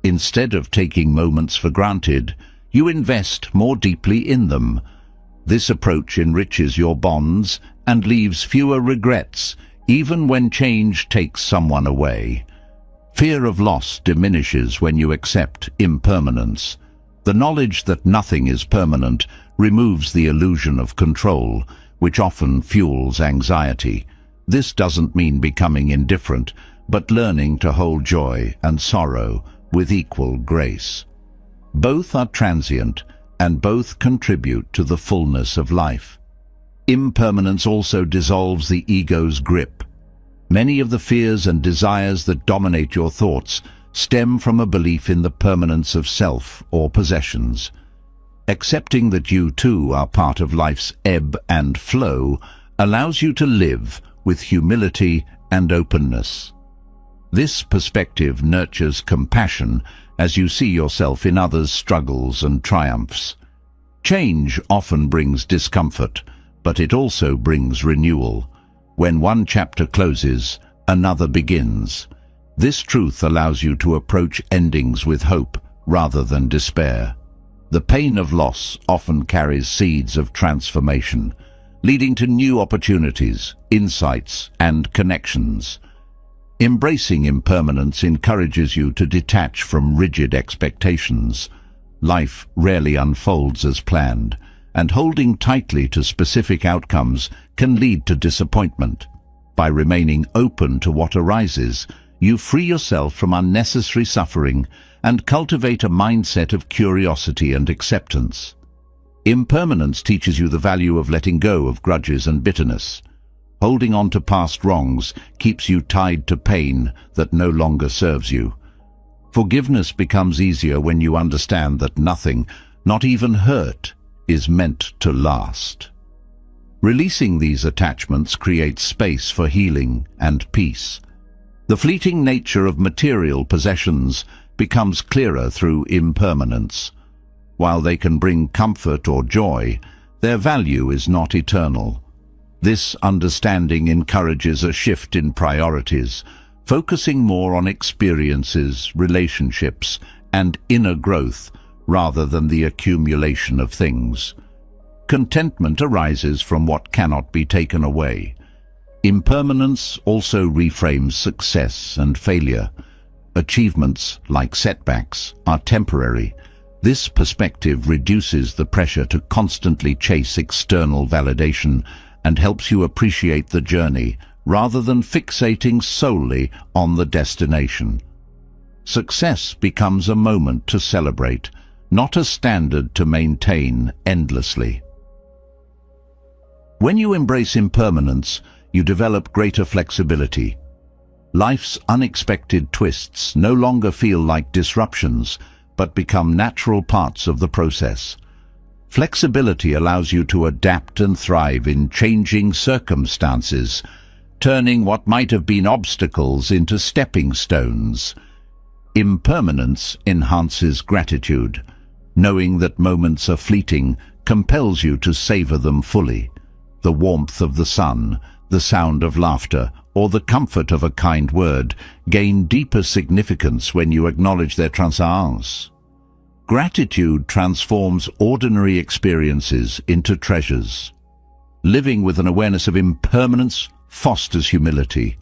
Instead of taking moments for granted, you invest more deeply in them. This approach enriches your bonds and leaves fewer regrets, even when change takes someone away. Fear of loss diminishes when you accept impermanence. The knowledge that nothing is permanent removes the illusion of control, which often fuels anxiety. This doesn't mean becoming indifferent, but learning to hold joy and sorrow with equal grace. Both are transient, and both contribute to the fullness of life. Impermanence also dissolves the ego's grip. Many of the fears and desires that dominate your thoughts stem from a belief in the permanence of self or possessions. Accepting that you too are part of life's ebb and flow allows you to live with humility and openness. This perspective nurtures compassion as you see yourself in others' struggles and triumphs. Change often brings discomfort, but it also brings renewal. When one chapter closes, another begins. This truth allows you to approach endings with hope rather than despair. The pain of loss often carries seeds of transformation, leading to new opportunities, insights, and connections. Embracing impermanence encourages you to detach from rigid expectations. Life rarely unfolds as planned, and holding tightly to specific outcomes can lead to disappointment. By remaining open to what arises, you free yourself from unnecessary suffering and cultivate a mindset of curiosity and acceptance. Impermanence teaches you the value of letting go of grudges and bitterness. Holding on to past wrongs keeps you tied to pain that no longer serves you. Forgiveness becomes easier when you understand that nothing, not even hurt, is meant to last. Releasing these attachments creates space for healing and peace. The fleeting nature of material possessions becomes clearer through impermanence. While they can bring comfort or joy, their value is not eternal. This understanding encourages a shift in priorities, focusing more on experiences, relationships, and inner growth rather than the accumulation of things. Contentment arises from what cannot be taken away. Impermanence also reframes success and failure. Achievements, like setbacks, are temporary. This perspective reduces the pressure to constantly chase external validation and helps you appreciate the journey rather than fixating solely on the destination. Success becomes a moment to celebrate, not a standard to maintain endlessly. When you embrace impermanence, you develop greater flexibility. Life's unexpected twists no longer feel like disruptions, but become natural parts of the process. Flexibility allows you to adapt and thrive in changing circumstances, turning what might have been obstacles into stepping stones. Impermanence enhances gratitude. Knowing that moments are fleeting compels you to savor them fully. The warmth of the sun, the sound of laughter, or the comfort of a kind word gain deeper significance when you acknowledge their transience. Gratitude transforms ordinary experiences into treasures. Living with an awareness of impermanence fosters humility.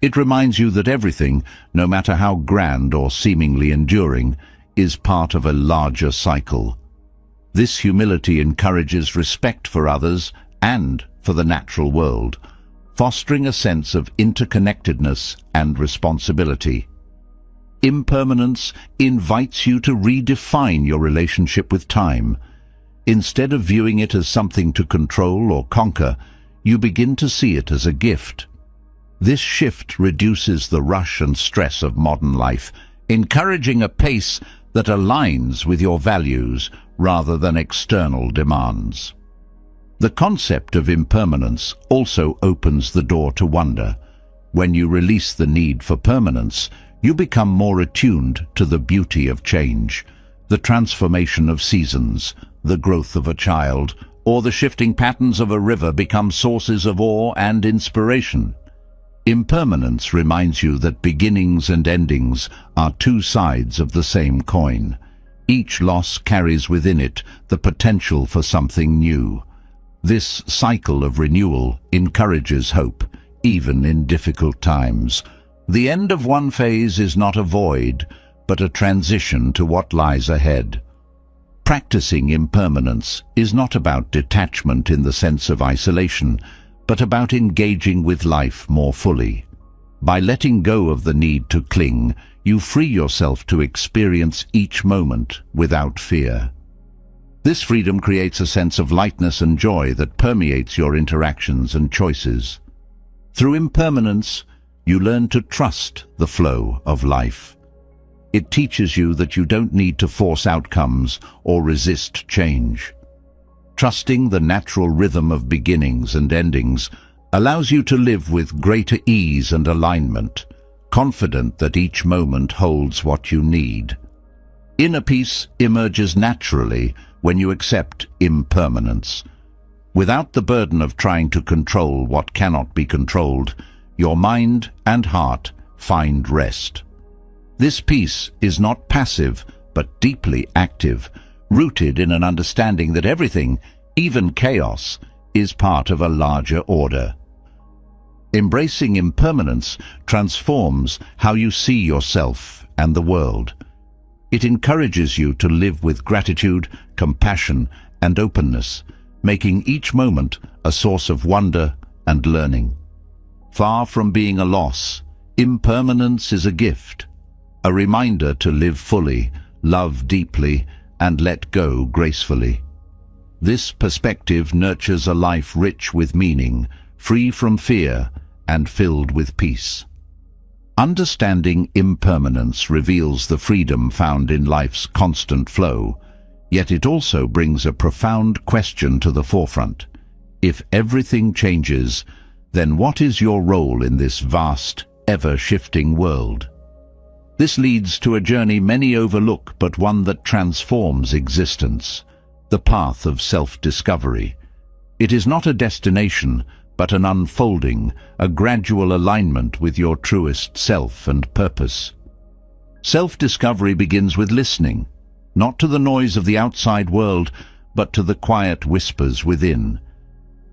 It reminds you that everything, no matter how grand or seemingly enduring, is part of a larger cycle. This humility encourages respect for others and for the natural world, fostering a sense of interconnectedness and responsibility. Impermanence invites you to redefine your relationship with time. Instead of viewing it as something to control or conquer, you begin to see it as a gift. This shift reduces the rush and stress of modern life, encouraging a pace that aligns with your values rather than external demands. The concept of impermanence also opens the door to wonder. When you release the need for permanence, you become more attuned to the beauty of change, the transformation of seasons, the growth of a child, or the shifting patterns of a river become sources of awe and inspiration. Impermanence reminds you that beginnings and endings are two sides of the same coin. Each loss carries within it the potential for something new. This cycle of renewal encourages hope, even in difficult times. The end of one phase is not a void, but a transition to what lies ahead. Practicing impermanence is not about detachment in the sense of isolation, but about engaging with life more fully. By letting go of the need to cling, you free yourself to experience each moment without fear. This freedom creates a sense of lightness and joy that permeates your interactions and choices. Through impermanence, you learn to trust the flow of life. It teaches you that you don't need to force outcomes or resist change. Trusting the natural rhythm of beginnings and endings allows you to live with greater ease and alignment, confident that each moment holds what you need. Inner peace emerges naturally when you accept impermanence. Without the burden of trying to control what cannot be controlled, your mind and heart find rest. This peace is not passive, but deeply active, rooted in an understanding that everything, even chaos, is part of a larger order. Embracing impermanence transforms how you see yourself and the world. It encourages you to live with gratitude, compassion, and openness, making each moment a source of wonder and learning. Far from being a loss, impermanence is a gift, a reminder to live fully, love deeply, and let go gracefully. This perspective nurtures a life rich with meaning, free from fear, and filled with peace. Understanding impermanence reveals the freedom found in life's constant flow, yet it also brings a profound question to the forefront. If everything changes, then what is your role in this vast, ever-shifting world? This leads to a journey many overlook, but one that transforms existence, the path of self-discovery. It is not a destination, but an unfolding, a gradual alignment with your truest self and purpose. Self-discovery begins with listening, not to the noise of the outside world, but to the quiet whispers within.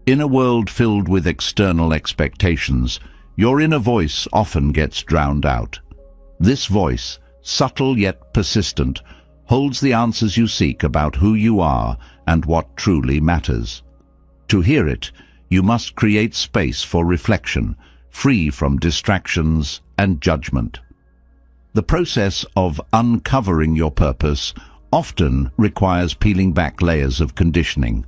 In a world filled with external expectations, your inner voice often gets drowned out. This voice, subtle yet persistent, holds the answers you seek about who you are and what truly matters. To hear it, you must create space for reflection, free from distractions and judgment. The process of uncovering your purpose often requires peeling back layers of conditioning.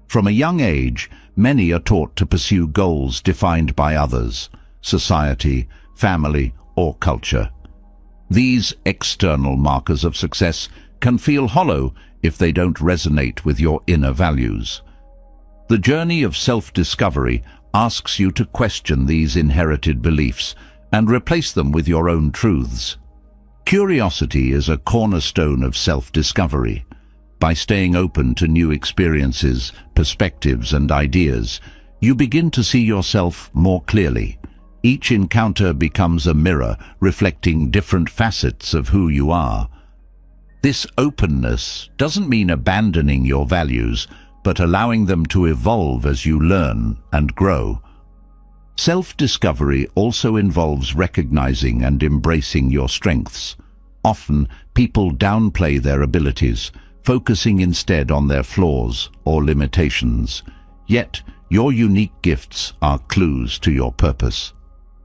From a young age, many are taught to pursue goals defined by others, society, family, or culture. These external markers of success can feel hollow if they don't resonate with your inner values. The journey of self-discovery asks you to question these inherited beliefs and replace them with your own truths. Curiosity is a cornerstone of self-discovery. By staying open to new experiences, perspectives, and ideas, you begin to see yourself more clearly. Each encounter becomes a mirror reflecting different facets of who you are. This openness doesn't mean abandoning your values, but allowing them to evolve as you learn and grow. Self-discovery also involves recognizing and embracing your strengths. Often, people downplay their abilities, focusing instead on their flaws or limitations. Yet, your unique gifts are clues to your purpose.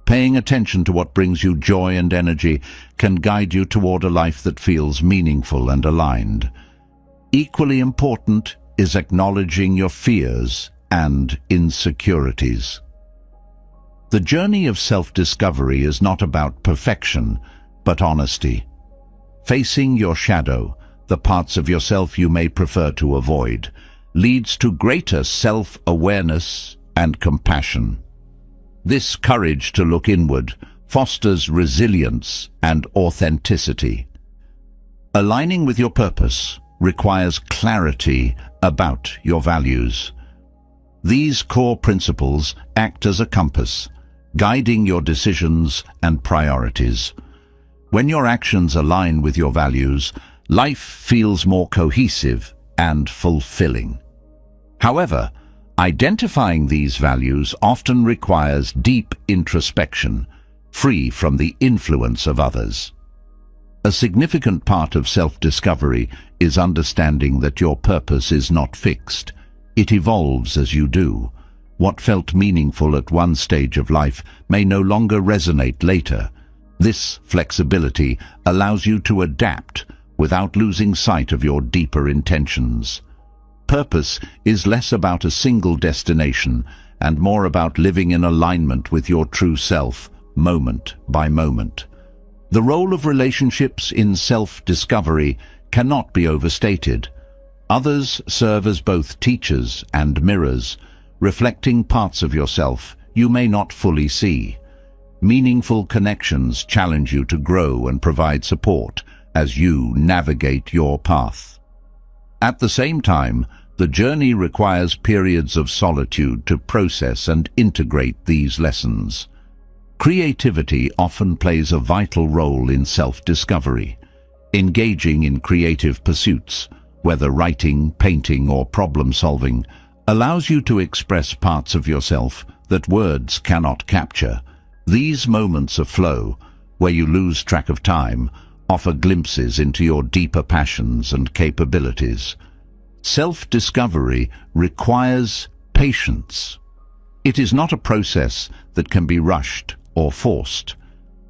Paying attention to what brings you joy and energy can guide you toward a life that feels meaningful and aligned. Equally important is acknowledging your fears and insecurities. The journey of self-discovery is not about perfection, but honesty. Facing your shadow, the parts of yourself you may prefer to avoid, leads to greater self-awareness and compassion. This courage to look inward fosters resilience and authenticity. Aligning with your purpose requires clarity about your values. These core principles act as a compass, guiding your decisions and priorities. When your actions align with your values, life feels more cohesive and fulfilling. However, identifying these values often requires deep introspection, free from the influence of others. A significant part of self-discovery is understanding that your purpose is not fixed. It evolves as you do. What felt meaningful at one stage of life may no longer resonate later. This flexibility allows you to adapt without losing sight of your deeper intentions. Purpose is less about a single destination and more about living in alignment with your true self, moment by moment. The role of relationships in self-discovery cannot be overstated. Others serve as both teachers and mirrors, reflecting parts of yourself you may not fully see. Meaningful connections challenge you to grow and provide support as you navigate your path. At the same time, the journey requires periods of solitude to process and integrate these lessons. Creativity often plays a vital role in self-discovery. Engaging in creative pursuits, whether writing, painting, or problem-solving, allows you to express parts of yourself that words cannot capture. These moments of flow, where you lose track of time, offer glimpses into your deeper passions and capabilities. Self-discovery requires patience. It is not a process that can be rushed or forced.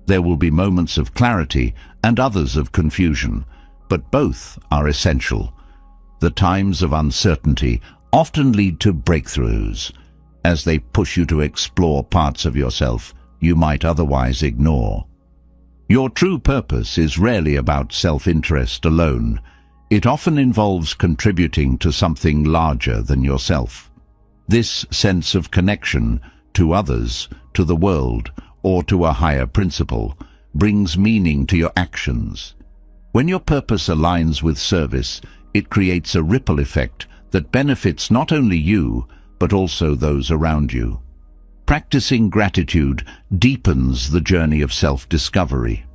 There will be moments of clarity and others of confusion, but both are essential. The times of uncertainty often lead to breakthroughs, as they push you to explore parts of yourself you might otherwise ignore. Your true purpose is rarely about self-interest alone. It often involves contributing to something larger than yourself. This sense of connection to others, to the world, or to a higher principle brings meaning to your actions. When your purpose aligns with service, it creates a ripple effect that benefits not only you, but also those around you. Practicing gratitude deepens the journey of self-discovery.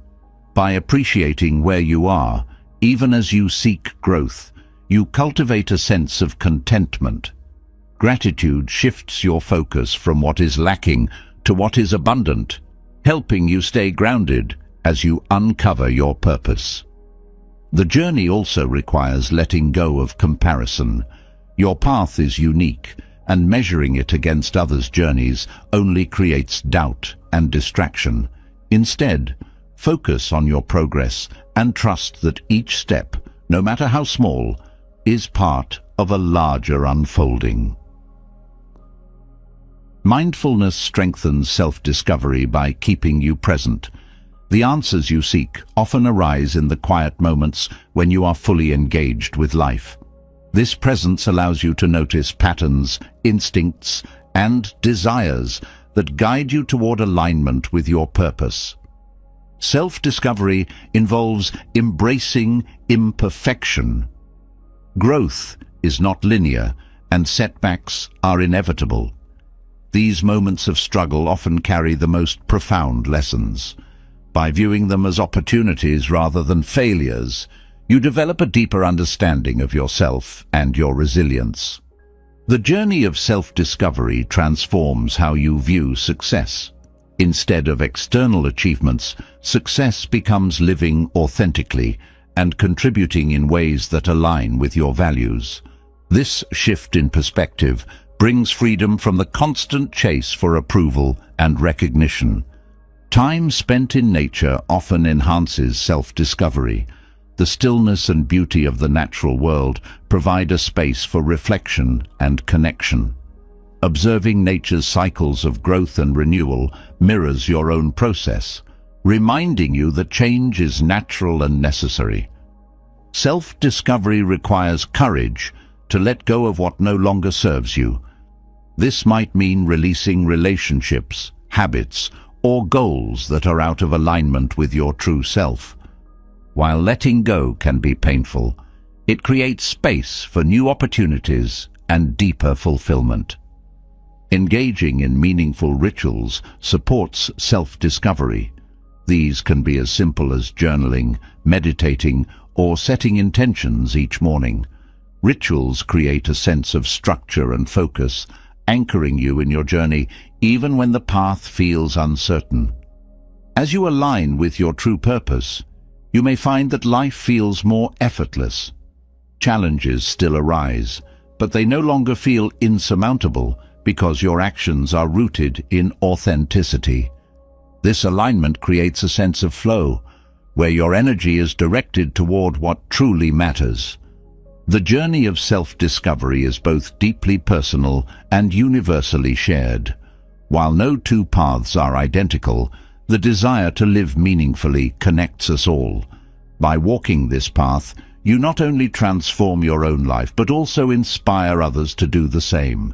By appreciating where you are, even as you seek growth, you cultivate a sense of contentment. Gratitude shifts your focus from what is lacking to what is abundant, helping you stay grounded as you uncover your purpose. The journey also requires letting go of comparison. Your path is unique, and measuring it against others' journeys only creates doubt and distraction. Instead, focus on your progress and trust that each step, no matter how small, is part of a larger unfolding. Mindfulness strengthens self-discovery by keeping you present. The answers you seek often arise in the quiet moments when you are fully engaged with life. This presence allows you to notice patterns, instincts, and desires that guide you toward alignment with your purpose. Self-discovery involves embracing imperfection. Growth is not linear, and setbacks are inevitable. These moments of struggle often carry the most profound lessons. By viewing them as opportunities rather than failures, you develop a deeper understanding of yourself and your resilience. The journey of self-discovery transforms how you view success. Instead of external achievements, success becomes living authentically and contributing in ways that align with your values. This shift in perspective brings freedom from the constant chase for approval and recognition. Time spent in nature often enhances self-discovery. The stillness and beauty of the natural world provide a space for reflection and connection. Observing nature's cycles of growth and renewal mirrors your own process, reminding you that change is natural and necessary. Self-discovery requires courage to let go of what no longer serves you. This might mean releasing relationships, habits, or goals that are out of alignment with your true self. While letting go can be painful, it creates space for new opportunities and deeper fulfillment. Engaging in meaningful rituals supports self-discovery. These can be as simple as journaling, meditating, or setting intentions each morning. Rituals create a sense of structure and focus, anchoring you in your journey even when the path feels uncertain. As you align with your true purpose, you may find that life feels more effortless. Challenges still arise, but they no longer feel insurmountable because your actions are rooted in authenticity. This alignment creates a sense of flow, where your energy is directed toward what truly matters. The journey of self-discovery is both deeply personal and universally shared. While no two paths are identical, the desire to live meaningfully connects us all. By walking this path, you not only transform your own life, but also inspire others to do the same.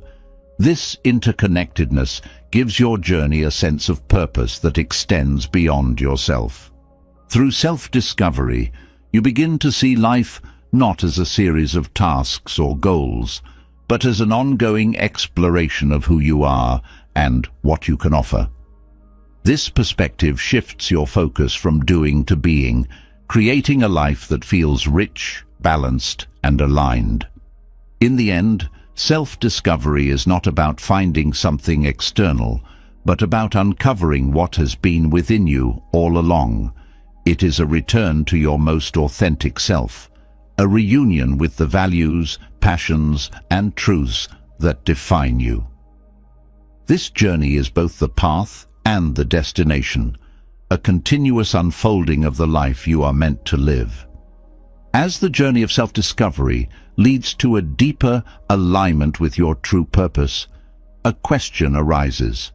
This interconnectedness gives your journey a sense of purpose that extends beyond yourself. Through self-discovery, you begin to see life not as a series of tasks or goals, but as an ongoing exploration of who you are and what you can offer. This perspective shifts your focus from doing to being, creating a life that feels rich, balanced, and aligned. In the end, self-discovery is not about finding something external, but about uncovering what has been within you all along. It is a return to your most authentic self, a reunion with the values, passions, and truths that define you. This journey is both the path and the destination, a continuous unfolding of the life you are meant to live. As the journey of self-discovery leads to a deeper alignment with your true purpose, a question arises.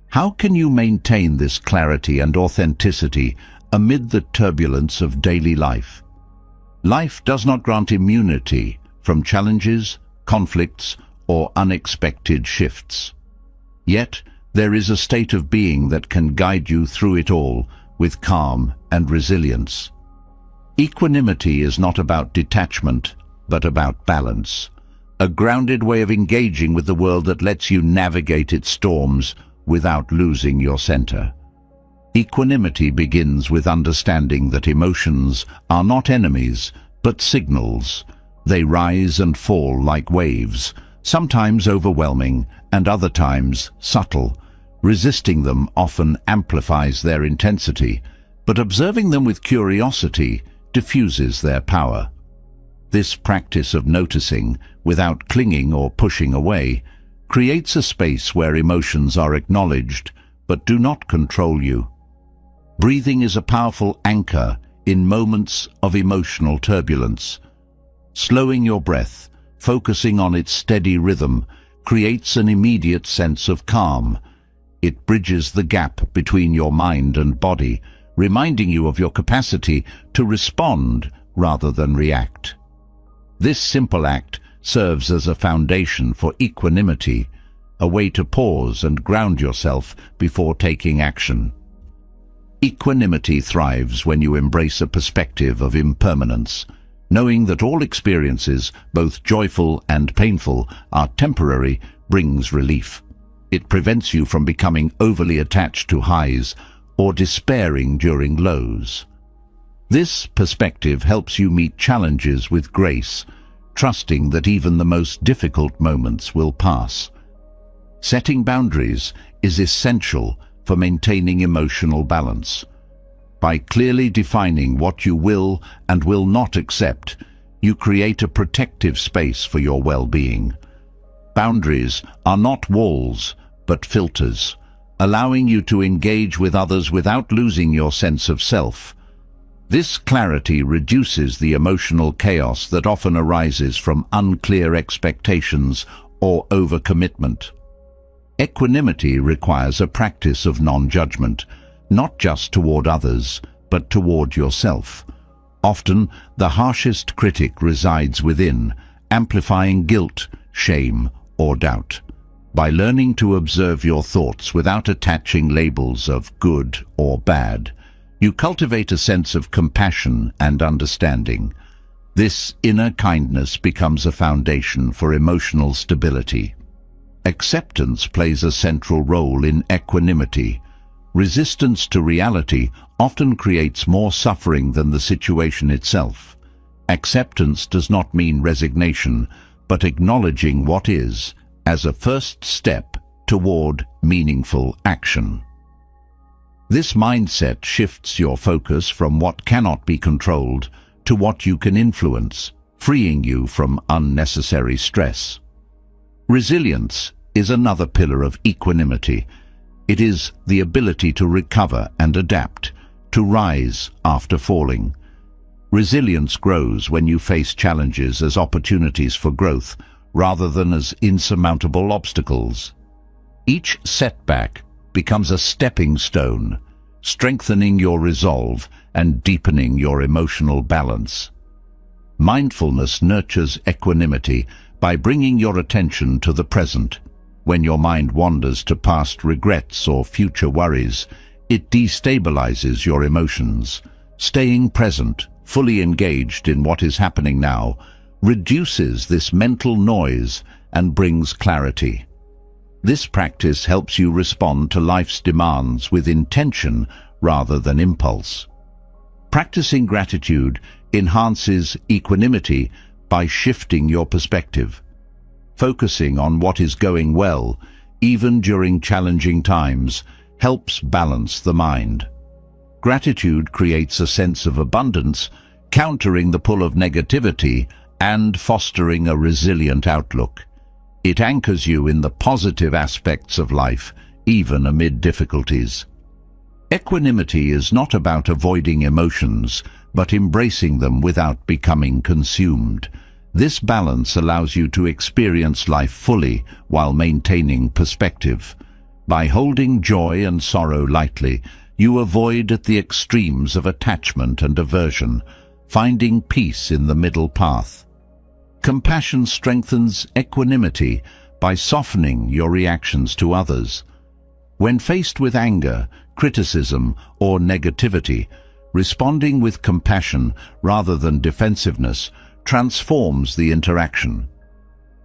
How can you maintain this clarity and authenticity amid the turbulence of daily life? Life does not grant immunity from challenges, conflicts, or unexpected shifts. Yet, there is a state of being that can guide you through it all with calm and resilience. Equanimity is not about detachment, but about balance, a grounded way of engaging with the world that lets you navigate its storms without losing your center. Equanimity begins with understanding that emotions are not enemies, but signals. They rise and fall like waves, sometimes overwhelming and other times subtle. Resisting them often amplifies their intensity, but observing them with curiosity diffuses their power. This practice of noticing, without clinging or pushing away, creates a space where emotions are acknowledged but do not control you. Breathing is a powerful anchor in moments of emotional turbulence. Slowing your breath, focusing on its steady rhythm, creates an immediate sense of calm. It bridges the gap between your mind and body, reminding you of your capacity to respond rather than react. This simple act serves as a foundation for equanimity, a way to pause and ground yourself before taking action. Equanimity thrives when you embrace a perspective of impermanence. Knowing that all experiences, both joyful and painful, are temporary brings relief. It prevents you from becoming overly attached to highs or despairing during lows. This perspective helps you meet challenges with grace, trusting that even the most difficult moments will pass. Setting boundaries is essential for maintaining emotional balance. By clearly defining what you will and will not accept, you create a protective space for your well-being. Boundaries are not walls, but filters, allowing you to engage with others without losing your sense of self. This clarity reduces the emotional chaos that often arises from unclear expectations or overcommitment. Equanimity requires a practice of non-judgment, not just toward others, but toward yourself. Often, the harshest critic resides within, amplifying guilt, shame, or doubt. By learning to observe your thoughts without attaching labels of good or bad, you cultivate a sense of compassion and understanding. This inner kindness becomes a foundation for emotional stability. Acceptance plays a central role in equanimity. Resistance to reality often creates more suffering than the situation itself. Acceptance does not mean resignation, but acknowledging what is as a first step toward meaningful action. This mindset shifts your focus from what cannot be controlled to what you can influence, freeing you from unnecessary stress. Resilience is another pillar of equanimity. It is the ability to recover and adapt, to rise after falling. Resilience grows when you face challenges as opportunities for growth, rather than as insurmountable obstacles. Each setback becomes a stepping stone, strengthening your resolve and deepening your emotional balance. Mindfulness nurtures equanimity by bringing your attention to the present. When your mind wanders to past regrets or future worries, it destabilizes your emotions. Staying present, fully engaged in what is happening now, reduces this mental noise and brings clarity. This practice helps you respond to life's demands with intention rather than impulse. Practicing gratitude enhances equanimity by shifting your perspective. Focusing on what is going well, even during challenging times, helps balance the mind. Gratitude creates a sense of abundance, countering the pull of negativity and fostering a resilient outlook. It anchors you in the positive aspects of life, even amid difficulties. Equanimity is not about avoiding emotions, but embracing them without becoming consumed. This balance allows you to experience life fully while maintaining perspective. By holding joy and sorrow lightly, you avoid the extremes of attachment and aversion, finding peace in the middle path. Compassion strengthens equanimity by softening your reactions to others. When faced with anger, criticism, or negativity, responding with compassion rather than defensiveness transforms the interaction.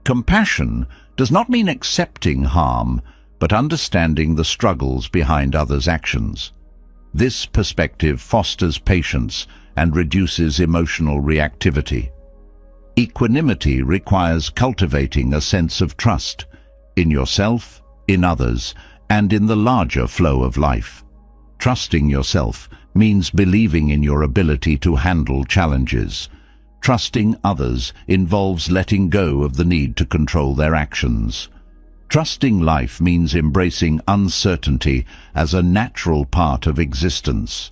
Compassion does not mean accepting harm, but understanding the struggles behind others' actions. This perspective fosters patience and reduces emotional reactivity. Equanimity requires cultivating a sense of trust in yourself, in others, and in the larger flow of life. Trusting yourself means believing in your ability to handle challenges. Trusting others involves letting go of the need to control their actions. Trusting life means embracing uncertainty as a natural part of existence.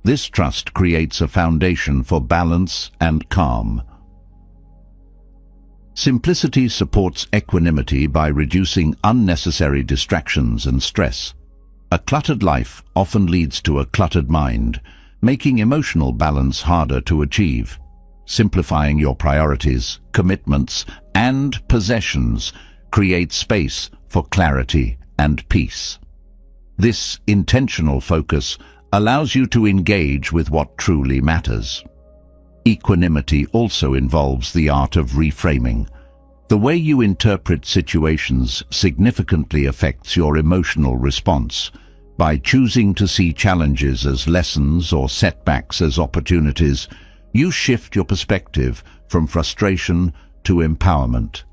This trust creates a foundation for balance and calm. Simplicity supports equanimity by reducing unnecessary distractions and stress. A cluttered life often leads to a cluttered mind, making emotional balance harder to achieve. Simplifying your priorities, commitments, and possessions creates space for clarity and peace. This intentional focus allows you to engage with what truly matters. Equanimity also involves the art of reframing. The way you interpret situations significantly affects your emotional response. By choosing to see challenges as lessons or setbacks as opportunities, you shift your perspective from frustration to empowerment.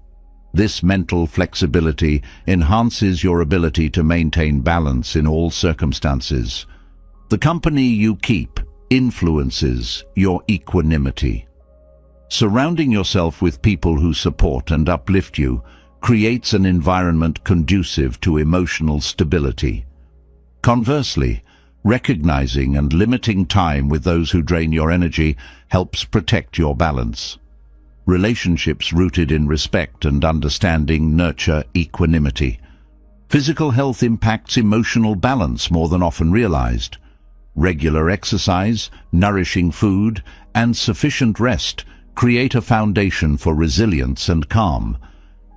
This mental flexibility enhances your ability to maintain balance in all circumstances. The company you keep influences your equanimity. Surrounding yourself with people who support and uplift you creates an environment conducive to emotional stability. Conversely, recognizing and limiting time with those who drain your energy helps protect your balance. Relationships rooted in respect and understanding nurture equanimity. Physical health impacts emotional balance more than often realized. Regular exercise, nourishing food, and sufficient rest create a foundation for resilience and calm.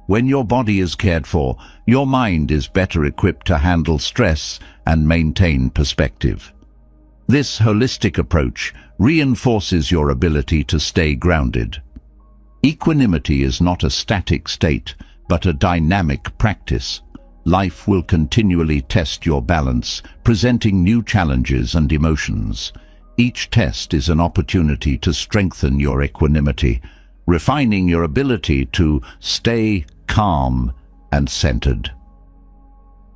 When your body is cared for, your mind is better equipped to handle stress and maintain perspective. This holistic approach reinforces your ability to stay grounded. Equanimity is not a static state, but a dynamic practice. Life will continually test your balance, presenting new challenges and emotions. Each test is an opportunity to strengthen your equanimity, refining your ability to stay calm and centered.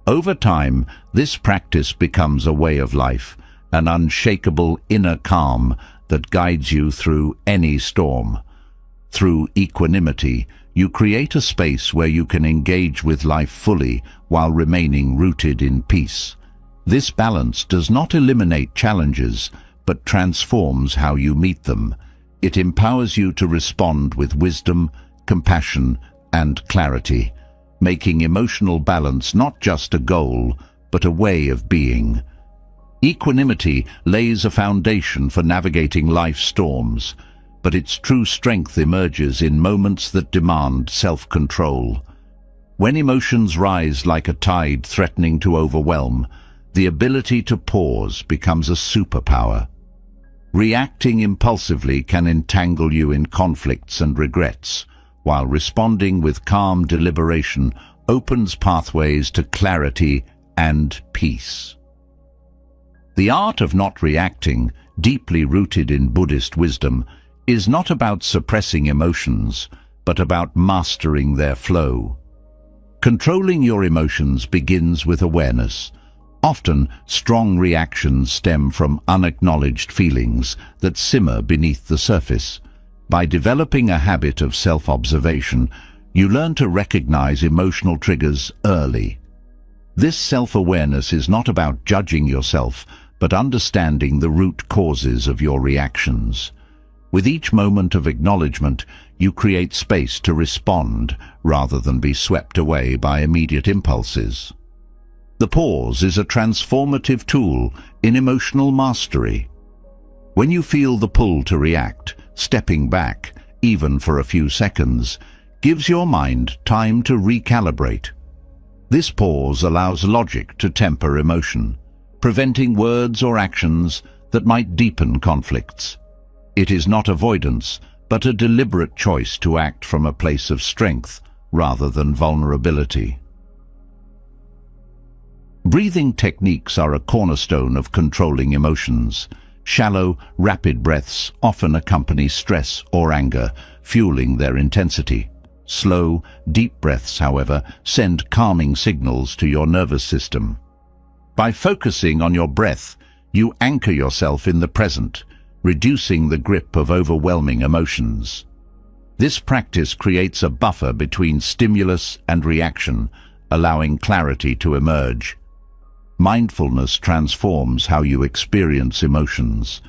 Over time, this practice becomes a way of life, an unshakable inner calm that guides you through any storm. Through equanimity, you create a space where you can engage with life fully while remaining rooted in peace. This balance does not eliminate challenges, but transforms how you meet them. It empowers you to respond with wisdom, compassion, and clarity, making emotional balance not just a goal, but a way of being. Equanimity lays a foundation for navigating life's storms, but its true strength emerges in moments that demand self-control. When emotions rise like a tide threatening to overwhelm, the ability to pause becomes a superpower. Reacting impulsively can entangle you in conflicts and regrets, while responding with calm deliberation opens pathways to clarity and peace. The art of not reacting, deeply rooted in Buddhist wisdom, is not about suppressing emotions, but about mastering their flow. Controlling your emotions begins with awareness. Often, strong reactions stem from unacknowledged feelings that simmer beneath the surface. By developing a habit of self-observation, you learn to recognize emotional triggers early. This self-awareness is not about judging yourself, but understanding the root causes of your reactions. With each moment of acknowledgement, you create space to respond rather than be swept away by immediate impulses. The pause is a transformative tool in emotional mastery. When you feel the pull to react, stepping back, even for a few seconds, gives your mind time to recalibrate. This pause allows logic to temper emotion, preventing words or actions that might deepen conflicts. It is not avoidance, but a deliberate choice to act from a place of strength rather than vulnerability. Breathing techniques are a cornerstone of controlling emotions. Shallow, rapid breaths often accompany stress or anger, fueling their intensity. Slow, deep breaths, however, send calming signals to your nervous system. By focusing on your breath, you anchor yourself in the present, reducing the grip of overwhelming emotions. This practice creates a buffer between stimulus and reaction, allowing clarity to emerge. Mindfulness transforms how you experience emotions.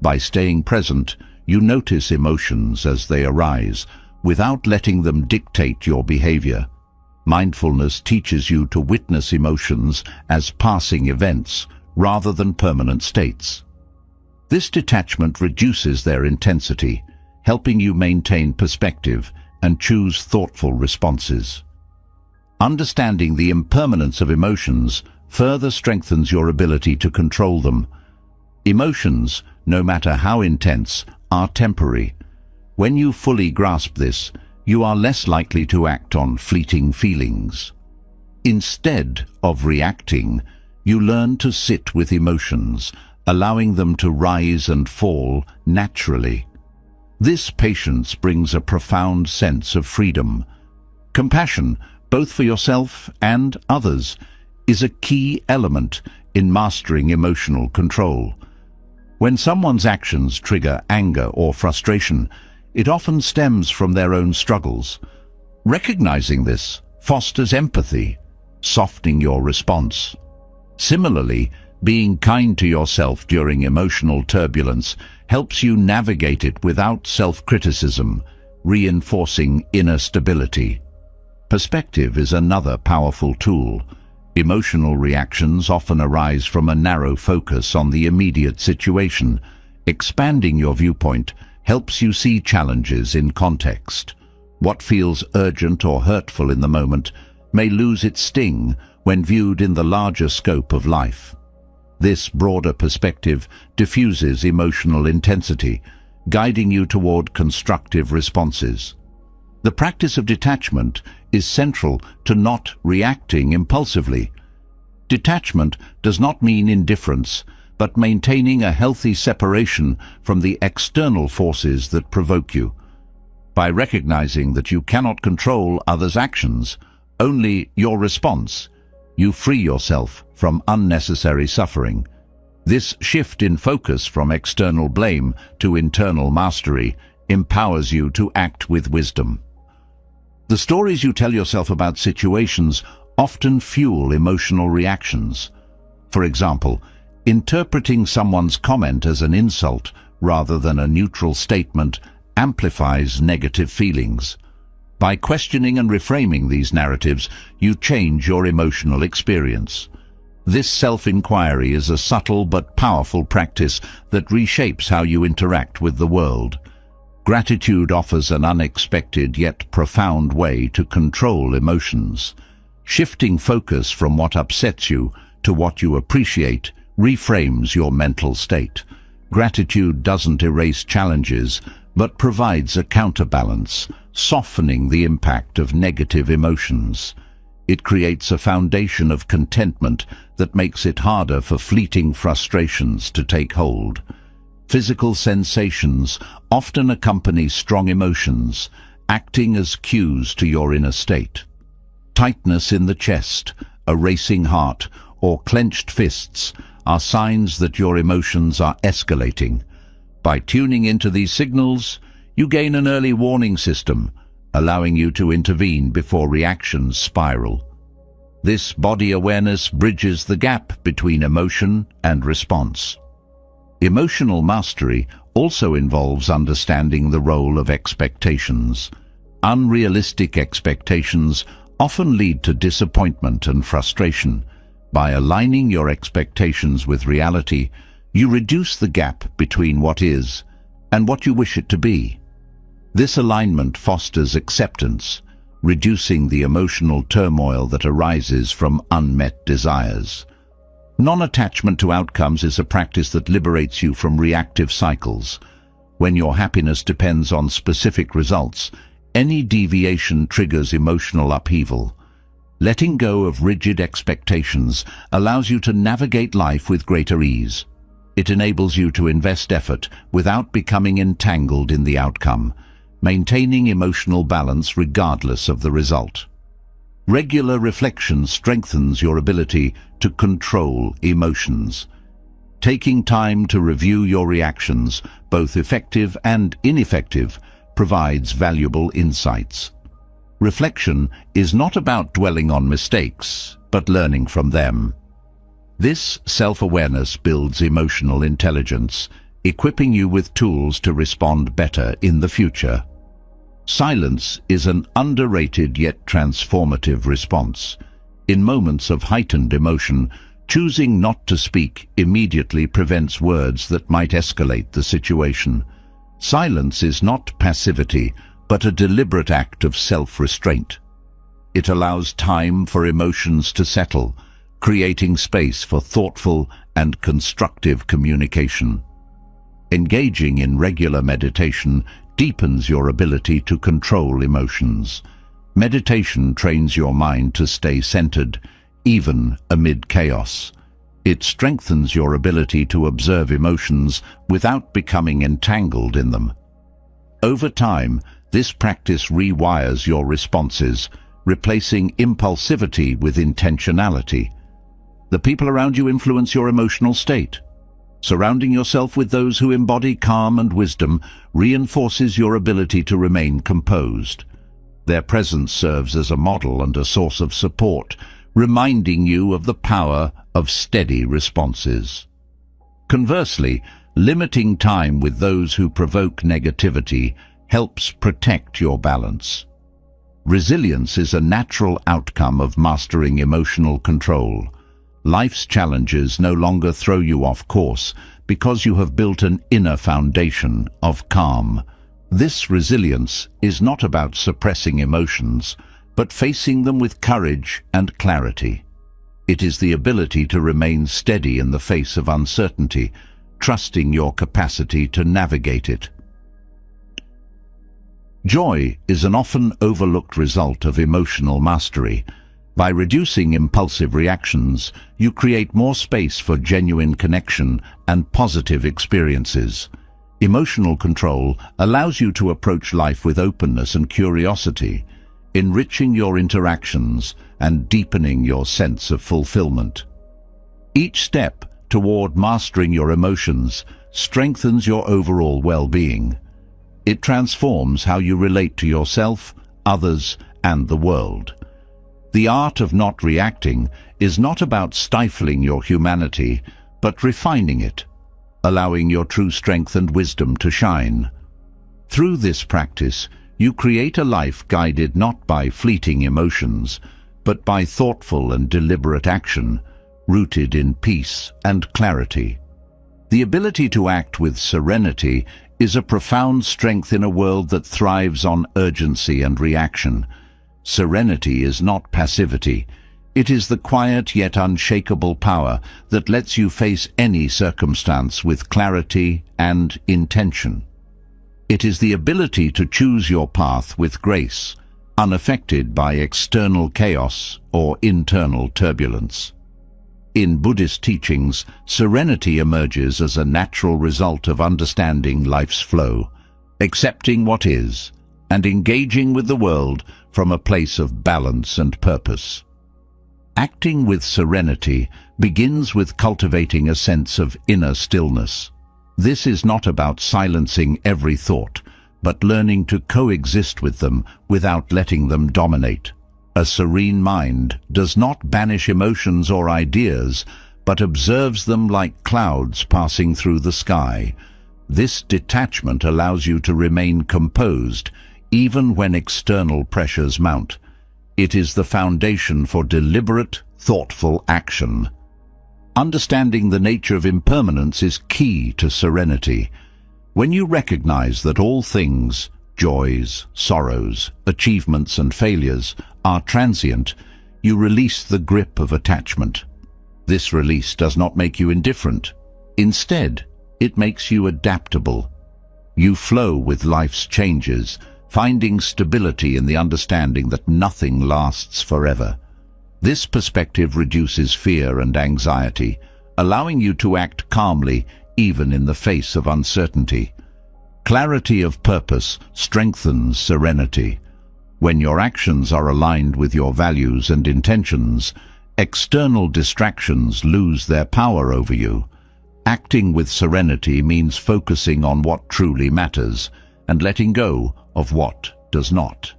By staying present, you notice emotions as they arise, without letting them dictate your behavior. Mindfulness teaches you to witness emotions as passing events, rather than permanent states. This detachment reduces their intensity, helping you maintain perspective and choose thoughtful responses. Understanding the impermanence of emotions further strengthens your ability to control them. Emotions, no matter how intense, are temporary. When you fully grasp this, you are less likely to act on fleeting feelings. Instead of reacting, you learn to sit with emotions, allowing them to rise and fall naturally. This patience brings a profound sense of freedom. Compassion, both for yourself and others, is a key element in mastering emotional control. When someone's actions trigger anger or frustration, it often stems from their own struggles. Recognizing this fosters empathy, softening your response. Similarly, being kind to yourself during emotional turbulence helps you navigate it without self-criticism, reinforcing inner stability. Perspective is another powerful tool. Emotional reactions often arise from a narrow focus on the immediate situation. Expanding your viewpoint helps you see challenges in context. What feels urgent or hurtful in the moment may lose its sting when viewed in the larger scope of life. This broader perspective diffuses emotional intensity, guiding you toward constructive responses. The practice of detachment is central to not reacting impulsively. Detachment does not mean indifference, but maintaining a healthy separation from the external forces that provoke you. By recognizing that you cannot control others' actions, only your response, you free yourself from unnecessary suffering. This shift in focus from external blame to internal mastery empowers you to act with wisdom. The stories you tell yourself about situations often fuel emotional reactions. For example, interpreting someone's comment as an insult rather than a neutral statement amplifies negative feelings. By questioning and reframing these narratives, you change your emotional experience. This self-inquiry is a subtle but powerful practice that reshapes how you interact with the world. Gratitude offers an unexpected yet profound way to control emotions. Shifting focus from what upsets you to what you appreciate reframes your mental state. Gratitude doesn't erase challenges, but provides a counterbalance, softening the impact of negative emotions. It creates a foundation of contentment that makes it harder for fleeting frustrations to take hold. Physical sensations often accompany strong emotions, acting as cues to your inner state. Tightness in the chest, a racing heart, or clenched fists are signs that your emotions are escalating. By tuning into these signals, you gain an early warning system, allowing you to intervene before reactions spiral. This body awareness bridges the gap between emotion and response. Emotional mastery also involves understanding the role of expectations. Unrealistic expectations often lead to disappointment and frustration. By aligning your expectations with reality, you reduce the gap between what is and what you wish it to be. This alignment fosters acceptance, reducing the emotional turmoil that arises from unmet desires. Non-attachment to outcomes is a practice that liberates you from reactive cycles. When your happiness depends on specific results, any deviation triggers emotional upheaval. Letting go of rigid expectations allows you to navigate life with greater ease. It enables you to invest effort without becoming entangled in the outcome, maintaining emotional balance regardless of the result. Regular reflection strengthens your ability to control emotions. Taking time to review your reactions, both effective and ineffective, provides valuable insights. Reflection is not about dwelling on mistakes, but learning from them. This self-awareness builds emotional intelligence, equipping you with tools to respond better in the future. Silence is an underrated yet transformative response. In moments of heightened emotion, choosing not to speak immediately prevents words that might escalate the situation. Silence is not passivity, but a deliberate act of self-restraint. It allows time for emotions to settle, creating space for thoughtful and constructive communication. Engaging in regular meditation deepens your ability to control emotions. Meditation trains your mind to stay centered, even amid chaos. It strengthens your ability to observe emotions without becoming entangled in them. Over time, this practice rewires your responses, replacing impulsivity with intentionality. The people around you influence your emotional state. Surrounding yourself with those who embody calm and wisdom reinforces your ability to remain composed. Their presence serves as a model and a source of support, reminding you of the power of steady responses. Conversely, limiting time with those who provoke negativity helps protect your balance. Resilience is a natural outcome of mastering emotional control. Life's challenges no longer throw you off course because you have built an inner foundation of calm. This resilience is not about suppressing emotions, but facing them with courage and clarity. It is the ability to remain steady in the face of uncertainty, trusting your capacity to navigate it. Joy is an often overlooked result of emotional mastery. By reducing impulsive reactions, you create more space for genuine connection and positive experiences. Emotional control allows you to approach life with openness and curiosity, enriching your interactions and deepening your sense of fulfillment. Each step toward mastering your emotions strengthens your overall well-being. It transforms how you relate to yourself, others, and the world. The art of not reacting is not about stifling your humanity, but refining it, allowing your true strength and wisdom to shine. Through this practice, you create a life guided not by fleeting emotions, but by thoughtful and deliberate action, rooted in peace and clarity. The ability to act with serenity is a profound strength in a world that thrives on urgency and reaction. Serenity is not passivity. It is the quiet yet unshakable power that lets you face any circumstance with clarity and intention. It is the ability to choose your path with grace, unaffected by external chaos or internal turbulence. In Buddhist teachings, serenity emerges as a natural result of understanding life's flow, accepting what is, and engaging with the world from a place of balance and purpose. Acting with serenity begins with cultivating a sense of inner stillness. This is not about silencing every thought, but learning to coexist with them without letting them dominate. A serene mind does not banish emotions or ideas, but observes them like clouds passing through the sky. This detachment allows you to remain composed, even when external pressures mount. It is the foundation for deliberate, thoughtful action. Understanding the nature of impermanence is key to serenity. When you recognize that all things, joys, sorrows, achievements and failures, are transient, you release the grip of attachment. This release does not make you indifferent. Instead, it makes you adaptable. You flow with life's changes, finding stability in the understanding that nothing lasts forever. This perspective reduces fear and anxiety, allowing you to act calmly even in the face of uncertainty. Clarity of purpose strengthens serenity. When your actions are aligned with your values and intentions, external distractions lose their power over you. Acting with serenity means focusing on what truly matters and letting go of what does not.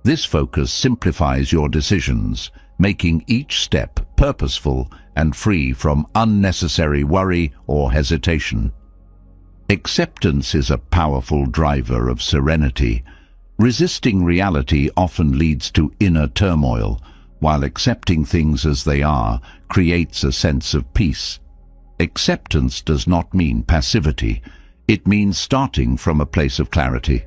This focus simplifies your decisions, making each step purposeful and free from unnecessary worry or hesitation. Acceptance is a powerful driver of serenity. Resisting reality often leads to inner turmoil, while accepting things as they are creates a sense of peace. Acceptance does not mean passivity. It means starting from a place of clarity.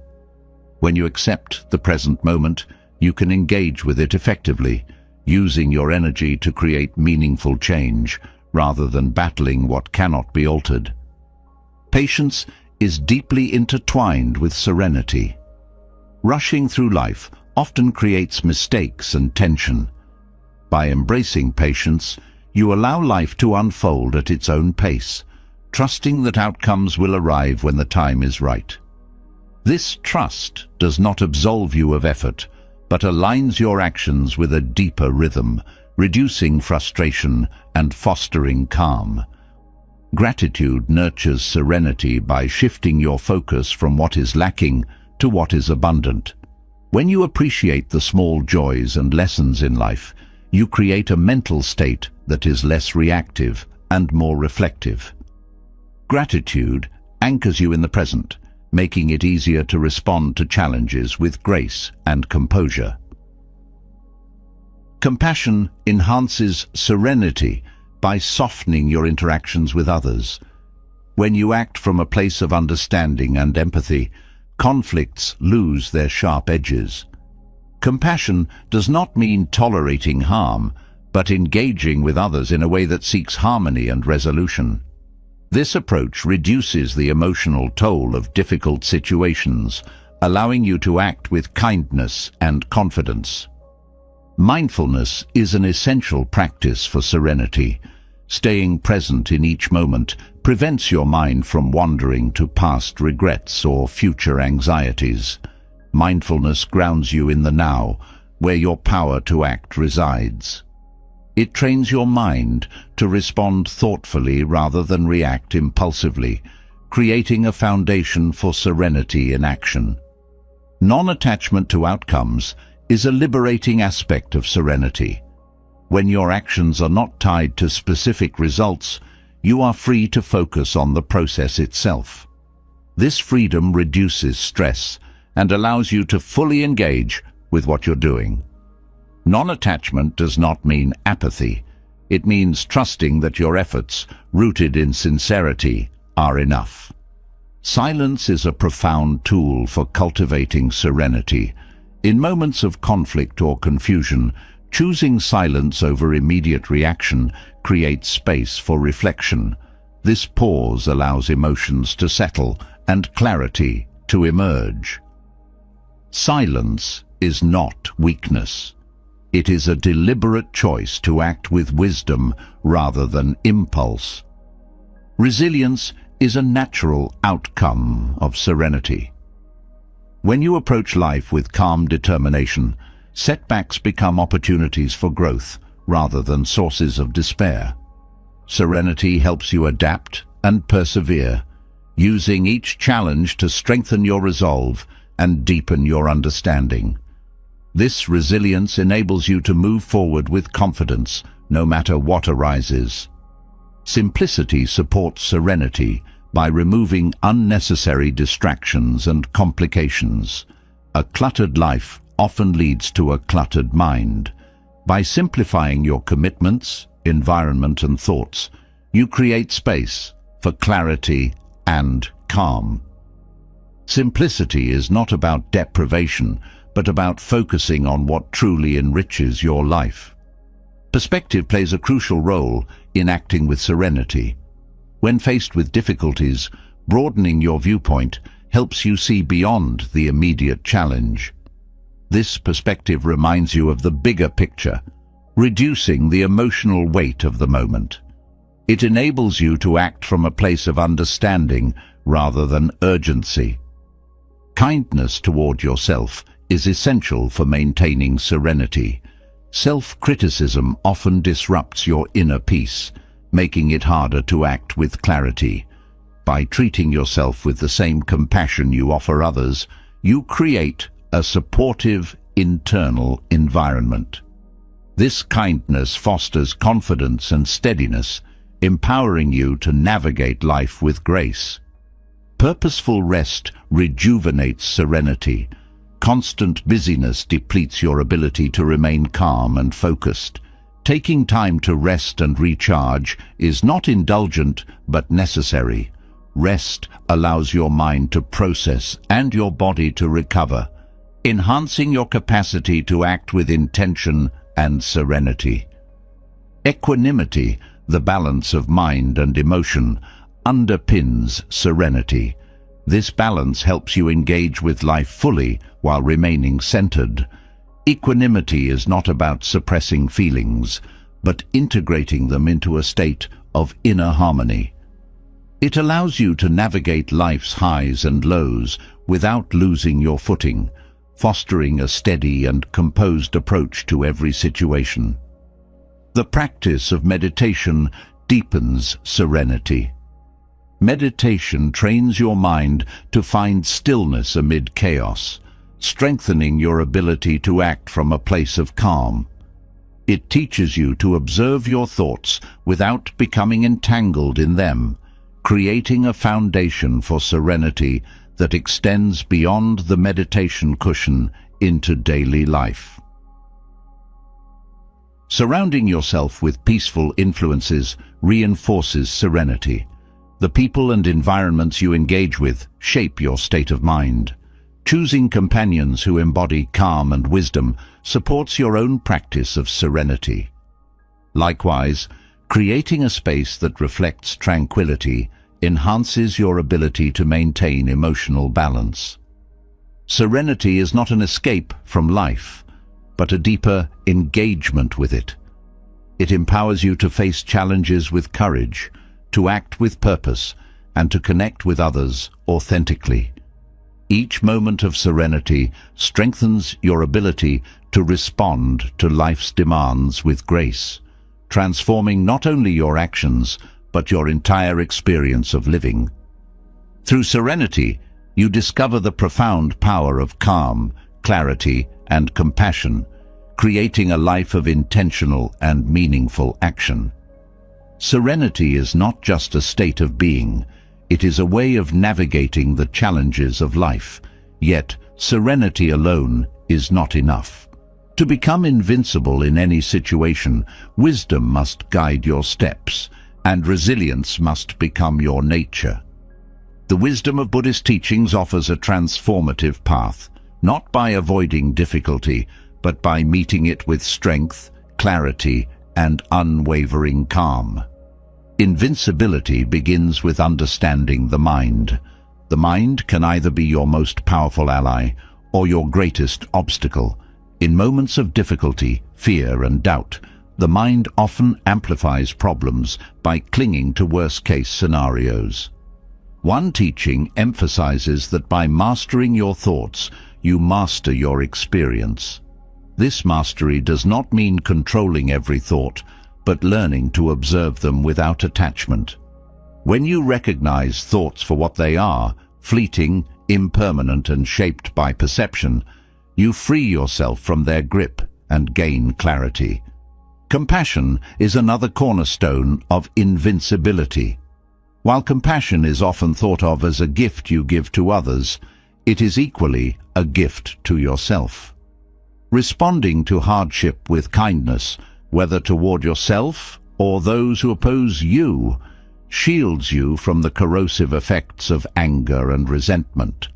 When you accept the present moment, you can engage with it effectively, using your energy to create meaningful change, rather than battling what cannot be altered. Patience is deeply intertwined with serenity. Rushing through life often creates mistakes and tension. By embracing patience, you allow life to unfold at its own pace, trusting that outcomes will arrive when the time is right. This trust does not absolve you of effort, but aligns your actions with a deeper rhythm, reducing frustration and fostering calm. Gratitude nurtures serenity by shifting your focus from what is lacking to what is abundant. When you appreciate the small joys and lessons in life, you create a mental state that is less reactive and more reflective. Gratitude anchors you in the present, making it easier to respond to challenges with grace and composure. Compassion enhances serenity by softening your interactions with others. When you act from a place of understanding and empathy, conflicts lose their sharp edges. Compassion does not mean tolerating harm, but engaging with others in a way that seeks harmony and resolution. This approach reduces the emotional toll of difficult situations, allowing you to act with kindness and confidence. Mindfulness is an essential practice for serenity. Staying present in each moment prevents your mind from wandering to past regrets or future anxieties. Mindfulness grounds you in the now, where your power to act resides. It trains your mind to respond thoughtfully rather than react impulsively, creating a foundation for serenity in action. Non-attachment to outcomes is a liberating aspect of serenity. When your actions are not tied to specific results, you are free to focus on the process itself. This freedom reduces stress and allows you to fully engage with what you're doing. Non-attachment does not mean apathy. It means trusting that your efforts, rooted in sincerity, are enough. Silence is a profound tool for cultivating serenity. In moments of conflict or confusion, choosing silence over immediate reaction creates space for reflection. This pause allows emotions to settle and clarity to emerge. Silence is not weakness. It is a deliberate choice to act with wisdom rather than impulse. Resilience is a natural outcome of serenity. When you approach life with calm determination, setbacks become opportunities for growth rather than sources of despair. Serenity helps you adapt and persevere, using each challenge to strengthen your resolve and deepen your understanding. This resilience enables you to move forward with confidence, no matter what arises. Simplicity supports serenity by removing unnecessary distractions and complications. A cluttered life often leads to a cluttered mind. By simplifying your commitments, environment, and thoughts, you create space for clarity and calm. Simplicity is not about deprivation, but about focusing on what truly enriches your life. Perspective plays a crucial role in acting with serenity. When faced with difficulties, broadening your viewpoint helps you see beyond the immediate challenge. This perspective reminds you of the bigger picture, reducing the emotional weight of the moment. It enables you to act from a place of understanding rather than urgency. Kindness toward yourself is essential for maintaining serenity. Self-criticism often disrupts your inner peace, making it harder to act with clarity. By treating yourself with the same compassion you offer others, you create a supportive internal environment. This kindness fosters confidence and steadiness, empowering you to navigate life with grace. Purposeful rest rejuvenates serenity. Constant busyness depletes your ability to remain calm and focused. Taking time to rest and recharge is not indulgent but necessary. Rest allows your mind to process and your body to recover, enhancing your capacity to act with intention and serenity. Equanimity, the balance of mind and emotion, underpins serenity. This balance helps you engage with life fully while remaining centered. Equanimity is not about suppressing feelings, but integrating them into a state of inner harmony. It allows you to navigate life's highs and lows without losing your footing, fostering a steady and composed approach to every situation. The practice of meditation deepens serenity. Meditation trains your mind to find stillness amid chaos, strengthening your ability to act from a place of calm. It teaches you to observe your thoughts without becoming entangled in them, creating a foundation for serenity that extends beyond the meditation cushion into daily life. Surrounding yourself with peaceful influences reinforces serenity. The people and environments you engage with shape your state of mind. Choosing companions who embody calm and wisdom supports your own practice of serenity. Likewise, creating a space that reflects tranquility enhances your ability to maintain emotional balance. Serenity is not an escape from life, but a deeper engagement with it. It empowers you to face challenges with courage, to act with purpose, and to connect with others authentically. Each moment of serenity strengthens your ability to respond to life's demands with grace, transforming not only your actions, but your entire experience of living. Through serenity, you discover the profound power of calm, clarity, and compassion, creating a life of intentional and meaningful action. Serenity is not just a state of being, it is a way of navigating the challenges of life. Yet, serenity alone is not enough. To become invincible in any situation, wisdom must guide your steps, and resilience must become your nature. The wisdom of Buddhist teachings offers a transformative path, not by avoiding difficulty, but by meeting it with strength, clarity, and unwavering calm. Invincibility begins with understanding the mind. The mind can either be your most powerful ally or your greatest obstacle. In moments of difficulty, fear, and doubt, the mind often amplifies problems by clinging to worst-case scenarios. One teaching emphasizes that by mastering your thoughts, you master your experience. This mastery does not mean controlling every thought, but learning to observe them without attachment. When you recognize thoughts for what they are, fleeting, impermanent, and shaped by perception, you free yourself from their grip and gain clarity. Compassion is another cornerstone of invincibility. While compassion is often thought of as a gift you give to others, it is equally a gift to yourself. Responding to hardship with kindness, whether toward yourself or those who oppose you, shields you from the corrosive effects of anger and resentment.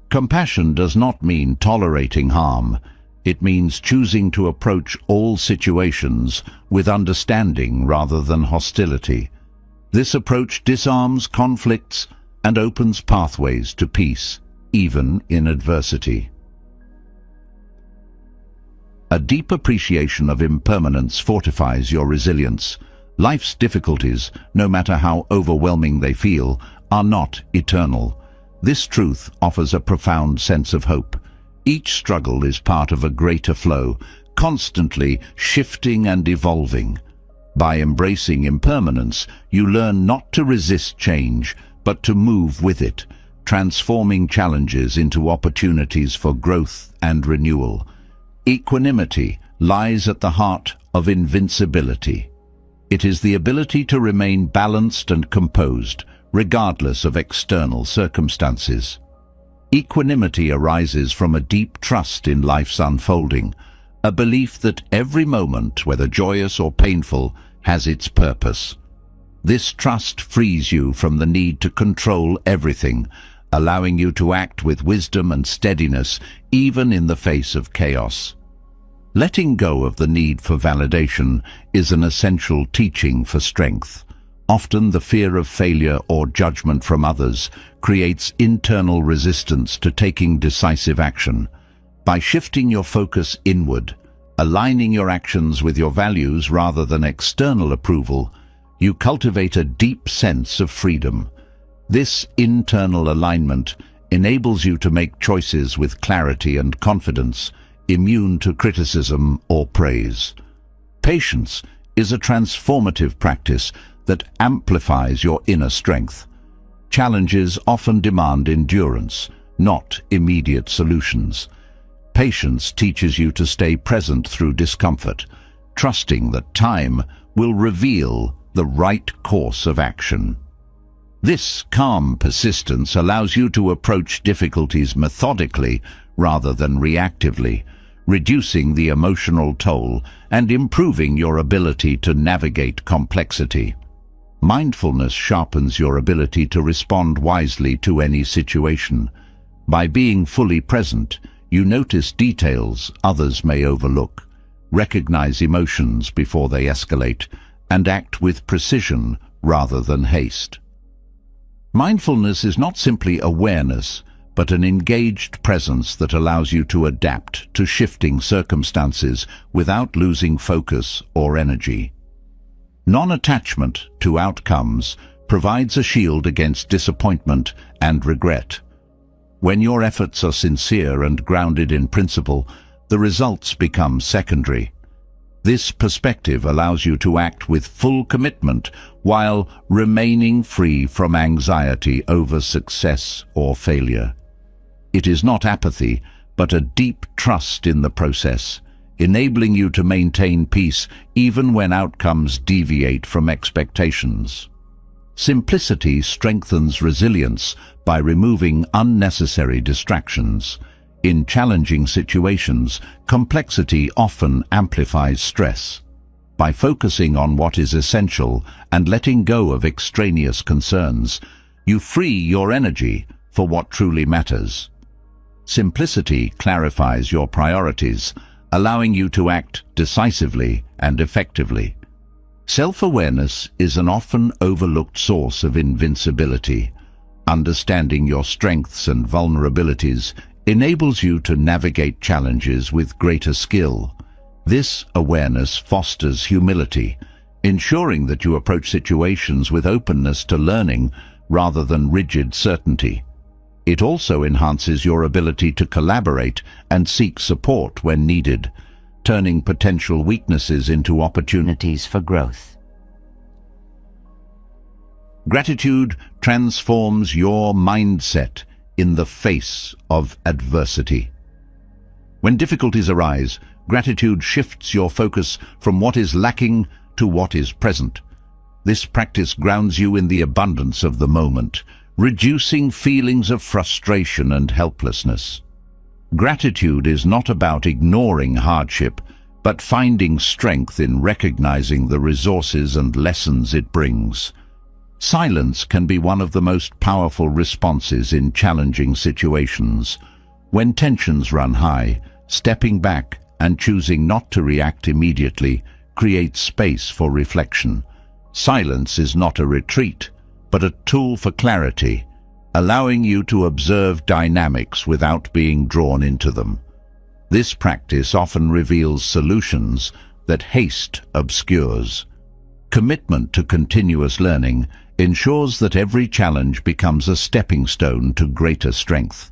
Compassion does not mean tolerating harm. It means choosing to approach all situations with understanding rather than hostility. This approach disarms conflicts and opens pathways to peace, even in adversity. A deep appreciation of impermanence fortifies your resilience, Life's difficulties, no matter how overwhelming they feel, are not eternal. This truth offers a profound sense of hope. Each struggle is part of a greater flow, constantly shifting and evolving. By embracing impermanence, you learn not to resist change, but to move with it, transforming challenges into opportunities for growth and renewal. Equanimity lies at the heart of invincibility. It is the ability to remain balanced and composed, regardless of external circumstances. Equanimity arises from a deep trust in life's unfolding, a belief that every moment, whether joyous or painful, has its purpose. This trust frees you from the need to control everything, allowing you to act with wisdom and steadiness even in the face of chaos. Letting go of the need for validation is an essential teaching for strength. Often the fear of failure or judgment from others creates internal resistance to taking decisive action. By shifting your focus inward, aligning your actions with your values rather than external approval, you cultivate a deep sense of freedom. This internal alignment enables you to make choices with clarity and confidence, immune to criticism or praise. Patience is a transformative practice that amplifies your inner strength. Challenges often demand endurance, not immediate solutions. Patience teaches you to stay present through discomfort, trusting that time will reveal the right course of action. This calm persistence allows you to approach difficulties methodically rather than reactively, reducing the emotional toll and improving your ability to navigate complexity. Mindfulness sharpens your ability to respond wisely to any situation. By being fully present, you notice details others may overlook, recognize emotions before they escalate, and act with precision rather than haste. Mindfulness is not simply awareness, but an engaged presence that allows you to adapt to shifting circumstances without losing focus or energy. Non-attachment to outcomes provides a shield against disappointment and regret. When your efforts are sincere and grounded in principle, the results become secondary. This perspective allows you to act with full commitment while remaining free from anxiety over success or failure. It is not apathy, but a deep trust in the process, enabling you to maintain peace even when outcomes deviate from expectations. Simplicity strengthens resilience by removing unnecessary distractions. In challenging situations, complexity often amplifies stress. By focusing on what is essential and letting go of extraneous concerns, you free your energy for what truly matters. Simplicity clarifies your priorities, allowing you to act decisively and effectively. Self-awareness is an often overlooked source of invincibility. Understanding your strengths and vulnerabilities enables you to navigate challenges with greater skill. This awareness fosters humility, ensuring that you approach situations with openness to learning rather than rigid certainty. It also enhances your ability to collaborate and seek support when needed, turning potential weaknesses into opportunities for growth. Gratitude transforms your mindset in the face of adversity. When difficulties arise, gratitude shifts your focus from what is lacking to what is present. This practice grounds you in the abundance of the moment, reducing feelings of frustration and helplessness. Gratitude is not about ignoring hardship, but finding strength in recognizing the resources and lessons it brings. Silence can be one of the most powerful responses in challenging situations. When tensions run high, stepping back and choosing not to react immediately creates space for reflection. Silence is not a retreat, but a tool for clarity, allowing you to observe dynamics without being drawn into them. This practice often reveals solutions that haste obscures. Commitment to continuous learning ensures that every challenge becomes a stepping stone to greater strength.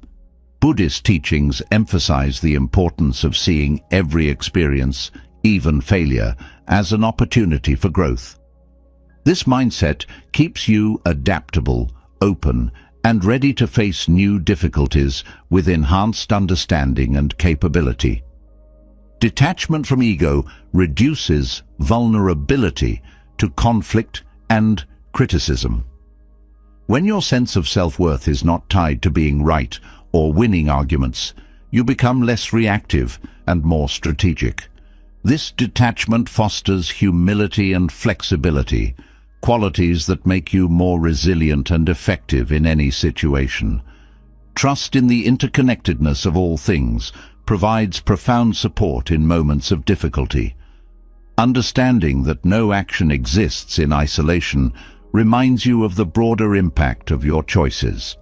Buddhist teachings emphasize the importance of seeing every experience, even failure, as an opportunity for growth. This mindset keeps you adaptable, open, and ready to face new difficulties with enhanced understanding and capability. Detachment from ego reduces vulnerability to conflict and criticism. When your sense of self-worth is not tied to being right or winning arguments, you become less reactive and more strategic. This detachment fosters humility and flexibility, qualities that make you more resilient and effective in any situation. Trust in the interconnectedness of all things provides profound support in moments of difficulty. Understanding that no action exists in isolation reminds you of the broader impact of your choices.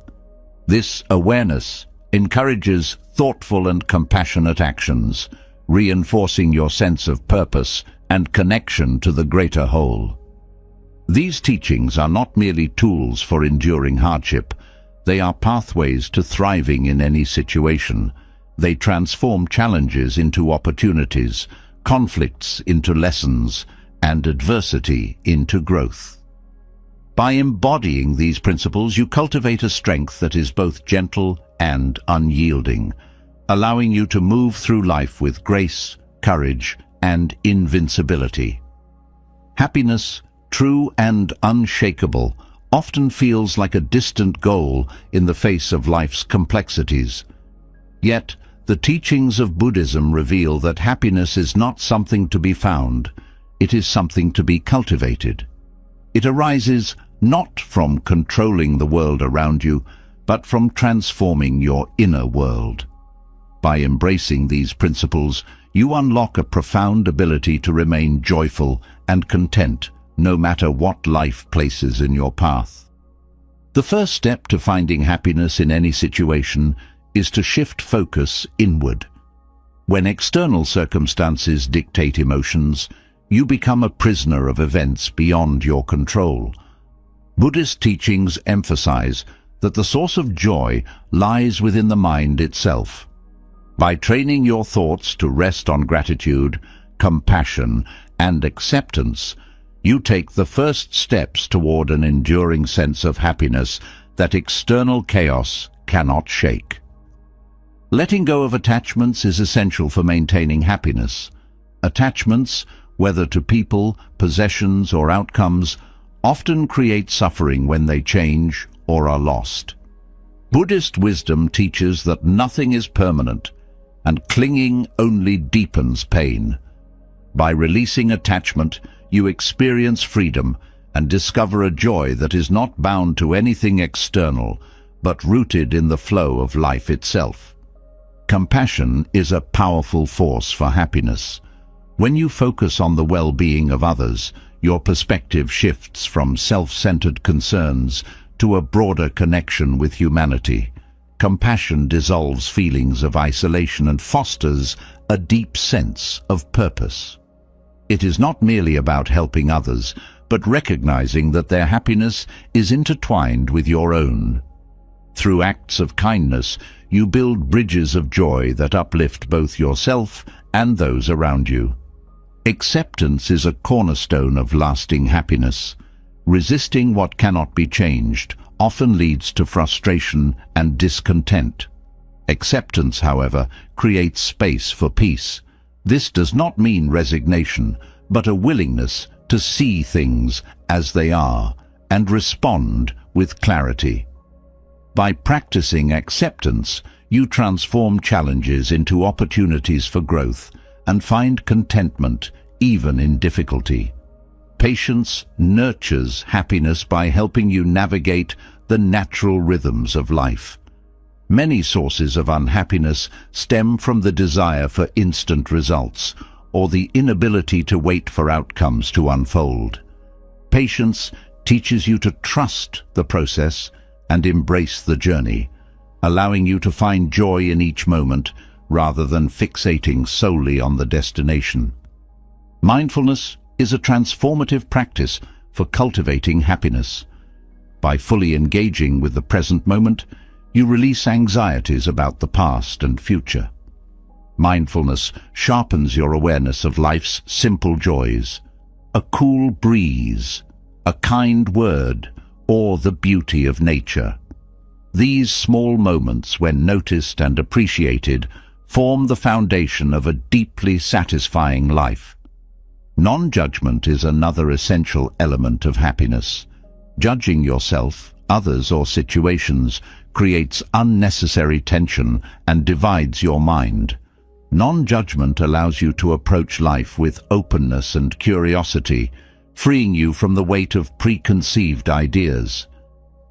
This awareness encourages thoughtful and compassionate actions, reinforcing your sense of purpose and connection to the greater whole. These teachings are not merely tools for enduring hardship, they are pathways to thriving in any situation. They transform challenges into opportunities, conflicts into lessons, and adversity into growth. By embodying these principles, you cultivate a strength that is both gentle and unyielding, allowing you to move through life with grace, courage, and invincibility. Happiness, true and unshakable, often feels like a distant goal in the face of life's complexities. Yet, the teachings of Buddhism reveal that happiness is not something to be found, it is something to be cultivated. It arises not from controlling the world around you, but from transforming your inner world. By embracing these principles, you unlock a profound ability to remain joyful and content, no matter what life places in your path. The first step to finding happiness in any situation is to shift focus inward. When external circumstances dictate emotions, you become a prisoner of events beyond your control. Buddhist teachings emphasize that the source of joy lies within the mind itself. By training your thoughts to rest on gratitude, compassion, and acceptance, you take the first steps toward an enduring sense of happiness that external chaos cannot shake. Letting go of attachments is essential for maintaining happiness. Attachments, whether to people, possessions, or outcomes, often create suffering when they change or are lost. Buddhist wisdom teaches that nothing is permanent, and clinging only deepens pain. By releasing attachment, you experience freedom and discover a joy that is not bound to anything external, but rooted in the flow of life itself. Compassion is a powerful force for happiness. When you focus on the well-being of others, your perspective shifts from self-centered concerns to a broader connection with humanity. Compassion dissolves feelings of isolation and fosters a deep sense of purpose. It is not merely about helping others, but recognizing that their happiness is intertwined with your own. Through acts of kindness, you build bridges of joy that uplift both yourself and those around you. Acceptance is a cornerstone of lasting happiness. Resisting what cannot be changed often leads to frustration and discontent. Acceptance, however, creates space for peace. This does not mean resignation, but a willingness to see things as they are and respond with clarity. By practicing acceptance, you transform challenges into opportunities for growth and find contentment even in difficulty. Patience nurtures happiness by helping you navigate the natural rhythms of life. Many sources of unhappiness stem from the desire for instant results or the inability to wait for outcomes to unfold. Patience teaches you to trust the process and embrace the journey, allowing you to find joy in each moment rather than fixating solely on the destination. Mindfulness is a transformative practice for cultivating happiness. By fully engaging with the present moment, you release anxieties about the past and future. Mindfulness sharpens your awareness of life's simple joys. A cool breeze, a kind word, or the beauty of nature. These small moments, when noticed and appreciated, form the foundation of a deeply satisfying life. Non-judgment is another essential element of happiness. Judging yourself, others, or situations creates unnecessary tension and divides your mind. Non-judgment allows you to approach life with openness and curiosity, freeing you from the weight of preconceived ideas.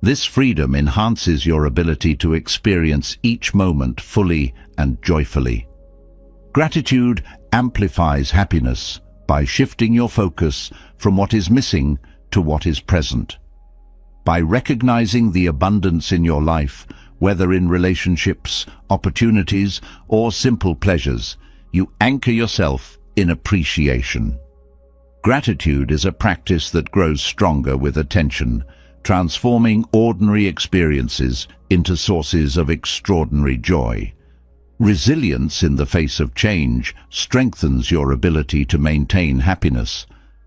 This freedom enhances your ability to experience each moment fully and joyfully. Gratitude amplifies happiness by shifting your focus from what is missing to what is present. By recognizing the abundance in your life, whether in relationships, opportunities, or simple pleasures, you anchor yourself in appreciation. Gratitude is a practice that grows stronger with attention, transforming ordinary experiences into sources of extraordinary joy. Resilience in the face of change strengthens your ability to maintain happiness.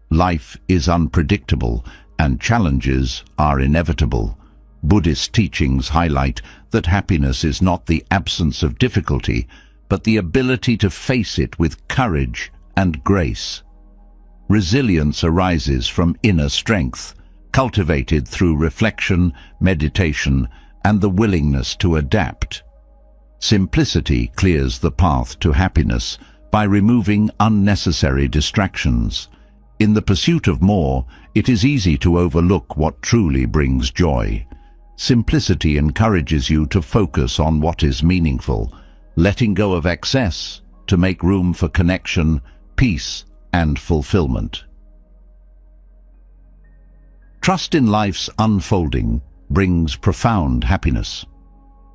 Life is unpredictable, and challenges are inevitable. Buddhist teachings highlight that happiness is not the absence of difficulty, but the ability to face it with courage and grace. Resilience arises from inner strength, cultivated through reflection, meditation, and the willingness to adapt. Simplicity clears the path to happiness by removing unnecessary distractions. In the pursuit of more, it is easy to overlook what truly brings joy. Simplicity encourages you to focus on what is meaningful, letting go of excess to make room for connection, peace, and fulfillment. Trust in life's unfolding brings profound happiness.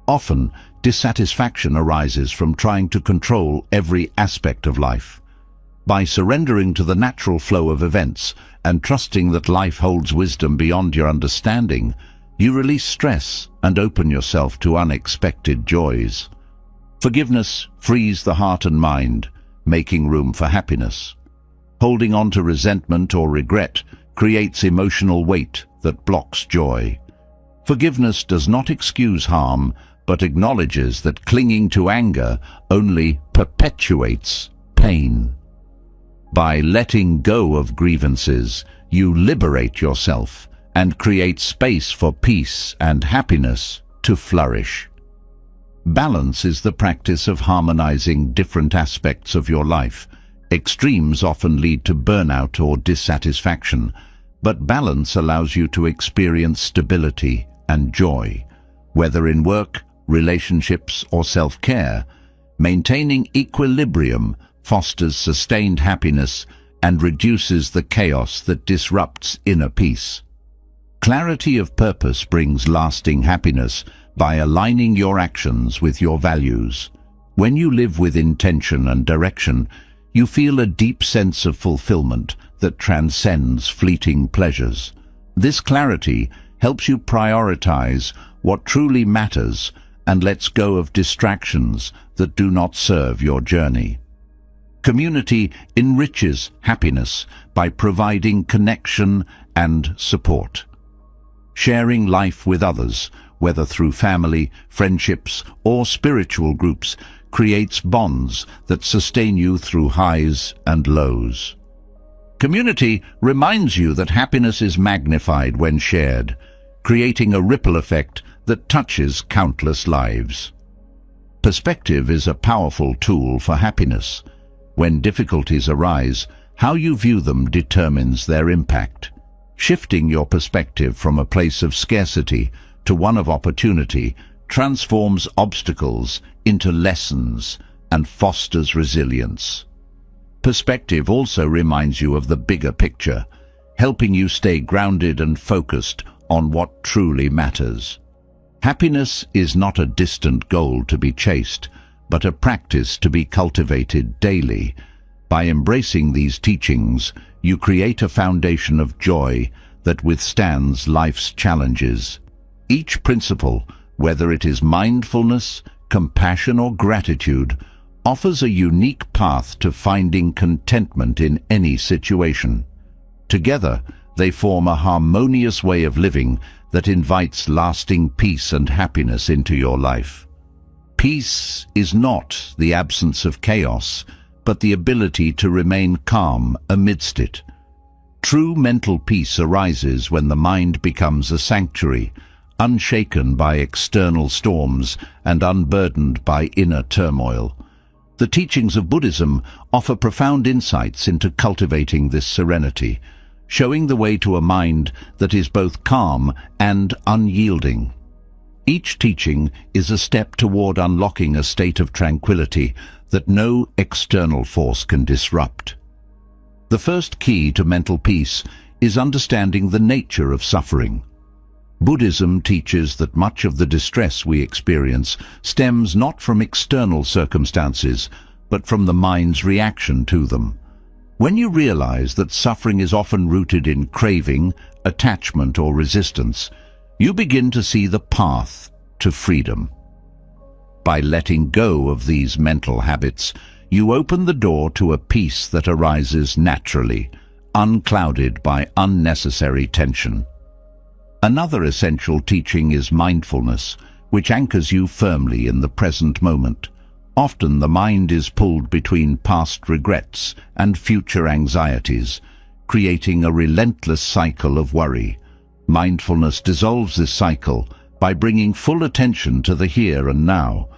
Often, dissatisfaction arises from trying to control every aspect of life. By surrendering to the natural flow of events and trusting that life holds wisdom beyond your understanding, you release stress and open yourself to unexpected joys. Forgiveness frees the heart and mind, making room for happiness. Holding on to resentment or regret creates emotional weight that blocks joy. Forgiveness does not excuse harm, but acknowledges that clinging to anger only perpetuates pain. By letting go of grievances, you liberate yourself and create space for peace and happiness to flourish. Balance is the practice of harmonizing different aspects of your life. Extremes often lead to burnout or dissatisfaction, but balance allows you to experience stability and joy. Whether in work, relationships, or self-care, maintaining equilibrium fosters sustained happiness and reduces the chaos that disrupts inner peace. Clarity of purpose brings lasting happiness by aligning your actions with your values. When you live with intention and direction, you feel a deep sense of fulfillment that transcends fleeting pleasures. This clarity helps you prioritize what truly matters and lets go of distractions that do not serve your journey. Community enriches happiness by providing connection and support. Sharing life with others, whether through family, friendships, or spiritual groups, creates bonds that sustain you through highs and lows. Community reminds you that happiness is magnified when shared, creating a ripple effect that touches countless lives. Perspective is a powerful tool for happiness. When difficulties arise, how you view them determines their impact. Shifting your perspective from a place of scarcity to one of opportunity transforms obstacles into lessons and fosters resilience. Perspective also reminds you of the bigger picture, helping you stay grounded and focused on what truly matters. Happiness is not a distant goal to be chased, but a practice to be cultivated daily. By embracing these teachings, you create a foundation of joy that withstands life's challenges. Each principle, whether it is mindfulness, compassion or gratitude, offers a unique path to finding contentment in any situation. Together, they form a harmonious way of living that invites lasting peace and happiness into your life. Peace is not the absence of chaos, but the ability to remain calm amidst it. True mental peace arises when the mind becomes a sanctuary, unshaken by external storms and unburdened by inner turmoil. The teachings of Buddhism offer profound insights into cultivating this serenity, showing the way to a mind that is both calm and unyielding. Each teaching is a step toward unlocking a state of tranquility that no external force can disrupt. The first key to mental peace is understanding the nature of suffering. Buddhism teaches that much of the distress we experience stems not from external circumstances, but from the mind's reaction to them. When you realize that suffering is often rooted in craving, attachment or resistance, you begin to see the path to freedom. By letting go of these mental habits, you open the door to a peace that arises naturally, unclouded by unnecessary tension. Another essential teaching is mindfulness, which anchors you firmly in the present moment. Often the mind is pulled between past regrets and future anxieties, creating a relentless cycle of worry. Mindfulness dissolves this cycle by bringing full attention to the here and now.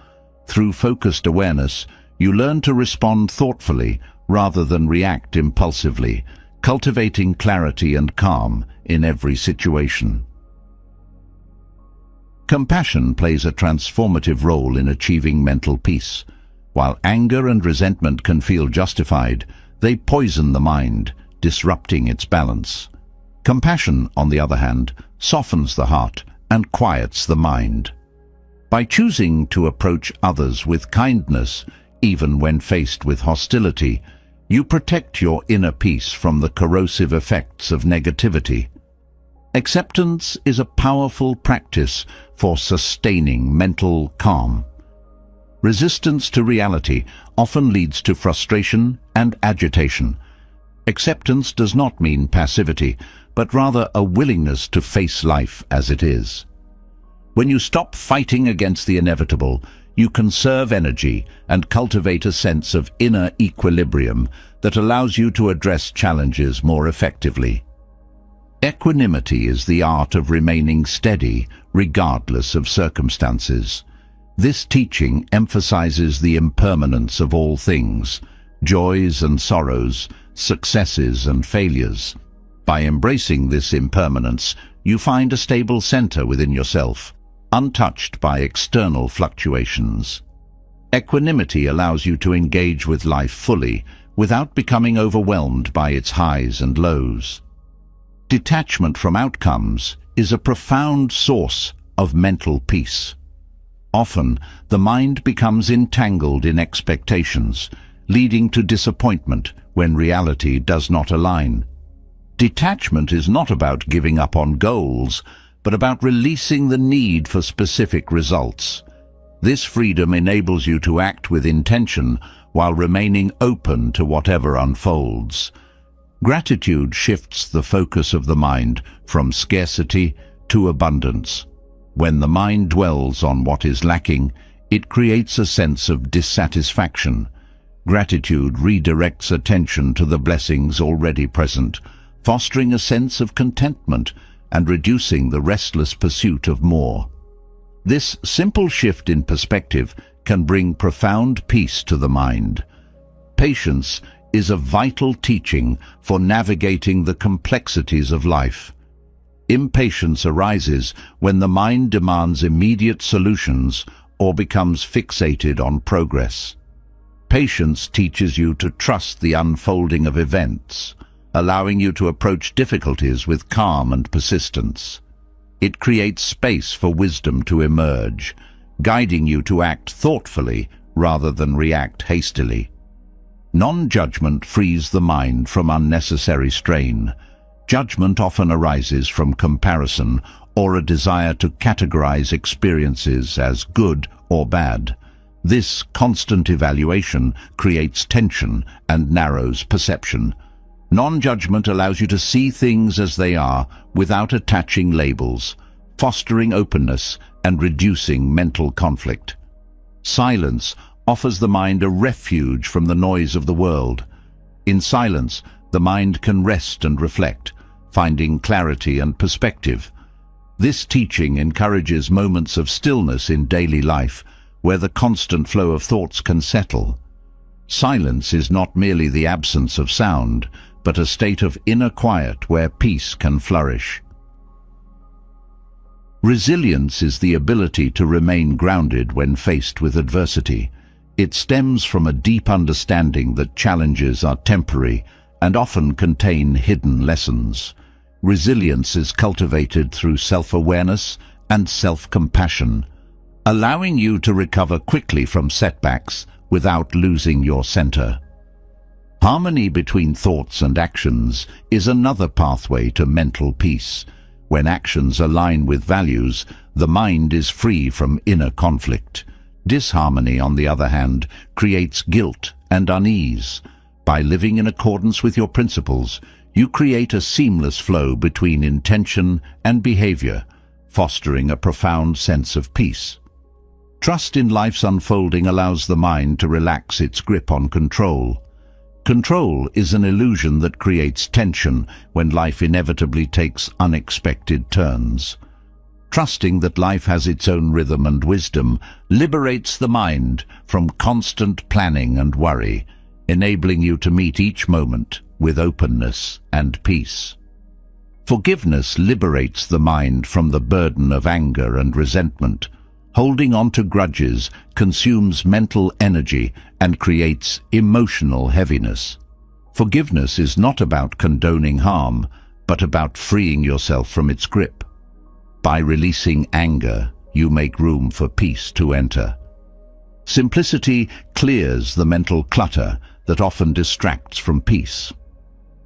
Through focused awareness, you learn to respond thoughtfully rather than react impulsively, cultivating clarity and calm in every situation. Compassion plays a transformative role in achieving mental peace. While anger and resentment can feel justified, they poison the mind, disrupting its balance. Compassion, on the other hand, softens the heart and quiets the mind. By choosing to approach others with kindness, even when faced with hostility, you protect your inner peace from the corrosive effects of negativity. Acceptance is a powerful practice for sustaining mental calm. Resistance to reality often leads to frustration and agitation. Acceptance does not mean passivity, but rather a willingness to face life as it is. When you stop fighting against the inevitable, you conserve energy and cultivate a sense of inner equilibrium that allows you to address challenges more effectively. Equanimity is the art of remaining steady regardless of circumstances. This teaching emphasizes the impermanence of all things, joys and sorrows, successes and failures. By embracing this impermanence, you find a stable center within yourself, untouched by external fluctuations. Equanimity allows you to engage with life fully, without becoming overwhelmed by its highs and lows. Detachment from outcomes is a profound source of mental peace. Often, the mind becomes entangled in expectations, leading to disappointment when reality does not align. Detachment is not about giving up on goals, but about releasing the need for specific results. This freedom enables you to act with intention while remaining open to whatever unfolds. Gratitude shifts the focus of the mind from scarcity to abundance. When the mind dwells on what is lacking, it creates a sense of dissatisfaction. Gratitude redirects attention to the blessings already present, fostering a sense of contentment and reducing the restless pursuit of more. This simple shift in perspective can bring profound peace to the mind. Patience is a vital teaching for navigating the complexities of life. Impatience arises when the mind demands immediate solutions or becomes fixated on progress. Patience teaches you to trust the unfolding of events, allowing you to approach difficulties with calm and persistence. It creates space for wisdom to emerge, guiding you to act thoughtfully rather than react hastily. Non-judgment frees the mind from unnecessary strain. Judgment often arises from comparison or a desire to categorize experiences as good or bad. This constant evaluation creates tension and narrows perception. Non-judgment allows you to see things as they are without attaching labels, fostering openness and reducing mental conflict. Silence offers the mind a refuge from the noise of the world. In silence, the mind can rest and reflect, finding clarity and perspective. This teaching encourages moments of stillness in daily life, where the constant flow of thoughts can settle. Silence is not merely the absence of sound, but a state of inner quiet where peace can flourish. Resilience is the ability to remain grounded when faced with adversity. It stems from a deep understanding that challenges are temporary and often contain hidden lessons. Resilience is cultivated through self-awareness and self-compassion, allowing you to recover quickly from setbacks without losing your center. Harmony between thoughts and actions is another pathway to mental peace. When actions align with values, the mind is free from inner conflict. Disharmony, on the other hand, creates guilt and unease. By living in accordance with your principles, you create a seamless flow between intention and behavior, fostering a profound sense of peace. Trust in life's unfolding allows the mind to relax its grip on control. Control is an illusion that creates tension when life inevitably takes unexpected turns. Trusting that life has its own rhythm and wisdom liberates the mind from constant planning and worry, enabling you to meet each moment with openness and peace. Forgiveness liberates the mind from the burden of anger and resentment. Holding on to grudges consumes mental energy and creates emotional heaviness. Forgiveness is not about condoning harm, but about freeing yourself from its grip. By releasing anger, you make room for peace to enter. Simplicity clears the mental clutter that often distracts from peace.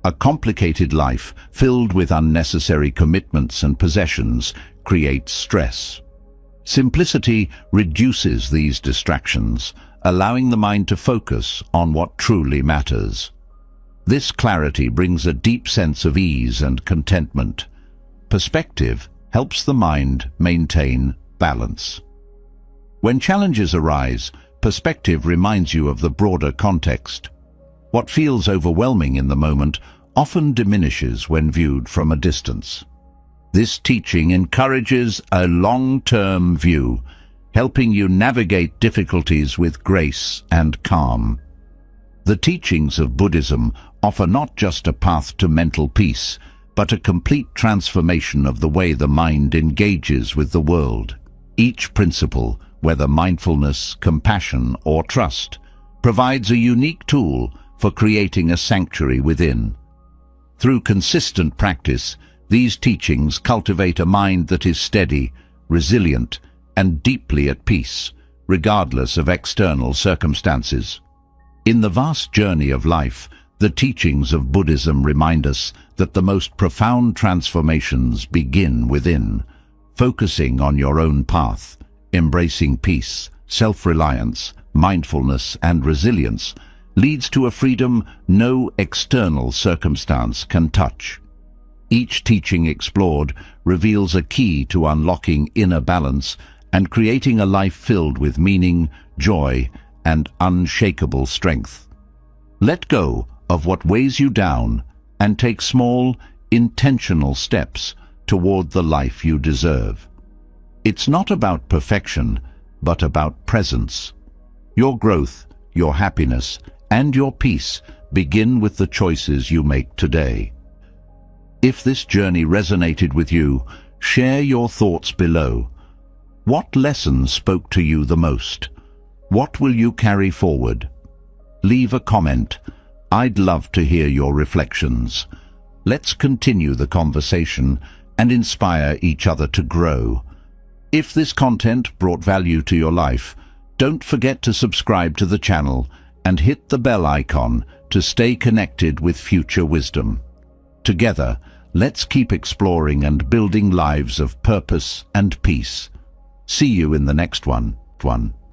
A complicated life filled with unnecessary commitments and possessions creates stress. Simplicity reduces these distractions, allowing the mind to focus on what truly matters. This clarity brings a deep sense of ease and contentment. Perspective helps the mind maintain balance. When challenges arise, perspective reminds you of the broader context. What feels overwhelming in the moment often diminishes when viewed from a distance. This teaching encourages a long-term view, helping you navigate difficulties with grace and calm. The teachings of Buddhism offer not just a path to mental peace, but a complete transformation of the way the mind engages with the world. Each principle, whether mindfulness, compassion, or trust, provides a unique tool for creating a sanctuary within. Through consistent practice, these teachings cultivate a mind that is steady, resilient, and deeply at peace, regardless of external circumstances. In the vast journey of life, the teachings of Buddhism remind us that the most profound transformations begin within. Focusing on your own path, embracing peace, self-reliance, mindfulness, and resilience leads to a freedom no external circumstance can touch. Each teaching explored reveals a key to unlocking inner balance and creating a life filled with meaning, joy, and unshakable strength. Let go of what weighs you down and take small, intentional steps toward the life you deserve. It's not about perfection, but about presence. Your growth, your happiness, and your peace begin with the choices you make today. If this journey resonated with you, share your thoughts below. What lessons spoke to you the most? What will you carry forward? Leave a comment. I'd love to hear your reflections. Let's continue the conversation and inspire each other to grow. If this content brought value to your life, don't forget to subscribe to the channel and hit the bell icon to stay connected with future wisdom. Together, let's keep exploring and building lives of purpose and peace. See you in the next one.